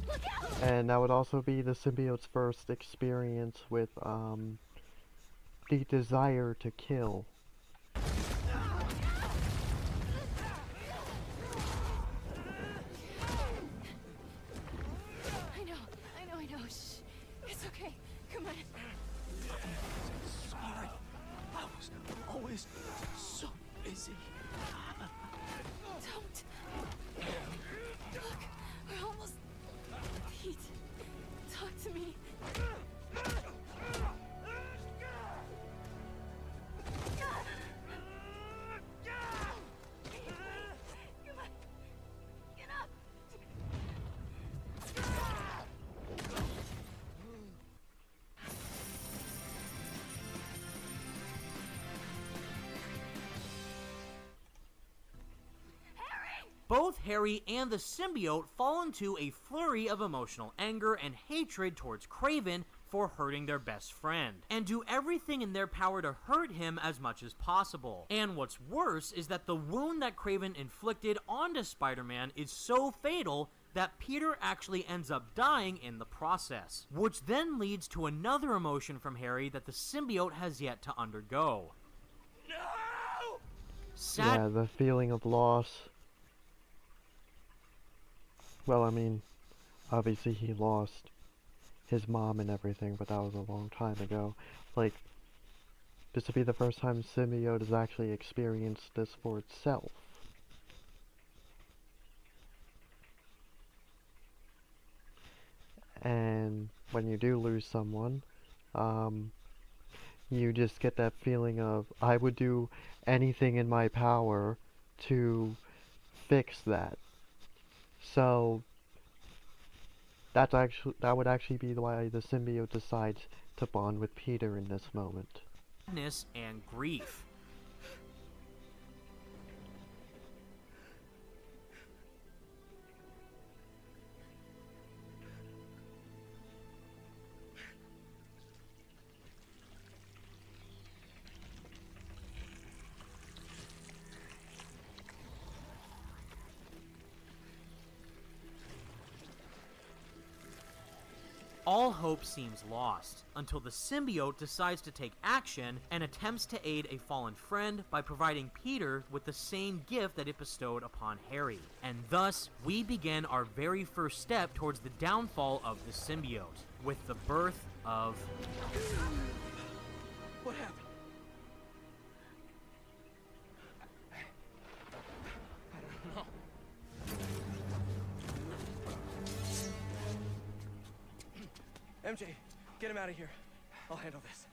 Look out! And that would also be the symbiote's first experience with, the desire to kill. I know. Shh. It's okay. Come on. Sorry. I was always so busy. Don't. Look, we're almost... Pete, talk to me. both Harry and the symbiote fall into a flurry of emotional anger and hatred towards Kraven for hurting their best friend, and do everything in their power to hurt him as much as possible. And what's worse is that the wound that Kraven inflicted onto Spider-Man is so fatal that Peter actually ends up dying in the process, which then leads to another emotion from Harry that the symbiote has yet to undergo. No! Yeah, the feeling of loss. Well, I mean, obviously he lost his mom and everything, but that was a long time ago. Like, this would be the first time symbiote has actually experienced this for itself. And when you do lose someone, you just get that feeling of, I would do anything in my power to fix that. So that would actually be why the symbiote decides to bond with Peter in this moment. Sadness and grief. All hope seems lost, until the symbiote decides to take action and attempts to aid a fallen friend by providing Peter with the same gift that it bestowed upon Harry. And thus, we begin our very first step towards the downfall of the symbiote, with the birth of... What happened? I don't know. MJ, get him out of here. I'll handle this.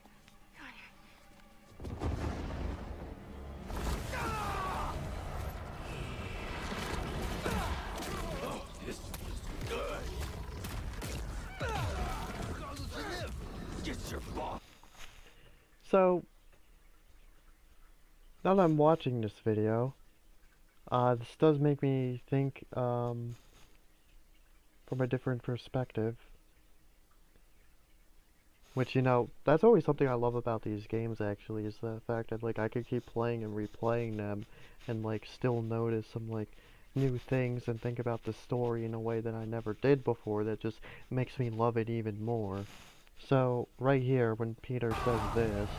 Oh, this feels good. Causes to live. Get your boss. So, now that I'm watching this video, this does make me think from a different perspective. Which, you know, that's always something I love about these games, actually, is the fact that, like, I could keep playing and replaying them and, like, still notice some, like, new things and think about the story in a way that I never did before that just makes me love it even more. So, right here, when Peter says this...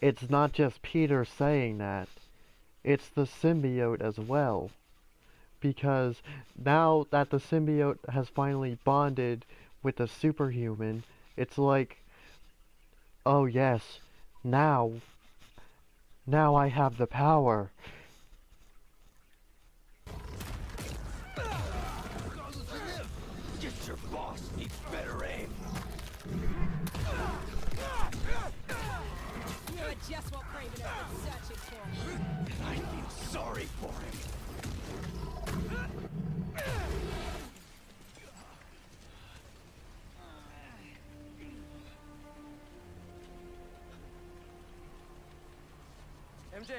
It's not just Peter saying that, it's the symbiote as well. Because now that the symbiote has finally bonded with the superhuman, it's like, oh yes, now I have the power. Get your boss needs better aim. You're just what Kraven has been searching for. I feel sorry for him. MJ,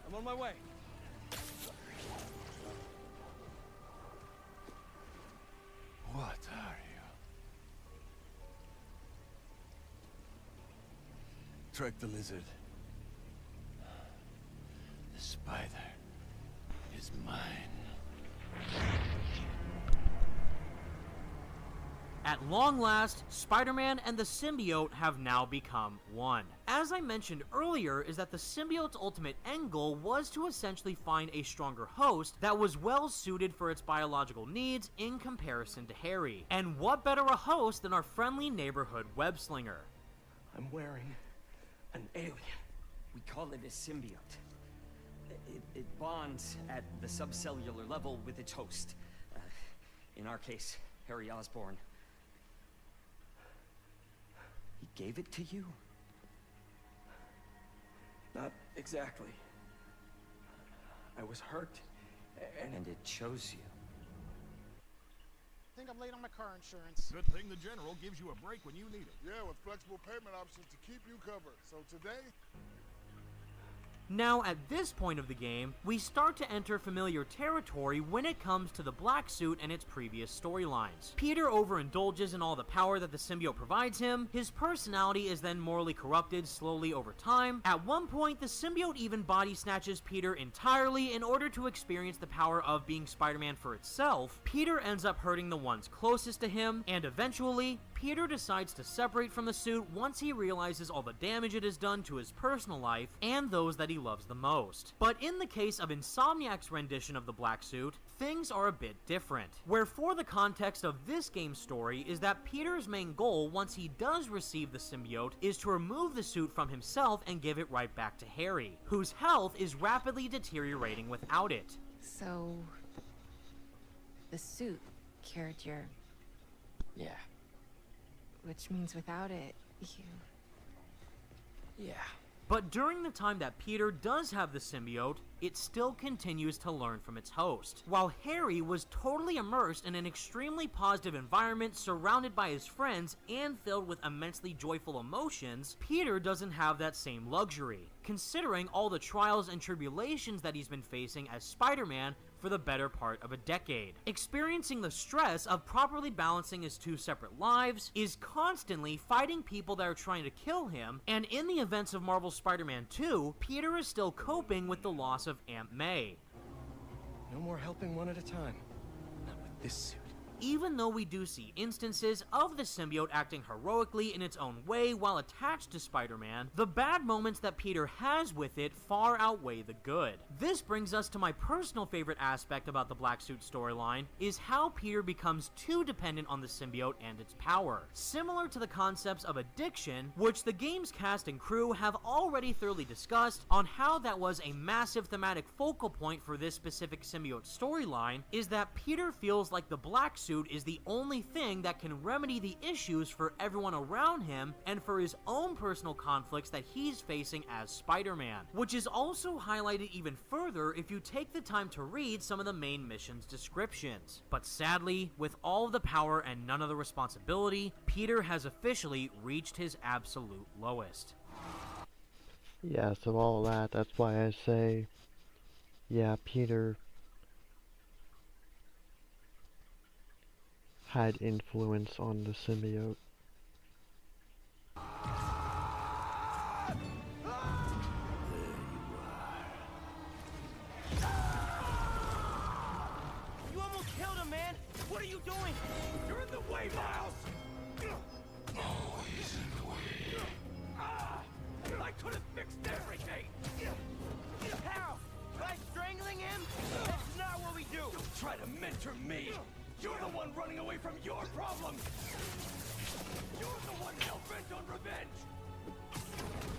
I'm on my way. What are you? Trek the lizard. The spider is mine. At long last, Spider-Man and the symbiote have now become one. As I mentioned earlier, is that the symbiote's ultimate end goal was to essentially find a stronger host that was well suited for its biological needs in comparison to Harry. And what better a host than our friendly neighborhood web-slinger? I'm wearing an alien. We call it a symbiote. It bonds at the subcellular level with its host. In our case, Harry Osborn. He gave it to you? Not exactly. I was hurt, and it chose you. Think I'm late on my car insurance. Good thing the General gives you a break when you need it. Yeah, with flexible payment options to keep you covered. So today... Now, at this point of the game, we start to enter familiar territory when it comes to the black suit and its previous storylines. Peter overindulges in all the power that the symbiote provides him, his personality is then morally corrupted slowly over time. At one point, the symbiote even body snatches Peter entirely in order to experience the power of being Spider-Man for itself. Peter ends up hurting the ones closest to him, and eventually, Peter decides to separate from the suit once he realizes all the damage it has done to his personal life and those that he loves the most. But in the case of Insomniac's rendition of the black suit, things are a bit different. Where for the context of this game's story is that Peter's main goal once he does receive the symbiote is to remove the suit from himself and give it right back to Harry, whose health is rapidly deteriorating without it. So, the suit cured your... Yeah. Which means without it, you... Yeah. But during the time that Peter does have the symbiote, it still continues to learn from its host. While Harry was totally immersed in an extremely positive environment surrounded by his friends and filled with immensely joyful emotions, Peter doesn't have that same luxury, considering all the trials and tribulations that he's been facing as Spider-Man for the better part of a decade. Experiencing the stress of properly balancing his two separate lives, is constantly fighting people that are trying to kill him, and in the events of Marvel's Spider-Man 2, Peter is still coping with the loss of Aunt May. No more helping one at a time. Not with this suit. Even though we do see instances of the symbiote acting heroically in its own way while attached to Spider-Man, the bad moments that Peter has with it far outweigh the good. This brings us to my personal favorite aspect about the Black Suit storyline, is how Peter becomes too dependent on the symbiote and its power. Similar to the concepts of addiction, which the game's cast and crew have already thoroughly discussed on how that was a massive thematic focal point for this specific symbiote storyline, is that Peter feels like the Black Suit is the only thing that can remedy the issues for everyone around him and for his own personal conflicts that he's facing as Spider-Man, which is also highlighted even further if you take the time to read some of the main mission's descriptions. But sadly, with all of the power and none of the responsibility, Peter has officially reached his absolute lowest. Yeah, so all of that's why I say, yeah, Peter had influence on the symbiote. You almost killed him, man! What are you doing? You're in the way, Miles! Always in the way. I could have fixed everything! How? By strangling him? That's not what we do! Don't try to mentor me! You're the one running away from your problems! You're the one hell-bent on revenge!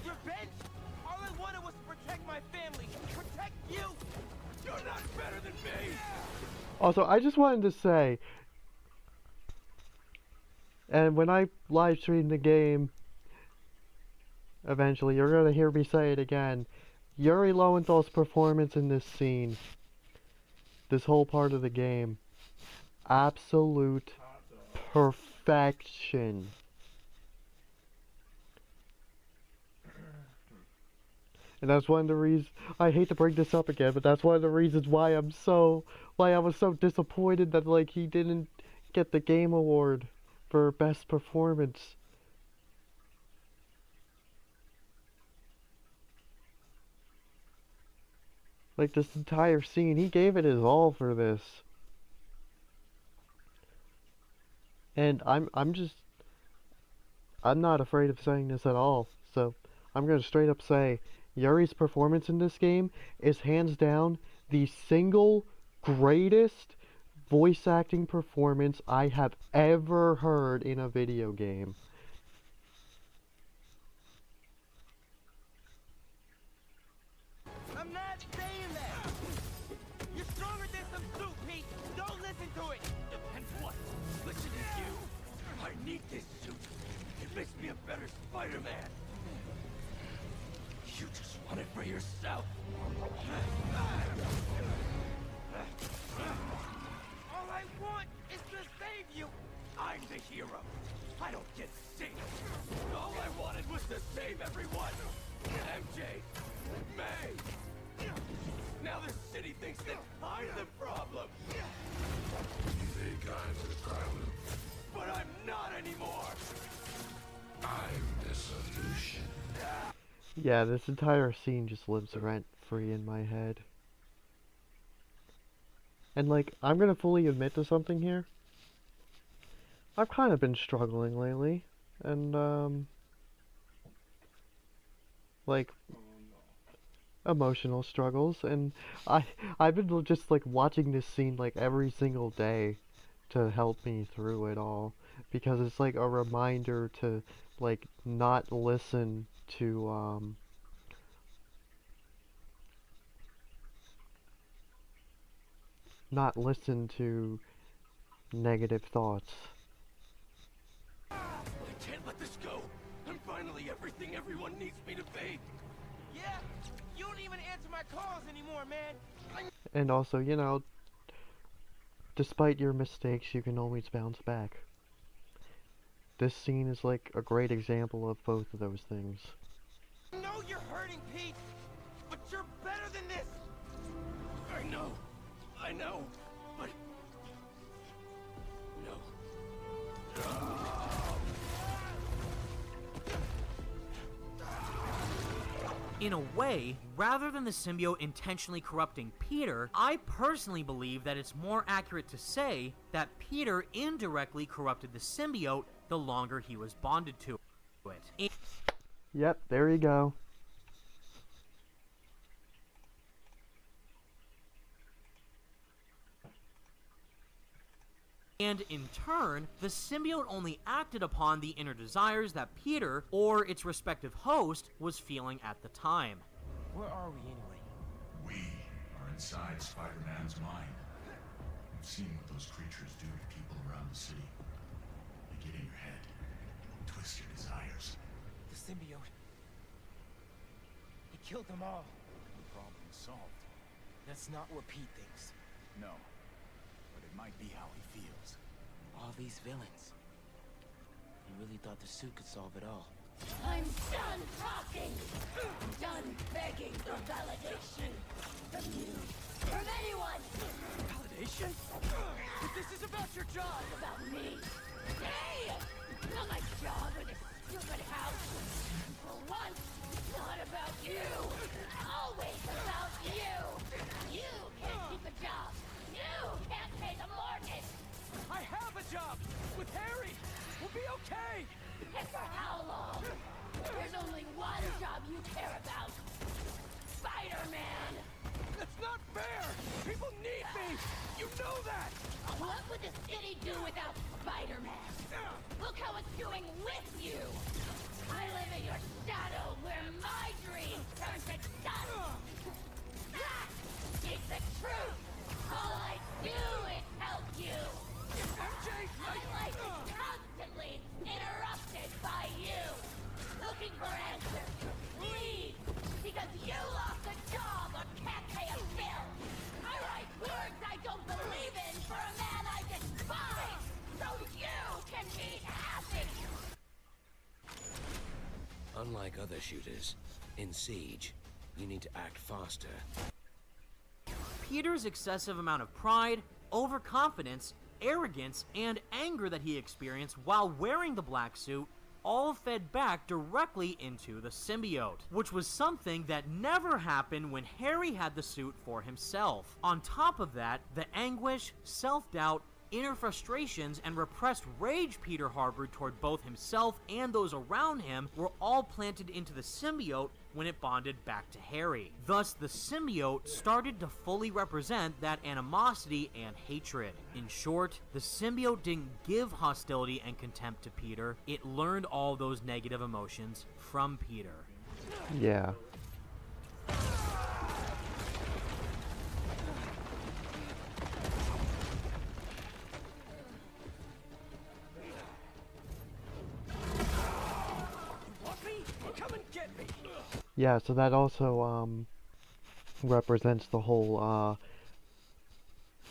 Revenge? All I wanted was to protect my family. Protect you! You're not better than me! Also, I just wanted to say, and when I live stream the game, eventually, you're gonna hear me say it again, Yuri Lowenthal's performance in this scene, this whole part of the game, absolute perfection. And that's one of the reasons, I hate to bring this up again, but that's one of the reasons why I was so disappointed that, like, he didn't get the Game Award for Best Performance. Like, this entire scene, he gave it his all for this. And I'm not afraid of saying this at all, so I'm gonna straight up say, Yuri's performance in this game is hands down the single greatest voice acting performance I have ever heard in a video game. I'm not saying that! You're stronger than some soup, Pete! Don't listen to it! And what? Listen to you! I need this suit! It makes me a better Spider-Man! You just want it for yourself! All I want is to save you! I'm the hero! I don't get saved! All I wanted was to save everyone! MJ! May! the city thinks that I'm the problem. You think I'm the problem? But I'm not anymore. I'm the solution. Yeah, this entire scene just lives rent-free in my head. And like, I'm gonna fully admit to something here. I've kind of been struggling lately, and like, emotional struggles, and I've been just like watching this scene like every single day to help me through it all, because it's like a reminder to like not listen to not listen to negative thoughts. I can't let this go. I'm finally everything everyone needs me to be. Yeah, you don't even answer my calls anymore, man. And also, you know, despite your mistakes, you can always bounce back. This scene is like a great example of both of those things. I know you're hurting, Pete, but you're better than this. I know, but no. In a way, rather than the symbiote intentionally corrupting Peter, I personally believe that it's more accurate to say that Peter indirectly corrupted the symbiote the longer he was bonded to it. Yep, there you go. And in turn, the symbiote only acted upon the inner desires that Peter, or its respective host, was feeling at the time. Where are we anyway? We are inside Spider-Man's mind. We've seen what those creatures do to people around the city. They get in your head, twist your desires. The symbiote. He killed them all. The problem solved. That's not what Pete thinks. No. But it might be how he feels. All these villains. He really thought the suit could solve it all. I'm done talking! Done begging for validation! From you! From anyone! Validation? But this is about your job! It's about me! Hey! Not my job or this stupid house! For once, it's not about you! Always about you! You can't keep a job! You can't pay the mortgage! I have a job! With Harry! We'll be okay! And for how long? There's only one job you care about. Spider-Man! That's not fair! People need me! You know that! What would the city do without Spider-Man? Look how it's doing with you! I live in your shadow where my dreams turn to dust! That is the truth! All I do is help you! My life is constantly interrupted by you! Looking for answers, please! Because you lost a job or can't pay a bill! I write words I don't believe in for a man I despise! So you can be happy! Unlike other shooters, in Siege, you need to act faster. Peter's excessive amount of pride, overconfidence, arrogance, and anger that he experienced while wearing the black suit all fed back directly into the symbiote, which was something that never happened when Harry had the suit for himself. On top of that, the anguish, self-doubt, inner frustrations, and repressed rage Peter harbored toward both himself and those around him were all planted into the symbiote when it bonded back to Harry. Thus, the symbiote started to fully represent that animosity and hatred. In short, the symbiote didn't give hostility and contempt to Peter, it learned all those negative emotions from Peter. Yeah. Yeah, so that also represents the whole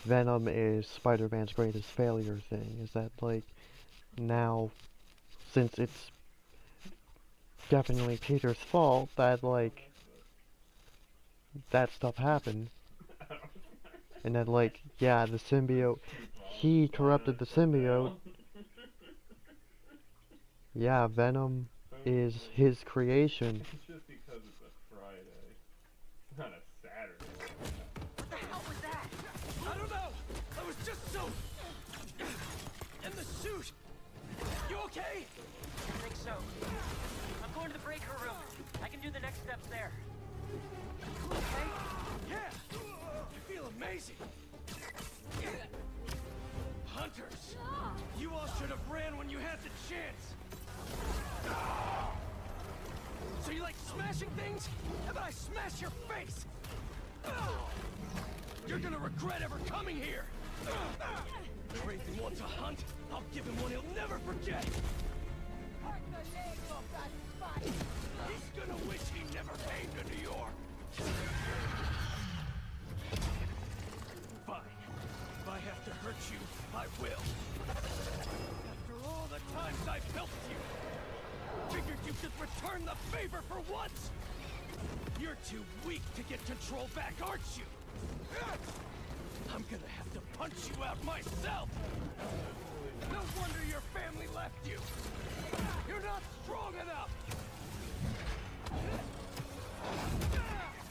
Venom is Spider-Man's greatest failure thing. Is that like now, since it's definitely Peter's fault that like that stuff happened, And then, like, yeah, the symbiote, he corrupted the symbiote. Yeah, Venom is his creation. It's just because it's a Friday. It's not a Saturday. What the hell was that? I don't know. I was just so... in the suit. You okay? I think so. I'm going to the breaker room. I can do the next steps there. You okay? Yeah. I feel amazing. Hunters. You all should have ran when you had the chance. So you like smashing things? How about I smash your face? You're gonna regret ever coming here. If Raven wants a hunt, I'll give him one he'll never forget. He's gonna wish he never came to New York. Fine. If I have to hurt you, I will. After all the times I've helped you, figured you could return the favor for once. You're too weak to get control back, aren't you? I'm gonna have to punch you out myself. No wonder your family left you. You're not strong enough.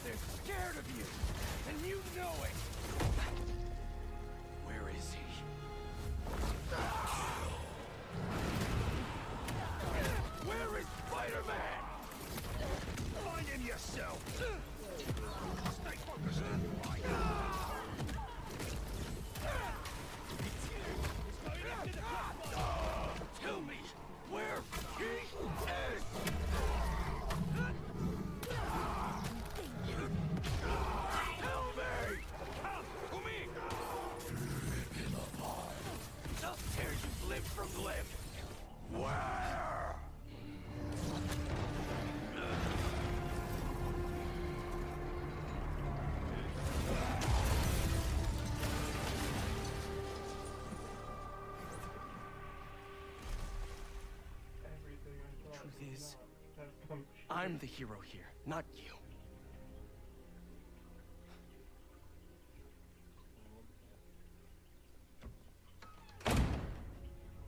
They're scared of you, and you know it. Where is he? Where is Spider-Man? Find him yourself. Stay focused. Tell me where he is. Tell me. Come to me. I'll tear you limb from limb. Where? Truth is, I'm the hero here, not you.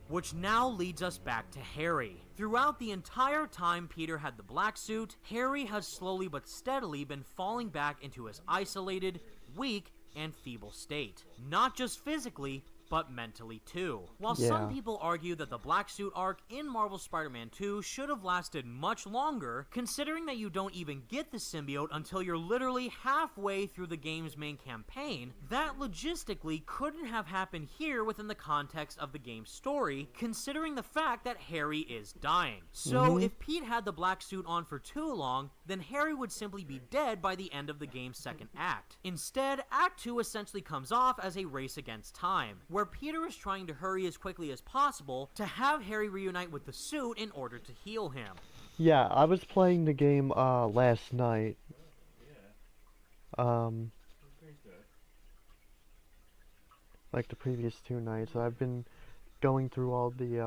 Which now leads us back to Harry. Throughout the entire time Peter had the black suit, Harry has slowly but steadily been falling back into his isolated, weak, and feeble state. Not just physically, but mentally too. While some people argue that the black suit arc in Marvel Spider-Man 2 should have lasted much longer, considering that you don't even get the symbiote until you're literally halfway through the game's main campaign, that logistically couldn't have happened here within the context of the game's story, considering the fact that Harry is dying. So if Pete had the black suit on for too long, then Harry would simply be dead by the end of the game's second act. Instead, Act 2 essentially comes off as a race against time, where Peter is trying to hurry as quickly as possible to have Harry reunite with the suit in order to heal him. Yeah, I was playing the game last night. Like the previous 2 nights. I've been going through all the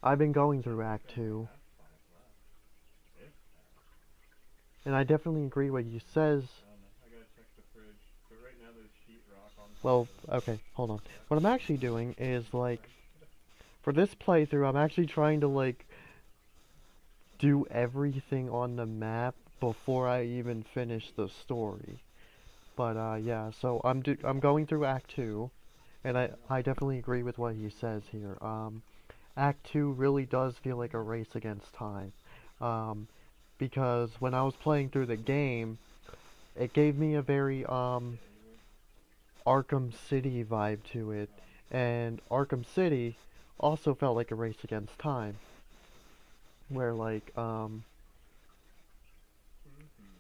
I've been going through Act 2. And I definitely agree what you says. Well, okay, hold on. What I'm actually doing is, like, for this playthrough, I'm actually trying to, like, do everything on the map before I even finish the story. But, yeah, so I'm going through Act 2, and I definitely agree with what he says here. Act 2 really does feel like a race against time. Because when I was playing through the game, it gave me a very, Arkham City vibe to it, and Arkham City also felt like a race against time, where like the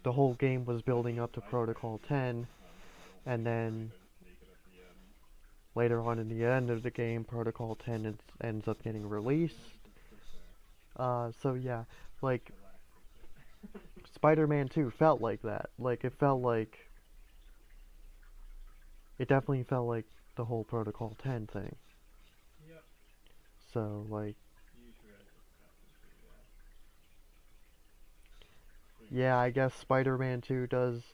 whole game was building up to Protocol 10, and then later on in the end of the game, Protocol 10 ends up getting released. So yeah, like Spider-Man 2 felt like that. Like it definitely felt like the whole Protocol 10 thing. Yep. So, like... Yeah, I guess Spider-Man 2 does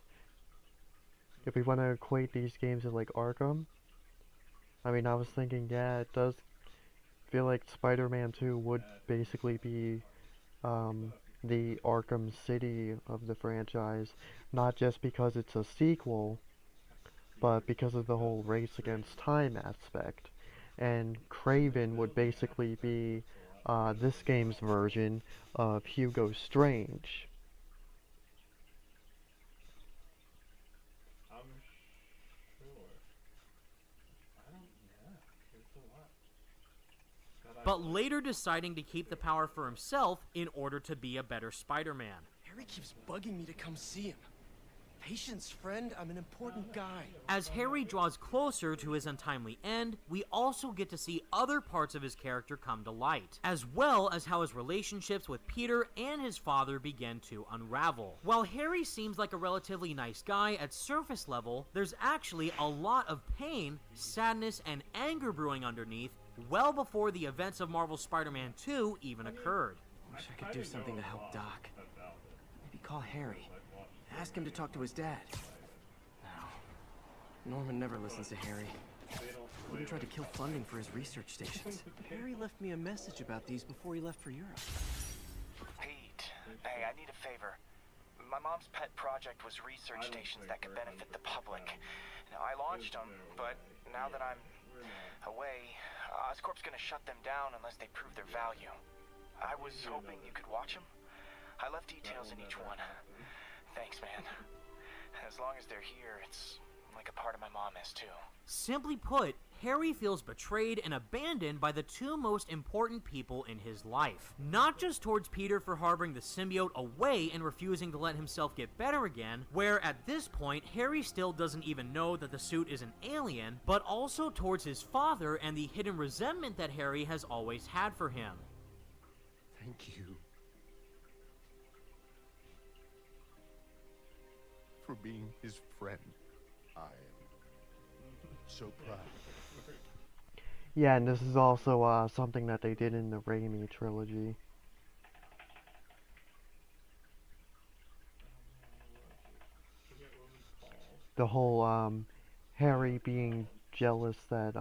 if we want to equate these games to like Arkham, I mean, I was thinking, yeah, it does feel like Spider-Man 2 would basically be the Arkham City of the franchise, not just because it's a sequel, but because of the whole race against time aspect. And Craven would basically be this game's version of Hugo Strange. I'm sure. I don't. Yeah, there's a lot. But later deciding to keep the power for himself in order to be a better Spider-Man. Harry keeps bugging me to come see him. Patience, friend. I'm an important guy. As Harry draws closer to his untimely end, we also get to see other parts of his character come to light, as well as how his relationships with Peter and his father begin to unravel. While Harry seems like a relatively nice guy at surface level, there's actually a lot of pain, sadness, and anger brewing underneath well before the events of Marvel's Spider-Man 2 even occurred. Wish I could do something to help Doc. Maybe call Harry. Ask him to talk to his dad. No. Norman never listens to Harry. Even tried to kill funding for his research stations. Harry left me a message about these before he left for Europe. Pete, hey, I need a favor. My mom's pet project was research stations that could benefit the public. Now, I launched them, but now that I'm away, Oscorp's gonna shut them down unless they prove their value. I was hoping you could watch them. I left details in each one. Thanks, man. As long as they're here, it's like a part of my mom is too. Simply put, Harry feels betrayed and abandoned by the two most important people in his life. Not just towards Peter for harboring the symbiote away and refusing to let himself get better again, where at this point, Harry still doesn't even know that the suit is an alien, but also towards his father and the hidden resentment that Harry has always had for him. Thank you for being his friend. I am so proud. Yeah, and this is also something that they did in the Raimi trilogy. The whole Harry being jealous that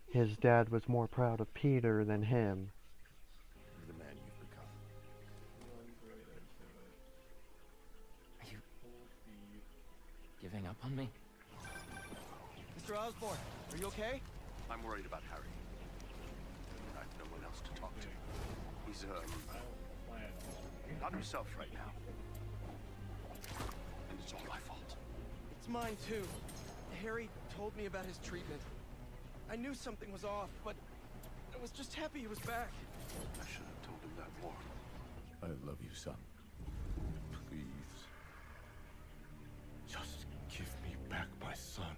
his dad was more proud of Peter than him. The man you've become. Are you giving up on me? Mr. Osborn, are you okay? I'm worried about Harry. I have no one else to talk to. He's, not himself right now. And it's all my fault. It's mine too. Harry told me about his treatment. I knew something was off, but I was just happy he was back. I should have told him that more. I love you, son. Please. Just give me back my son.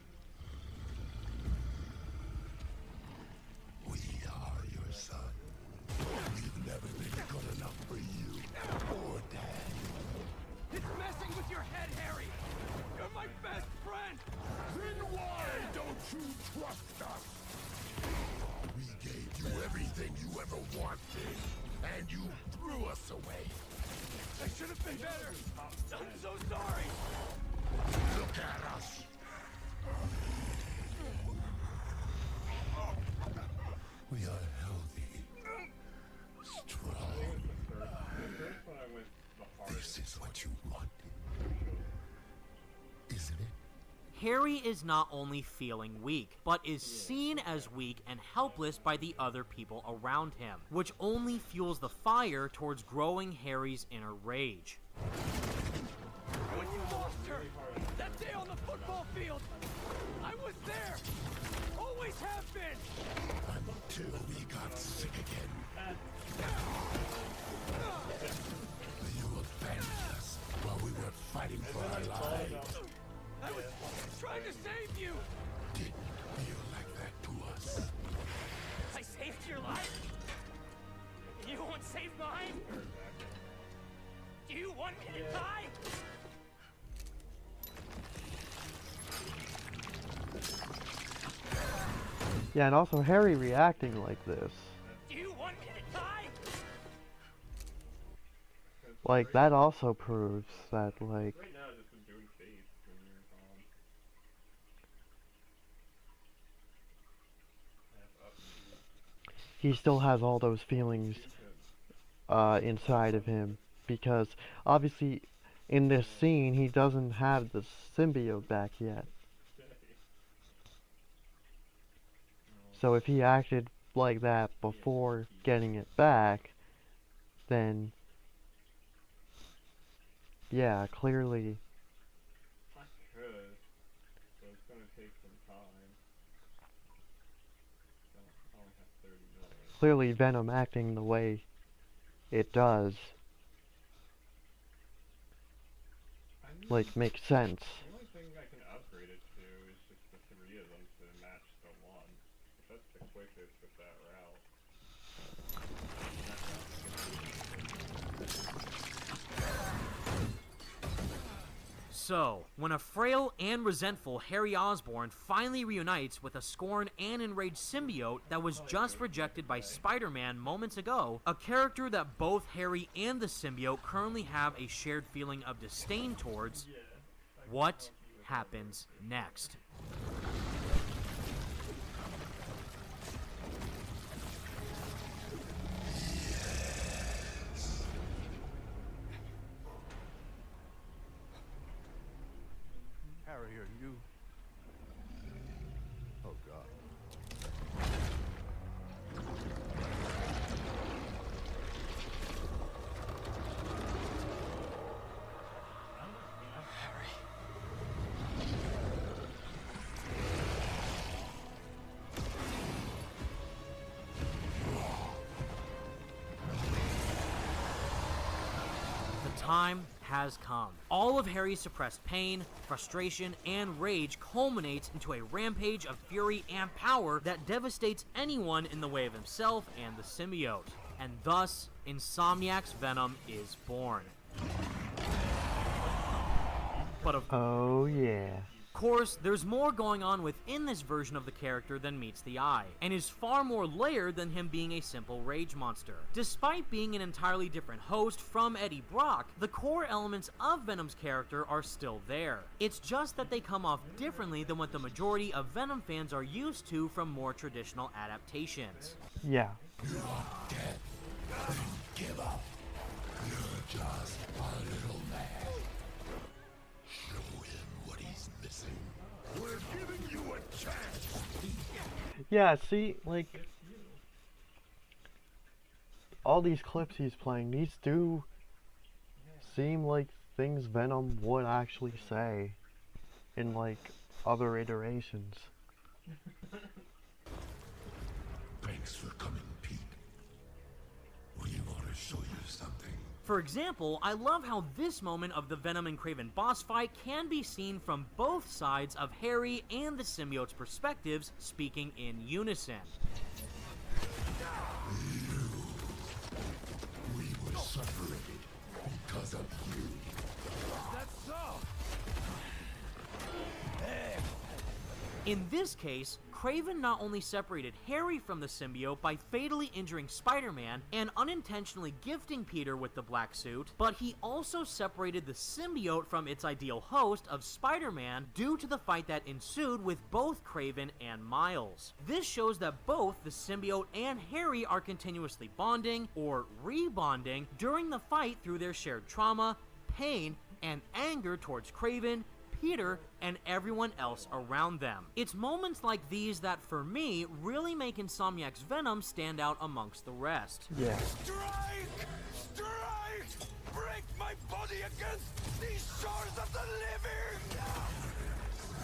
We are your son. We've never been good enough for you or Dad. It's messing with your head, Harry! You're my best friend! Then why don't you trust us? We gave you everything you ever wanted, and you threw us away. I should have been better! I'm so sorry! Look at us! We are healthy, strong. This is what you wanted, isn't it? Harry is not only feeling weak, but is seen as weak and helpless by the other people around him, which only fuels the fire towards growing Harry's inner rage. When you lost her, that day on the football field, I was there! Always have been! Until we got sick again. You abandoned us while we were fighting for our lives. I was trying to save you! Didn't feel like that to us. I saved your life? You won't save mine? Do you want me to die? Yeah, and also Harry reacting like this. Do you want me to die? Like, that also proves that, like, he still has all those feelings inside of him, because obviously in this scene he doesn't have the symbiote back yet. So if he acted like that before getting it back, then yeah, clearly I could, but it's gonna take some time. I only have 30 minutes. clearly Venom acting the way it does like makes sense. The only thing I can upgrade it to is just the 3 of them to match the 1. If that's the quickest with that route. So, when a frail and resentful Harry Osborn finally reunites with a scorned and enraged symbiote that was just rejected by Spider-Man moments ago, a character that both Harry and the symbiote currently have a shared feeling of disdain towards, what happens next? Harry, are you? Oh God. The time has come. All of Harry's suppressed pain, frustration, and rage culminates into a rampage of fury and power that devastates anyone in the way of himself and the symbiote. And thus, Insomniac's Venom is born. But oh yeah. Of course, there's more going on within this version of the character than meets the eye, and is far more layered than him being a simple rage monster. Despite being an entirely different host from Eddie Brock, the core elements of Venom's character are still there. It's just that they come off differently than what the majority of Venom fans are used to from more traditional adaptations. Yeah. You're dead. Give up. You're just a little man. Show him what he's missing. We're giving you a chance. Yeah, see, like, all these clips he's playing, these do seem like things Venom would actually say in, like, other iterations. Thanks for coming, Pete. We want to show you something. For example, I love how this moment of the Venom and Kraven boss fight can be seen from both sides of Harry and the symbiote's perspectives speaking in unison. We were separated because of you. That's so. In this case, Kraven not only separated Harry from the symbiote by fatally injuring Spider-Man and unintentionally gifting Peter with the black suit, but he also separated the symbiote from its ideal host of Spider-Man due to the fight that ensued with both Kraven and Miles. This shows that both the symbiote and Harry are continuously bonding, or rebonding, during the fight through their shared trauma, pain, and anger towards Kraven, Peter, and everyone else around them. It's moments like these that, for me, really make Insomniac's Venom stand out amongst the rest. Yeah. Strike! Strike! Break my body against these shores of the living!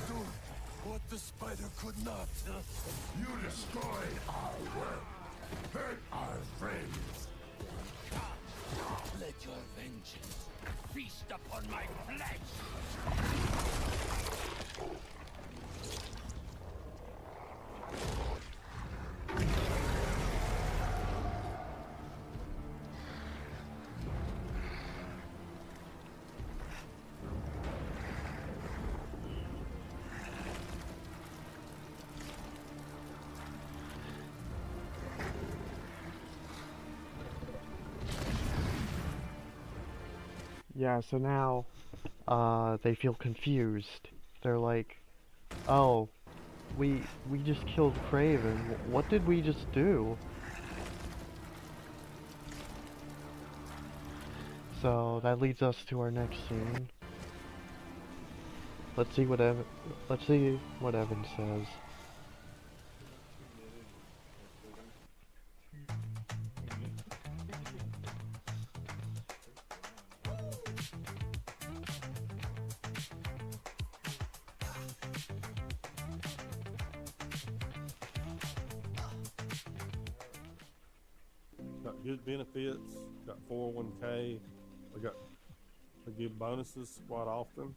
Do what the spider could not. You destroyed our world. Hurt our friends. Let your vengeance feast upon my flesh! Yeah, so now, they feel confused. They're like, oh, we just killed Kraven. What did we just do? So that leads us to our next scene. Let's see what Evan says. Got good benefits, got 401k, I give bonuses quite often.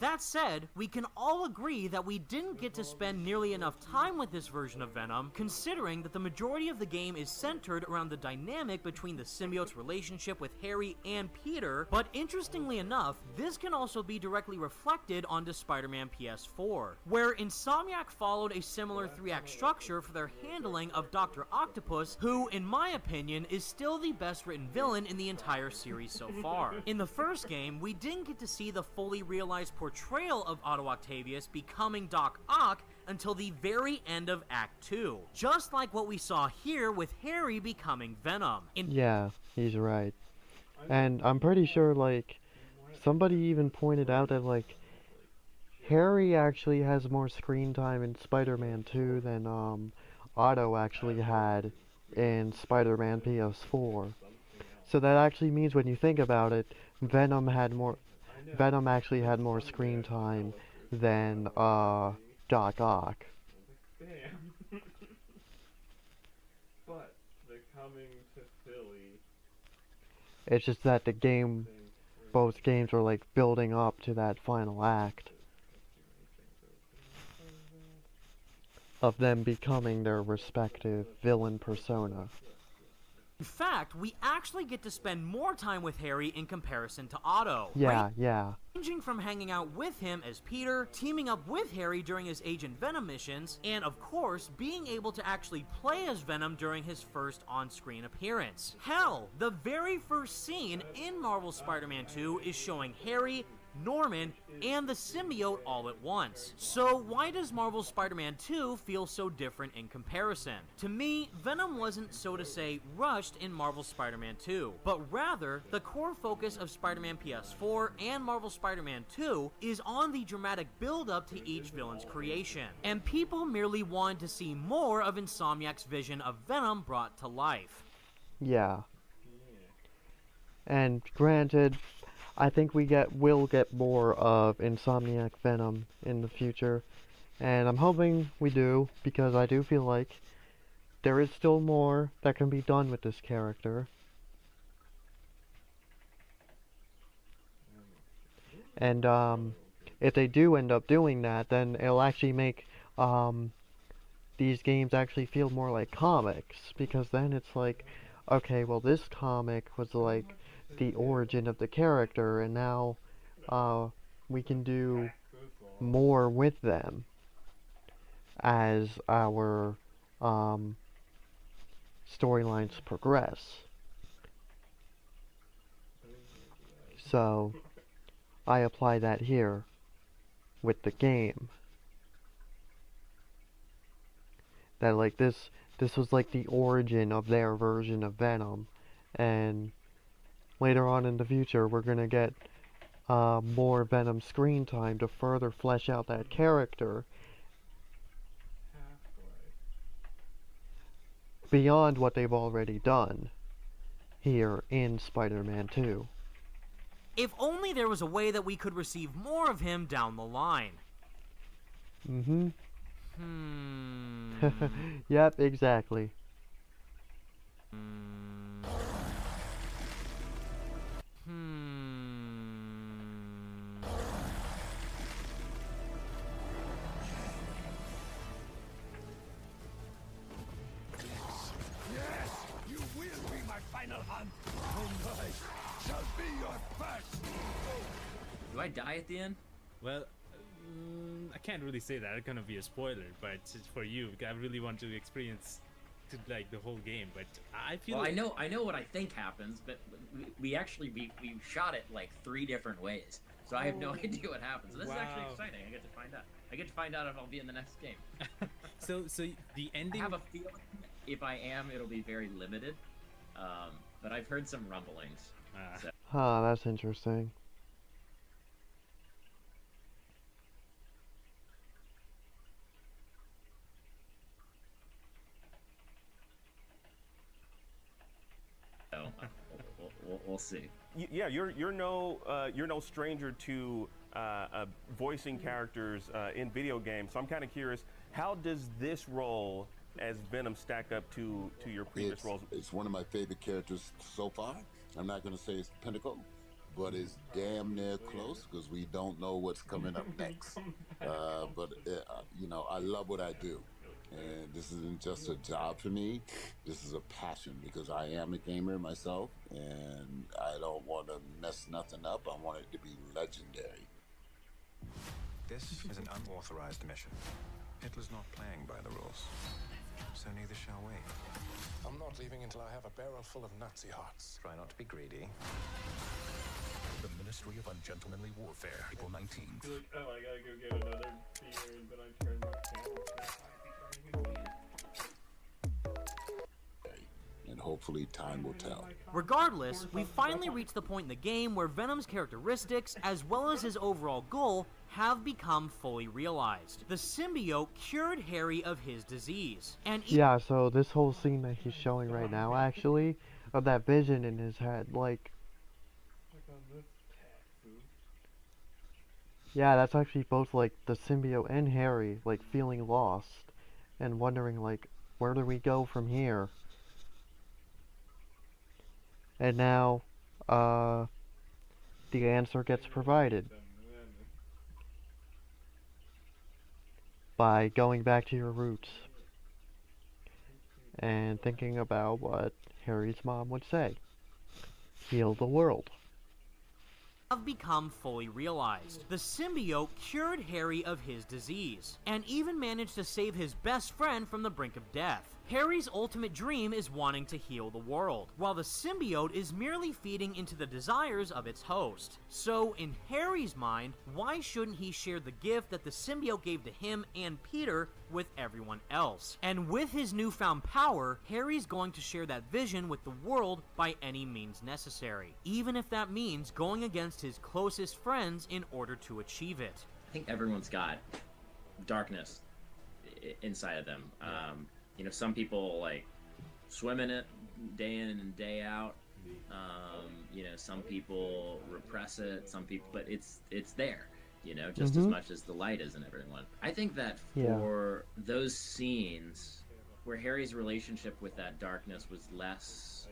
That said, we can all agree that we didn't get to spend nearly enough time with this version of Venom, considering that the majority of the game is centered around the dynamic between the symbiote's relationship with Harry and Peter, but interestingly enough, this can also be directly reflected onto Spider-Man PS4, where Insomniac followed a similar 3-act structure for their handling of Dr. Octopus, who, in my opinion, is still the best written villain in the entire series so far. In the first game, we didn't get to see the fully realized portrayal of Otto Octavius becoming Doc Ock until the very end of Act 2, just like what we saw here with Harry becoming Venom. Yeah, he's right. And I'm pretty sure, like, somebody even pointed out that, like, Harry actually has more screen time in Spider-Man 2 than, Otto actually had in Spider-Man PS4. So that actually means when you think about it, Venom actually had more screen time than, Doc Ock. Damn. But they're coming to Philly. It's just that both games were like building up to that final act of them becoming their respective villain persona. In fact, we actually get to spend more time with Harry in comparison to Otto. Yeah, yeah. Ranging from hanging out with him as Peter, teaming up with Harry during his Agent Venom missions, and of course, being able to actually play as Venom during his first on-screen appearance. Hell, the very first scene in Marvel's Spider-Man 2 is showing Harry, Norman, and the symbiote all at once. So why does Marvel's Spider-Man 2 feel so different in comparison? To me, Venom wasn't, so to say, rushed in Marvel's Spider-Man 2, but rather, the core focus of Spider-Man PS4 and Marvel's Spider-Man 2 is on the dramatic build-up to each villain's creation, and people merely wanted to see more of Insomniac's vision of Venom brought to life. Yeah. And granted, I think we'll get more of Insomniac Venom in the future, and I'm hoping we do, because I do feel like there is still more that can be done with this character. And if they do end up doing that, then it'll actually make these games actually feel more like comics, because then it's like, okay, well, this comic was like the origin of the character, and now we can do more with them as our storylines progress. So I apply that here with the game. That like this was like the origin of their version of Venom, and later on in the future we're gonna get more Venom screen time to further flesh out that character beyond what they've already done here in Spider-Man 2. If only there was a way that we could receive more of him down the line. Yep, exactly. Yes, you will be my final hunt. Tonight shall be your first. Do I die at the end? Well, I can't really say that. It's gonna be a spoiler, but it's for you. I really want to experience like the whole game, but I feel. Well, like... I know what I think happens, but we actually we shot it like 3 different ways, so I have no idea what happens. So this is actually exciting. I get to find out. I get to find out if I'll be in the next game. So the ending. I have a feeling if I am, it'll be very limited. But I've heard some rumblings. So, Huh, that's interesting. we'll see. Yeah, you're no stranger to voicing characters in video games. So I'm kind of curious, how does this role as Venom stack up to your previous roles? It's one of my favorite characters so far. I'm not going to say it's pinnacle, but it's damn near close because we don't know what's coming up next. But you know, I love what I do. And this isn't just a job for me. This is a passion because I am a gamer myself, and I don't want to mess nothing up. I want it to be legendary. This is an unauthorized mission. Hitler's not playing by the rules, so neither shall we. I'm not leaving until I have a barrel full of Nazi hearts. Try not to be greedy. The Ministry of Ungentlemanly Warfare, April 19th. Like, oh, I gotta go get another beer, and then I turn my camera off. And hopefully time will tell. Regardless, we finally reached the point in the game where Venom's characteristics, as well as his overall goal, have become fully realized. The symbiote cured Harry of his disease. And yeah, so this whole scene that he's showing right now, actually, of that vision in his head, like... Yeah, that's actually both, like, the symbiote and Harry, like, feeling lost and wondering, like, where do we go from here? And now, the answer gets provided by going back to your roots and thinking about what Harry's mom would say. Heal the world. Have become fully realized. The symbiote cured Harry of his disease, and even managed to save his best friend from the brink of death. Harry's ultimate dream is wanting to heal the world, while the symbiote is merely feeding into the desires of its host. So, in Harry's mind, why shouldn't he share the gift that the symbiote gave to him and Peter with everyone else? And with his newfound power, Harry's going to share that vision with the world by any means necessary, even if that means going against his closest friends in order to achieve it. I think everyone's got darkness inside of them. You know, some people like swim in it day in and day out. You know, some people repress it. Some people, but it's there. You know, just as much as the light is in everyone. I think that for those scenes where Harry's relationship with that darkness was less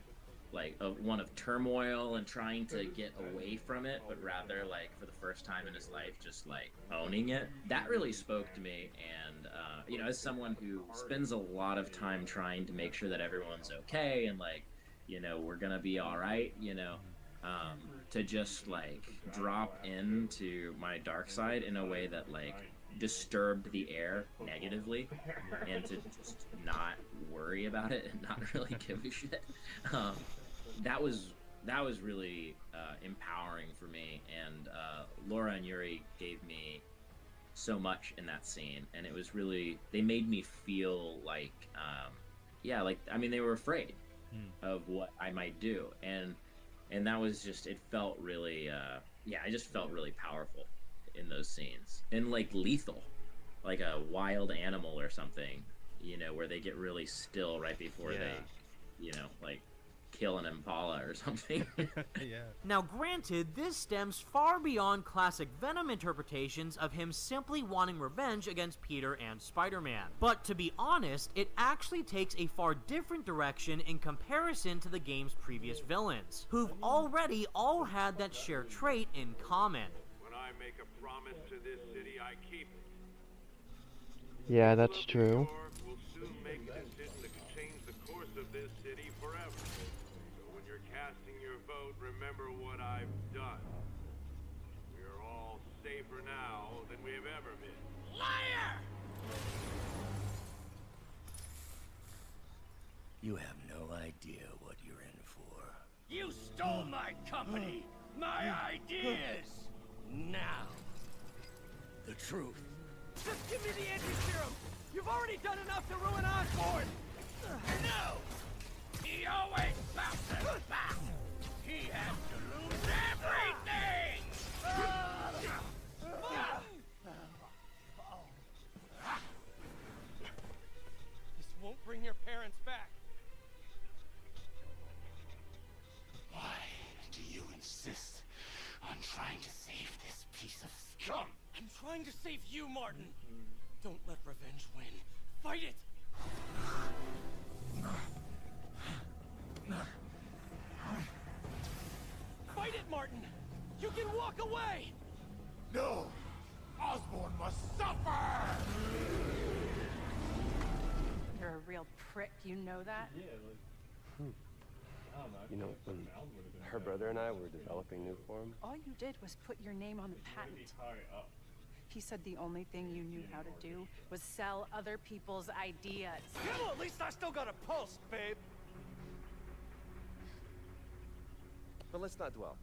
like one of turmoil and trying to get away from it, but rather like for the first time in his life just like owning it, that really spoke to me. And you know, as someone who spends a lot of time trying to make sure that everyone's okay and like, you know, we're gonna be all right, you know, to just like drop into my dark side in a way that like disturbed the air negatively, and to just not worry about it and not really give a shit, that was really empowering for me. And Laura and Yuri gave me so much in that scene, and it was really, they made me feel like yeah, like, I mean, they were afraid of what I might do, and that was just, it felt really yeah, I just felt really powerful in those scenes, and like lethal, like a wild animal or something, you know, where they get really still right before they, you know, like kill an impala or something. Now granted, this stems far beyond classic Venom interpretations of him simply wanting revenge against Peter and Spider-Man. But to be honest, it actually takes a far different direction in comparison to the game's previous villains, who've already all had that shared trait in common. When I make a promise to this city, I keep it. Yeah, that's true. We'll soon make a decision that could change the course of this city forever. So when you're casting your vote, remember what I've done. We are all safer now than we have ever been. Liar! You have no idea what you're in for. You stole my company, my ideas! Now, the truth. Just give me the anti-serum! You've already done enough to ruin Osborn! No! He always bounces back! He has to lose everything! This won't bring your parents back. Why do you insist on trying to save this piece of scum? I'm trying to save you, Martin. Don't let revenge win. Fight it! Fight it, Martin! You can walk away! No! Osborn must suffer! You're a real prick, you know that? Yeah, like, I don't know. You know, when her brother and I were developing new form, All you did was put your name on the patent. He said the only thing you knew how to do was sell other people's ideas. Yeah, well, at least I still got a pulse, babe. but let's not dwell.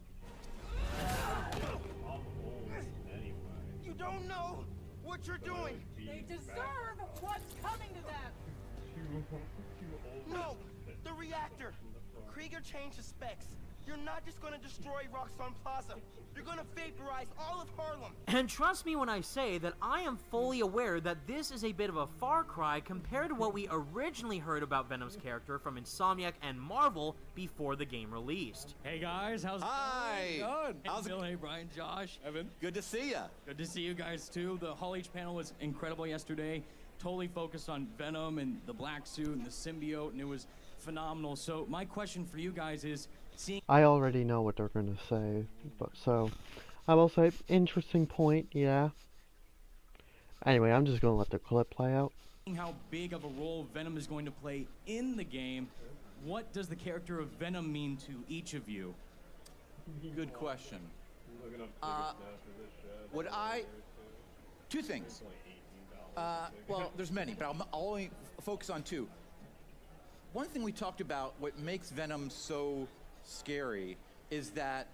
You don't know what you're doing. They deserve what's coming to them. No, the reactor. Krieger changed the specs. You're not just gonna destroy Roxxon Plaza. You're gonna vaporize all of Harlem. And trust me when I say that I am fully aware that this is a bit of a far cry compared to what we originally heard about Venom's character from Insomniac and Marvel before the game released. Hey guys, how's it going? How's Bill, hey Brian, Josh. Evan. Good to see ya. Good to see you guys too. The Hall H panel was incredible yesterday. Totally focused on Venom and the black suit and the symbiote, and it was phenomenal. So my question for you guys is, I already know what they're gonna say, but so I will say interesting point, yeah. Anyway, I'm just gonna let the clip play out. how big of a role Venom is going to play in the game, what does the character of Venom mean to each of you? Good question. Would I... Two things. Well, there's many, but I'll only focus on two. One thing we talked about, what makes Venom so scary, is that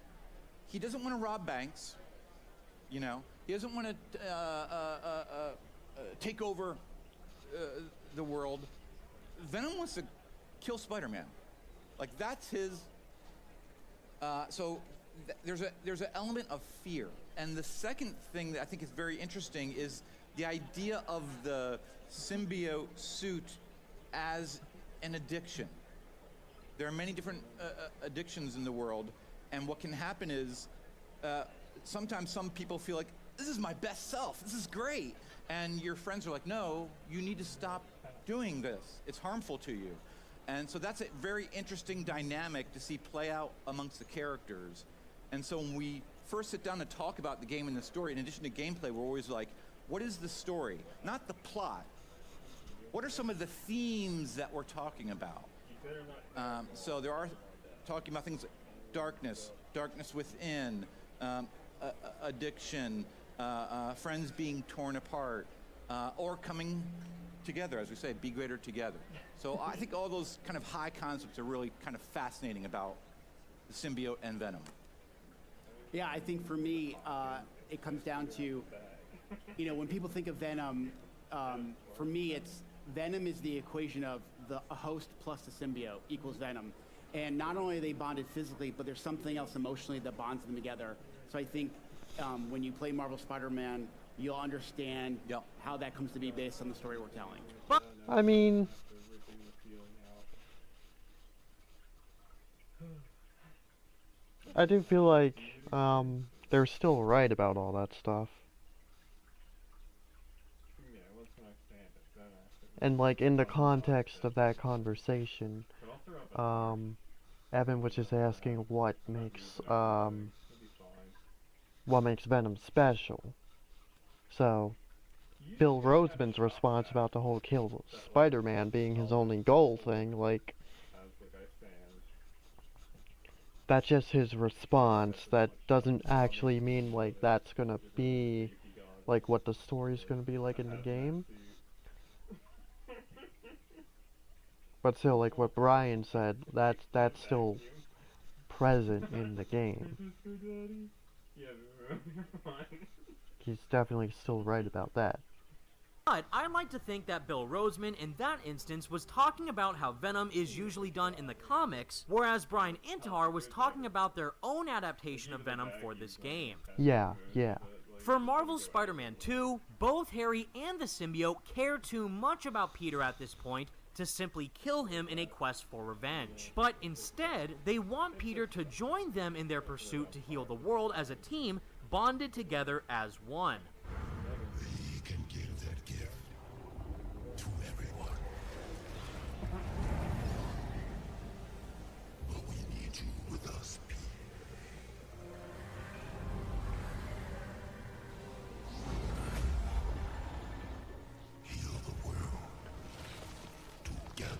he doesn't want to rob banks, you know? He doesn't want to take over the world. Venom wants to kill Spider-Man. Like, that's his... there's an element of fear. And the second thing that I think is very interesting is the idea of the symbiote suit as an addiction. There are many different addictions in the world, and what can happen is sometimes some people feel like, this is my best self, this is great, and your friends are like, no, you need to stop doing this, it's harmful to you. And so that's a very interesting dynamic to see play out amongst the characters. And so when we first sit down to talk about the game and the story, in addition to gameplay, we're always like, what is the story? Not the plot. What are some of the themes that we're talking about? So there are talking about things like darkness, darkness within, addiction, friends being torn apart, or coming together, as we say, be greater together. So I think all those kind of high concepts are really kind of fascinating about the symbiote and Venom. Yeah, I think for me, it comes down to, you know, when people think of Venom, for me, it's Venom is the equation of a host plus the symbiote equals Venom. And not only are they bonded physically, but there's something else emotionally that bonds them together. So I think when you play Marvel Spider-Man, you'll understand how that comes to be based on the story we're telling. I mean, I do feel like they're still right about all that stuff. And like in the context of that conversation, Evan was just asking what makes Venom special. So Bill Roseman's response about the whole kill Spider-Man being his only goal thing, like, that's just his response. That doesn't actually mean like that's gonna be like what the story's gonna be like in the game. But still, like what Brian said, that's still present in the game. He's definitely still right about that. But I like to think that Bill Roseman in that instance was talking about how Venom is usually done in the comics, whereas Brian Intar was talking about their own adaptation of Venom for this game. Yeah, yeah. For Marvel's Spider-Man 2, both Harry and the symbiote care too much about Peter at this point to simply kill him in a quest for revenge. But instead, they want Peter to join them in their pursuit to heal the world as a team, bonded together as one. We can give that gift to everyone. But we need you with us, Pete. Heal the world together.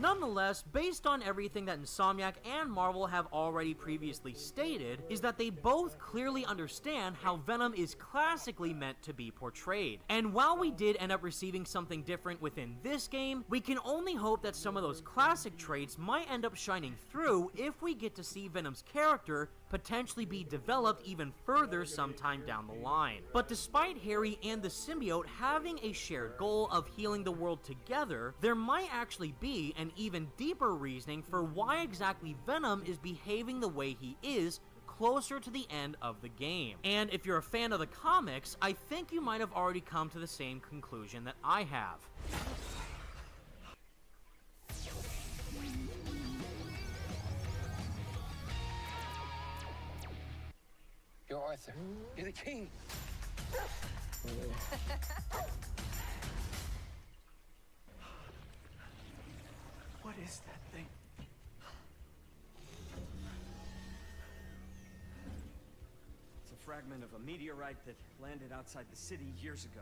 Nonetheless, based on everything that Insomniac and Marvel have already previously stated, is that they both clearly understand how Venom is classically meant to be portrayed. And while we did end up receiving something different within this game, we can only hope that some of those classic traits might end up shining through if we get to see Venom's character potentially be developed even further sometime down the line. But despite Harry and the symbiote having a shared goal of healing the world together, there might actually be an even deeper reasoning for why exactly Venom is behaving the way he is closer to the end of the game. And if you're a fan of the comics, I think you might have already come to the same conclusion that I have. You're Arthur. You're the king. What is that thing? It's a fragment of a meteorite that landed outside the city years ago.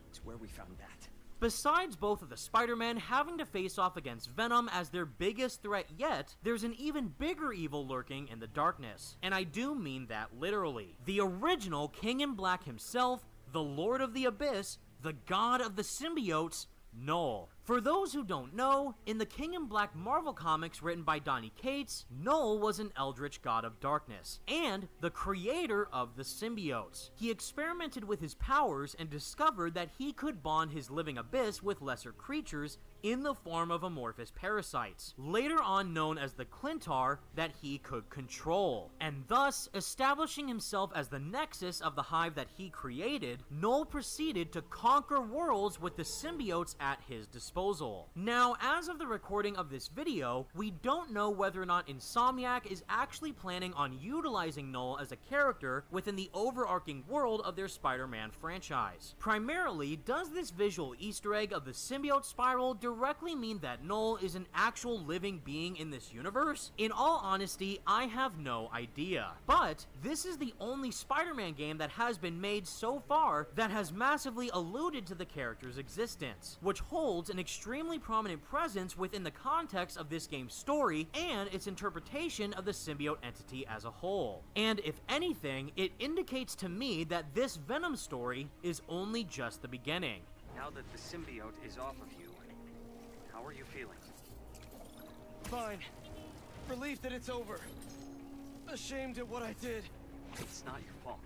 It's where we found that. Besides both of the Spider-Men having to face off against Venom as their biggest threat yet, there's an even bigger evil lurking in the darkness. And I do mean that literally. The original King in Black himself, the Lord of the Abyss, the God of the Symbiotes, Null. For those who don't know, in the King in Black Marvel comics written by Donny Cates, Null was an eldritch god of darkness, and the creator of the symbiotes. He experimented with his powers and discovered that he could bond his living abyss with lesser creatures in the form of amorphous parasites, later on known as the Clintar, that he could control. And thus, establishing himself as the nexus of the hive that he created, Null proceeded to conquer worlds with the symbiotes at his disposal. Now, as of the recording of this video, we don't know whether or not Insomniac is actually planning on utilizing Null as a character within the overarching world of their Spider-Man franchise. Primarily, does this visual Easter egg of the symbiote spiral directly mean that Null is an actual living being in this universe? In all honesty, I have no idea. But this is the only Spider-Man game that has been made so far that has massively alluded to the character's existence, which holds an extremely prominent presence within the context of this game's story and its interpretation of the symbiote entity as a whole. And if anything, it indicates to me that this Venom story is only just the beginning. Now that the symbiote is off of you, how are you feeling? Fine. Relieved that it's over. Ashamed at what I did. It's not your fault.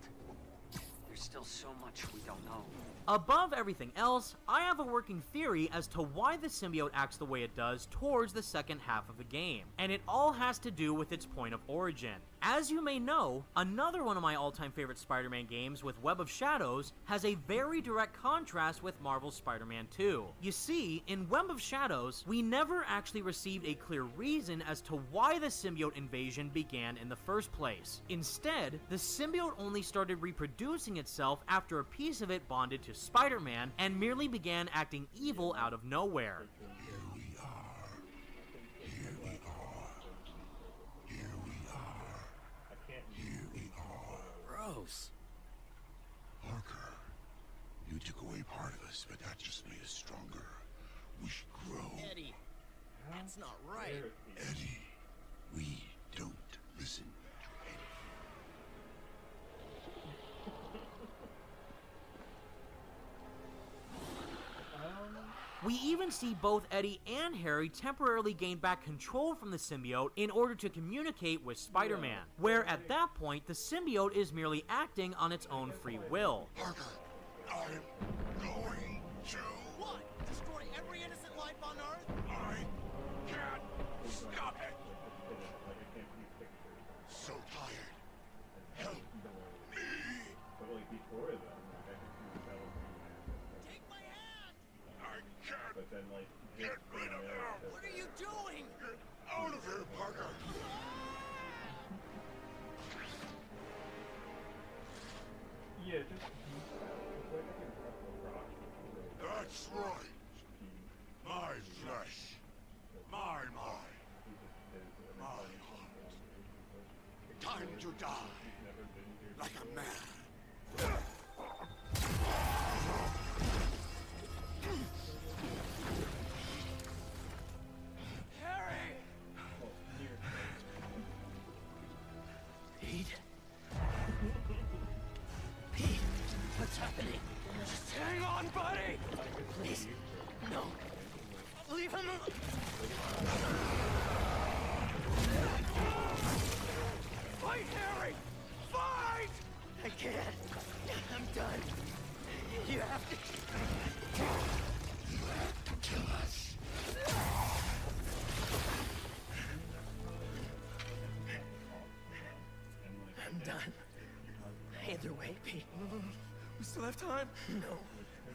There's still so much we don't know. Above everything else, I have a working theory as to why the symbiote acts the way it does towards the second half of the game, and it all has to do with its point of origin. As you may know, another one of my all-time favorite Spider-Man games with Web of Shadows has a very direct contrast with Marvel's Spider-Man 2. You see, in Web of Shadows, we never actually received a clear reason as to why the symbiote invasion began in the first place. Instead, the symbiote only started reproducing itself after a piece of it bonded to Spider-Man and merely began acting evil out of nowhere. Gross. Parker, you took away part of us, but that just made us stronger. We should grow. Eddie, that's not right. Eddie, we don't listen to Eddie. We even see both Eddie and Harry temporarily gain back control from the symbiote in order to communicate with Spider-Man, where at that point the symbiote is merely acting on its own free will. Parker, I'm going to... What? Destroy every innocent life on Earth? I can't stop it! So tired. Help me! But like before then, like I think he was developing. Take my hand! I can't But then like get rid of him! What are you doing? Get out of here, Parker! Yeah, just it's like I can cut the rock. That's right. My flesh. My mind. My heart. Time to die. Like a man. Harry! Pete? Pete, what's happening? Just hang on, buddy! Please, no. Leave him alone. Fight, Harry! Fight! I can't. I'm done. You have to... You have to kill us. I'm done. Either way, Pete. We still have time? No,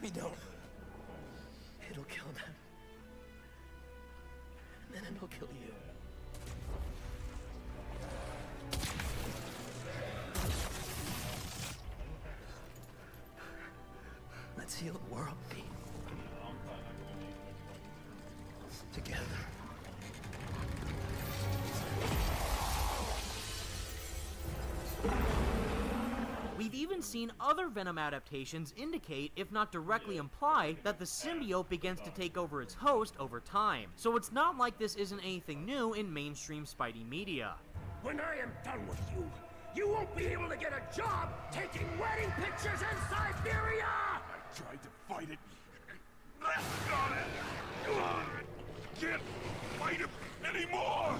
we don't. It'll kill them. And then it'll kill you. Let's heal the world, Pete. Together. We've even seen other Venom adaptations indicate, if not directly imply, that the symbiote begins to take over its host over time. So it's not like this isn't anything new in mainstream Spidey media. When I am done with you, you won't be able to get a job taking wedding pictures in Siberia! I tried to fight it. Left on it. Come on. Can't fight him anymore.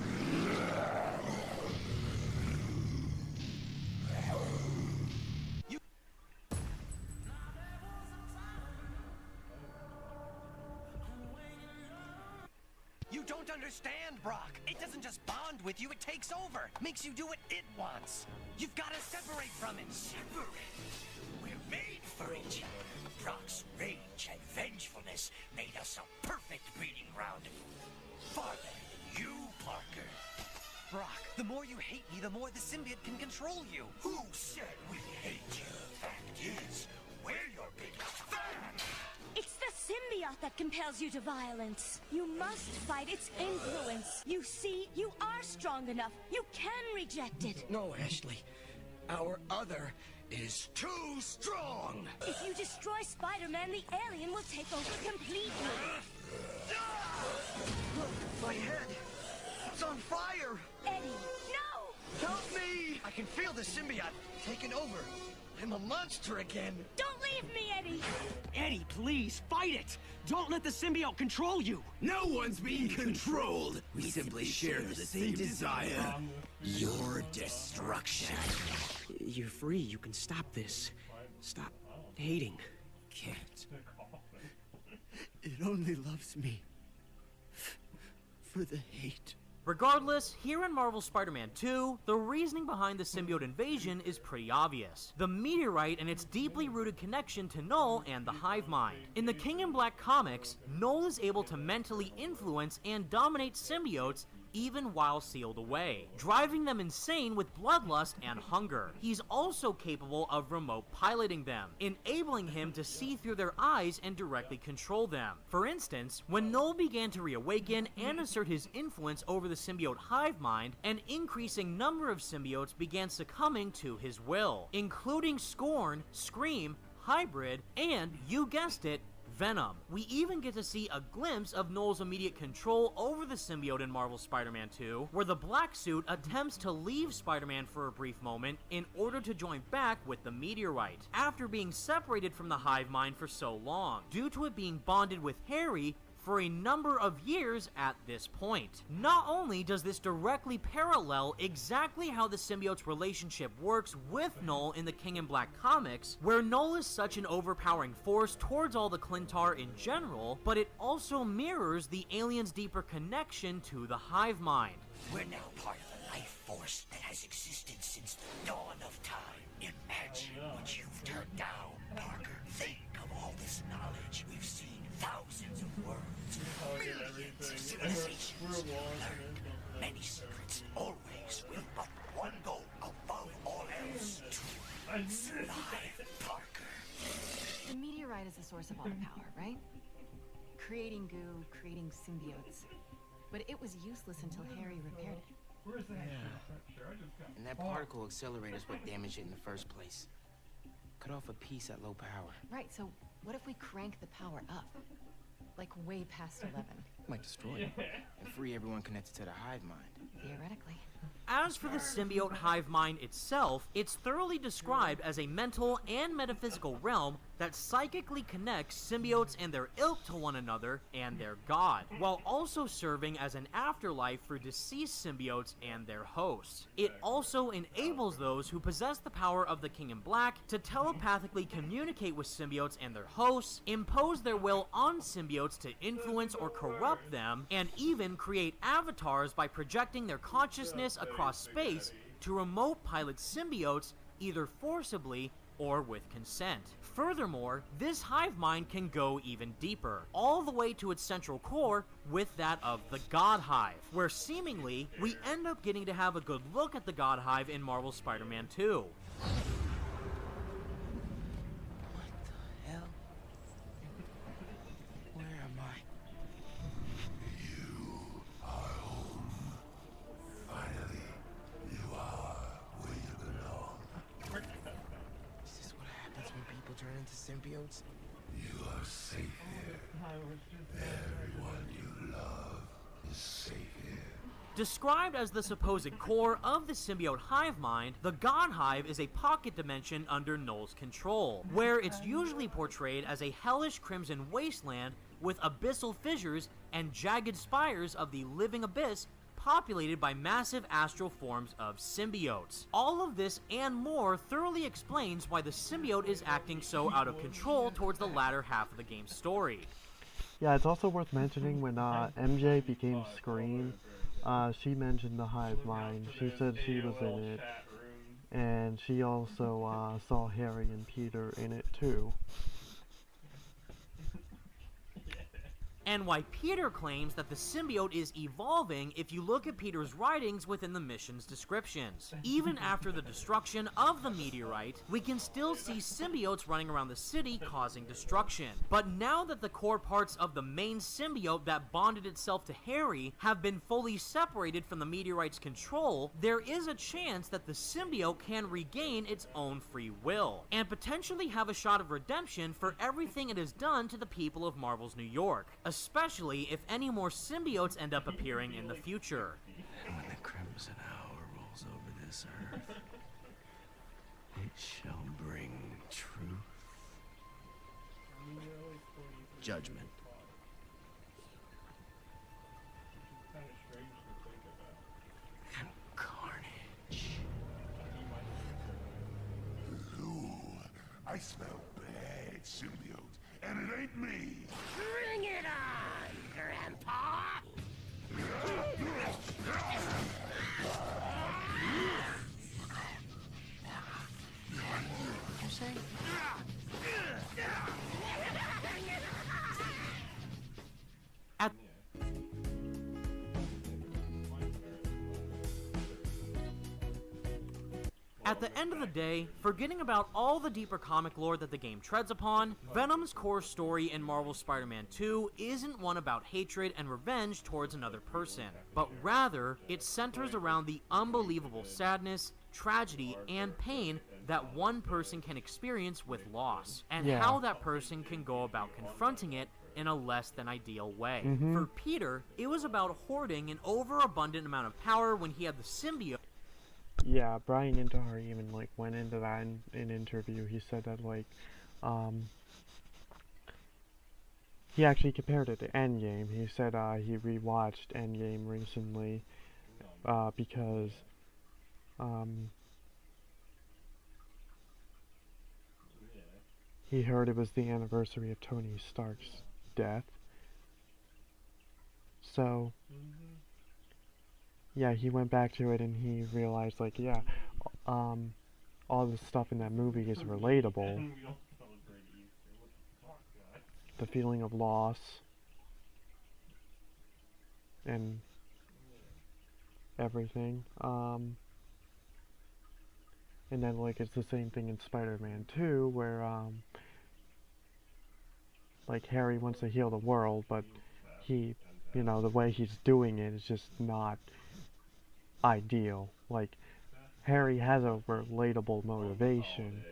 You don't understand, Brock. It doesn't just bond with you, it takes over. Makes you do what it wants. You've got to separate from it. Separate? We're made for each other. Brock's rage and vengefulness made us a perfect breeding ground. Far better than you, Parker. Brock, the more you hate me, the more the symbiote can control you. Who said we hate you? Fact is, we're your biggest fan. It's the symbiote that compels you to violence. You must fight its influence. You see, you are strong enough. You can reject it. No, Ashley. Our other is too strong. If you destroy Spider-Man, the alien will take over completely. My head. It's on fire. Eddie, no! Help me! I can feel the symbiote taking over. I'm a monster again. Don't leave me, Eddie! Eddie, please, fight it! Don't let the symbiote control you! No one's being controlled! We simply share the same desire. Your destruction. You're free. You can stop this. Stop hating. Can't. It only loves me. For the hate. Regardless, here in Marvel's Spider-Man 2, the reasoning behind the symbiote invasion is pretty obvious. The meteorite and its deeply rooted connection to Null and the Hive Mind. In the King in Black comics, Null is able to mentally influence and dominate symbiotes even while sealed away, driving them insane with bloodlust and hunger. He's also capable of remote piloting them, enabling him to see through their eyes and directly control them. For instance, when Null began to reawaken and assert his influence over the symbiote hive mind, an increasing number of symbiotes began succumbing to his will, including Scorn, Scream, Hybrid, and, you guessed it, Venom. We even get to see a glimpse of Null's immediate control over the symbiote in Marvel's Spider-Man 2, where the Black Suit attempts to leave Spider-Man for a brief moment in order to join back with the meteorite, after being separated from the hive mind for so long. Due to it being bonded with Harry for a number of years at this point. Not only does this directly parallel exactly how the symbiote's relationship works with Null in the King in Black comics, where Null is such an overpowering force towards all the Clintar in general, but it also mirrors the alien's deeper connection to the hive mind. We're now part of a life force that has existed since the dawn of time. Imagine what you've turned down, Parker. Think of all this knowledge. We've seen thousands of worlds, millions of civilizations, learned many secrets, always with but one goal above all else: to survive, Parker. The meteorite is the source of all the power, right? Creating goo, creating symbiotes. But it was useless until Harry repaired it. And that particle accelerator is what damaged it in the first place. Cut off a piece at low power. Right, so what if we crank the power up? Like way past 11? Might destroy it. And free everyone connected to the hive mind. Theoretically. As for the symbiote hive mind itself, it's thoroughly described as a mental and metaphysical realm that psychically connects symbiotes and their ilk to one another and their god, while also serving as an afterlife for deceased symbiotes and their hosts. It also enables those who possess the power of the King in Black to telepathically communicate with symbiotes and their hosts, impose their will on symbiotes to influence or corrupt them, and even create avatars by projecting their consciousness across space to remote pilot symbiotes either forcibly or with consent. Furthermore, this hive mind can go even deeper, all the way to its central core with that of the God Hive, where seemingly we end up getting to have a good look at the God Hive in Marvel's Spider-Man 2. Hell? Where am I? You are home. Finally, you are where you belong. Is this what happens when people turn into symbiotes? You are safe here. Everyone you love is safe here. Described as the supposed core of the symbiote hive mind, the God Hive is a pocket dimension under Null's control, where it's usually portrayed as a hellish crimson wasteland with abyssal fissures and jagged spires of the living abyss populated by massive astral forms of symbiotes. All of this and more thoroughly explains why the symbiote is acting so out of control towards the latter half of the game's story. Yeah, it's also worth mentioning when MJ became Scream, she mentioned the hive mind. She said she was in it, and she also saw Harry and Peter in it too. And why Peter claims that the symbiote is evolving if you look at Peter's writings within the mission's descriptions. Even after the destruction of the meteorite, we can still see symbiotes running around the city causing destruction. But now that the core parts of the main symbiote that bonded itself to Harry have been fully separated from the meteorite's control, there is a chance that the symbiote can regain its own free will, and potentially have a shot of redemption for everything it has done to the people of Marvel's New York, especially if any more symbiotes end up appearing in the future. And when the Crimson Hour rolls over this earth, it shall bring truth, judgment, and carnage. Ooh, I smell bad symbiote, and it ain't me. Bring it on, Grandpa! You say? At the end of the day, forgetting about all the deeper comic lore that the game treads upon, Venom's core story in Marvel's Spider-Man 2 isn't one about hatred and revenge towards another person, but rather, it centers around the unbelievable sadness, tragedy, and pain that one person can experience with loss, and how that person can go about confronting it in a less than ideal way. For Peter, it was about hoarding an overabundant amount of power when he had the symbiote. Yeah, Brian Intihar even like went into that in an interview. He said that like he actually compared it to Endgame. He said he rewatched Endgame recently because he heard it was the anniversary of Tony Stark's death. So yeah, he went back to it and he realized, like, yeah, all the stuff in that movie is relatable. The feeling of loss and everything. And then, like, it's the same thing in Spider-Man 2, where, like, Harry wants to heal the world, but he, you know, the way he's doing it is just not ideal. Like, Harry has a relatable motivation.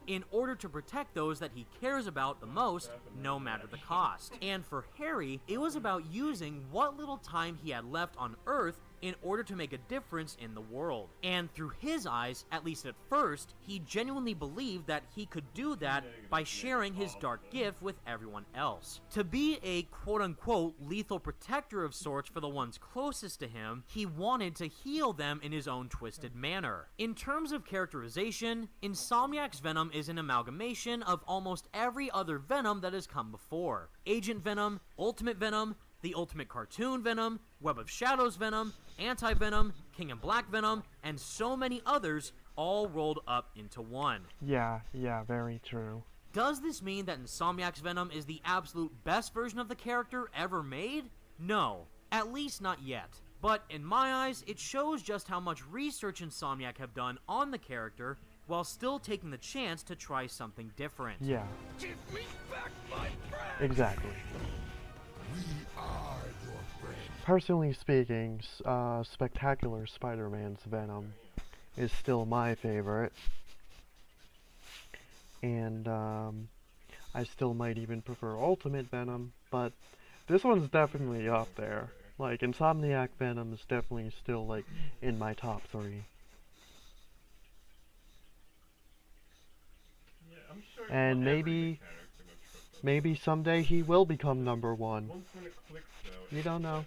In order to protect those that he cares about the most, no matter the cost. And for Harry, it was about using what little time he had left on Earth in order to make a difference in the world. And through his eyes, at least at first, he genuinely believed that he could do that by sharing his dark gift with everyone else. To be a quote-unquote lethal protector of sorts for the ones closest to him, he wanted to heal them in his own twisted manner. In terms of characterization, Insomniac's Venom is an amalgamation of almost every other Venom that has come before. Agent Venom, Ultimate Venom, the Ultimate Cartoon Venom, Web of Shadows Venom, Anti-Venom, King in Black Venom, and so many others all rolled up into one. Yeah, very true. Does this mean that Insomniac's Venom is the absolute best version of the character ever made? No, at least not yet. But in my eyes, it shows just how much research Insomniac have done on the character while still taking the chance to try something different. Yeah. Give me back my friend! Exactly. We are your friend. Personally speaking, Spectacular Spider-Man's Venom is still my favorite. And I still might even prefer Ultimate Venom, but this one's definitely up there. Like, Insomniac Venom is definitely still, like, in my top 3. And maybe someday he will become number 1. You don't know.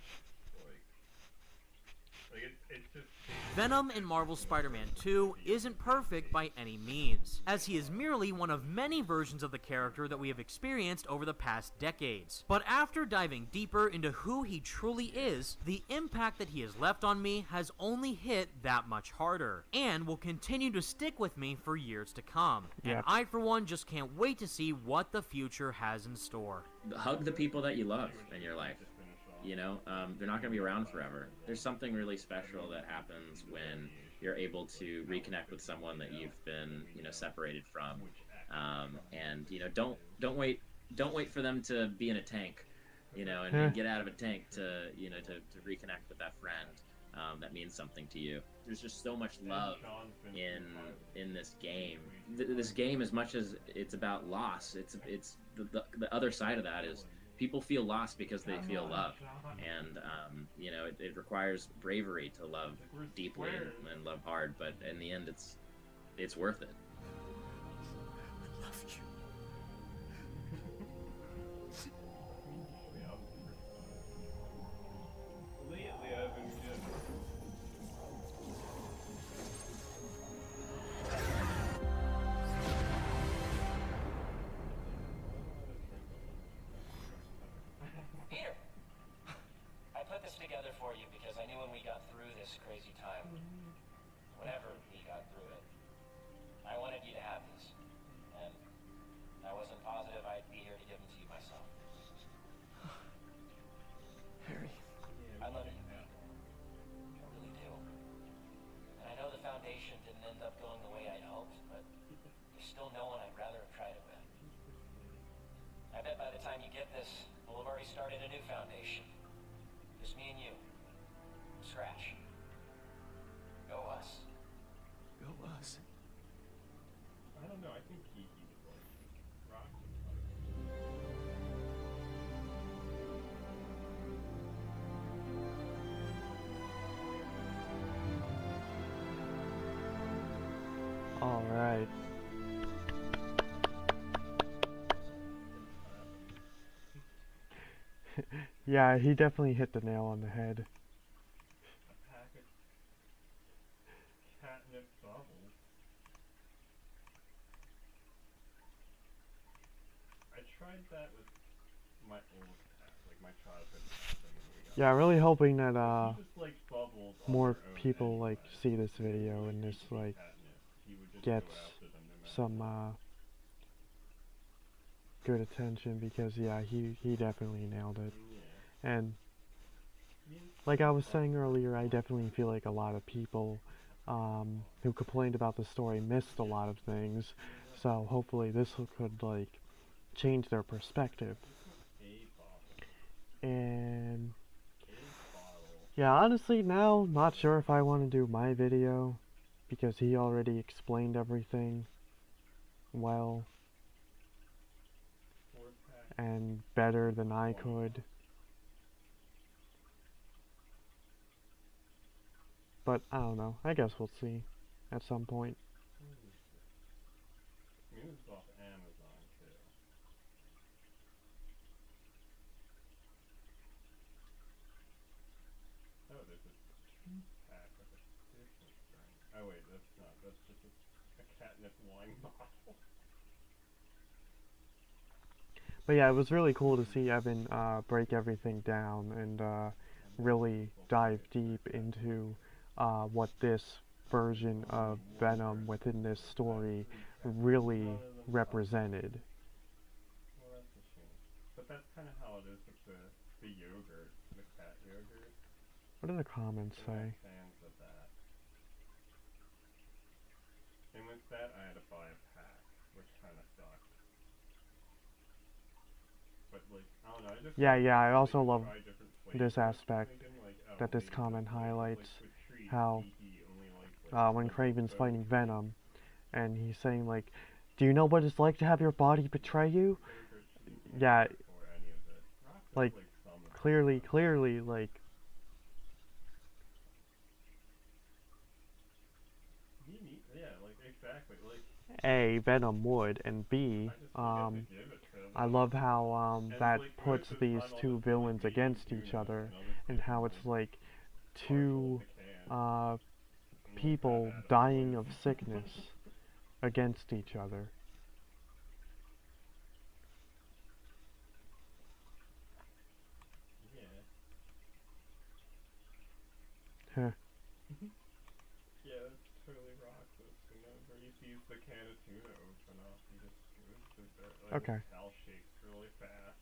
Venom in Marvel's Spider-Man 2 isn't perfect by any means, as he is merely one of many versions of the character that we have experienced over the past decades. But after diving deeper into who he truly is, the impact that he has left on me has only hit that much harder, and will continue to stick with me for years to come. Yep. And I, for one, just can't wait to see what the future has in store. Hug the people that you love in your life. You know, they're not going to be around forever. There's something really special that happens when you're able to reconnect with someone that you've been, you know, separated from. And you know, don't wait for them to be in a tank, you know, and get out of a tank to, you know, to reconnect with that friend that means something to you. There's just so much love in this game. This game, as much as it's about loss, it's the other side of that is people feel lost because they feel love, and you know, it requires bravery to love deeply and love hard, but in the end it's worth it. I love you. Peter, I put this together for you because I knew when we got through this crazy time, whenever we got through it, I wanted you to have this. And I wasn't positive I'd be here to give them to you myself. Harry. I love you. I really do. And I know the Foundation didn't end up going the way I'd hoped, but there's still no one I'd rather have tried it with. I bet by the time you get this, we'll have already started a new foundation. Just me and you. Scratch. Go us. Go us. I don't know, I think he was like rock. Alright. Yeah, he definitely hit the nail on the head. A pack of catnip bubbles. I tried that with my old cat, like my childhood cat thing when we got Yeah, really hoping that he just like bubbles on more their own people anyway. like see this He didn't video really and need this to be like catnip. He would just gets go after them no matter some what. good attention, because yeah, he definitely nailed it. Yeah. And like I was saying earlier, I definitely feel like a lot of people who complained about the story missed a lot of things, so hopefully this could like change their perspective. And yeah, honestly now not sure if I want to do my video, because he already explained everything well and better than I could. But I don't know, I guess we'll see at some point. I mean, this is off Amazon too. Oh, there's a 2-pack of a different thing. Oh wait, that's not. That's just a catnip wine bottle. But yeah, it was really cool to see Evan break everything down and really dive deep into what this version of Venom within this story really represented. Well, that's a shame. But that's kind of how it is with the yogurt, the cat yogurt. What do the comments They're say? not fans of that. And with that, I had to buy a pack, which kind of sucked. But like, I don't know. I just Yeah, I also like, love try different this flavors. aspect Thinking, like, oh, that this maybe comment this, like, highlights, with treats, how he only likes, like, when the Craven's Coke. fighting Venom, and he's saying like, "Do you know what it's like to have your body betray you?" Yeah, like clearly, like Yeah, like exactly, like A, Venom would, and B, I love how that puts these two villains against each other, and how it's like two people dying of sickness against each other. Huh. Yeah, that's totally Roxas. Whenever he sees the can of tuna open up, he just goes to like Okay. his cow shakes really fast,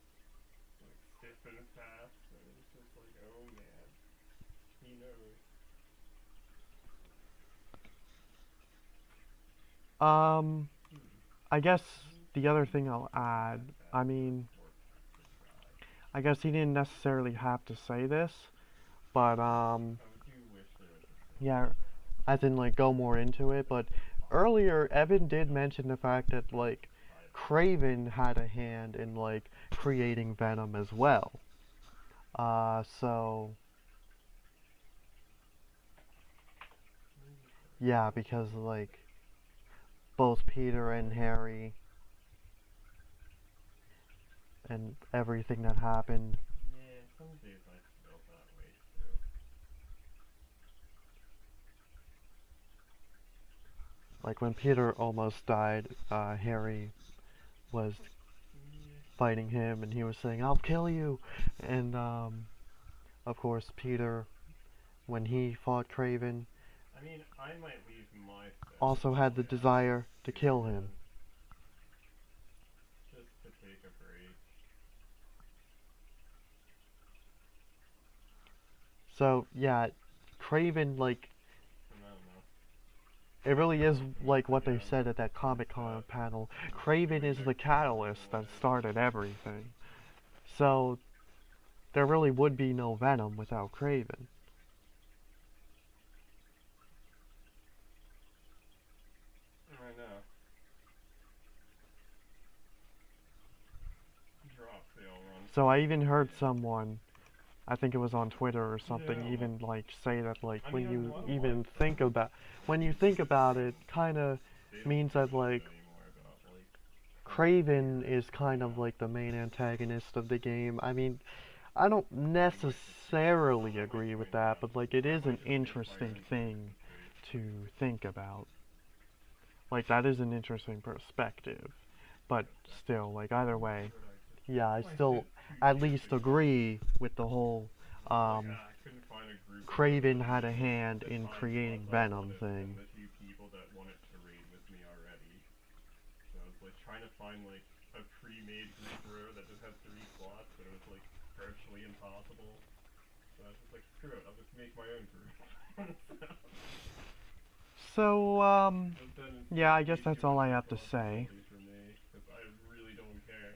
like stiff and fast, and it's just like, oh man, he knows. I guess the other thing I'll add, I mean, I guess he didn't necessarily have to say this, but yeah, as in like go more into it, but earlier Evan did mention the fact that like Craven had a hand in like creating Venom as well. So yeah, because like both Peter and Harry and everything that happened. Yeah, some days I feel that way too. Like when Peter almost died, Harry was fighting him and he was saying, "I'll kill you." And of course Peter, when he fought Craven, I mean, I might leave my also had the desire to kill him. just to take a break. So yeah, Craven, like, I don't know. it really is like what they said at that Comic-Con panel. Craven is the catalyst that started everything. So there really would be no Venom without Craven. I know. Drop sale run. So I even heard someone, I think it was on Twitter or something, Yeah. even like say that like I when mean, you I even like think about it, kind of means that like Craven is kind of like the main antagonist of the game. I mean, I don't necessarily agree with that, but like it is an interesting thing to think about. Like that is an interesting perspective. But still, like either way, yeah, I still at least agree with the whole Craven had a hand in creating Venom thing. The few people that wanted to raid with me already. So I was like trying to find like a pre-made group room that just had 3 slots, but it was like virtually impossible. So I was just like, screw it, I'll just make my own group. So, yeah, I guess that's all I have to say. For me, because I really don't care.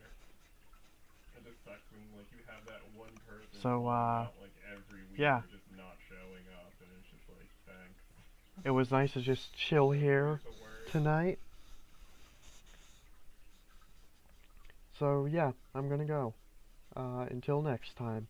It just sucks when like you have that one person So, out, like every week yeah. they're just not showing up, and it's just like, thanks. It was nice to just chill here tonight. So, yeah, I'm gonna go. Until next time.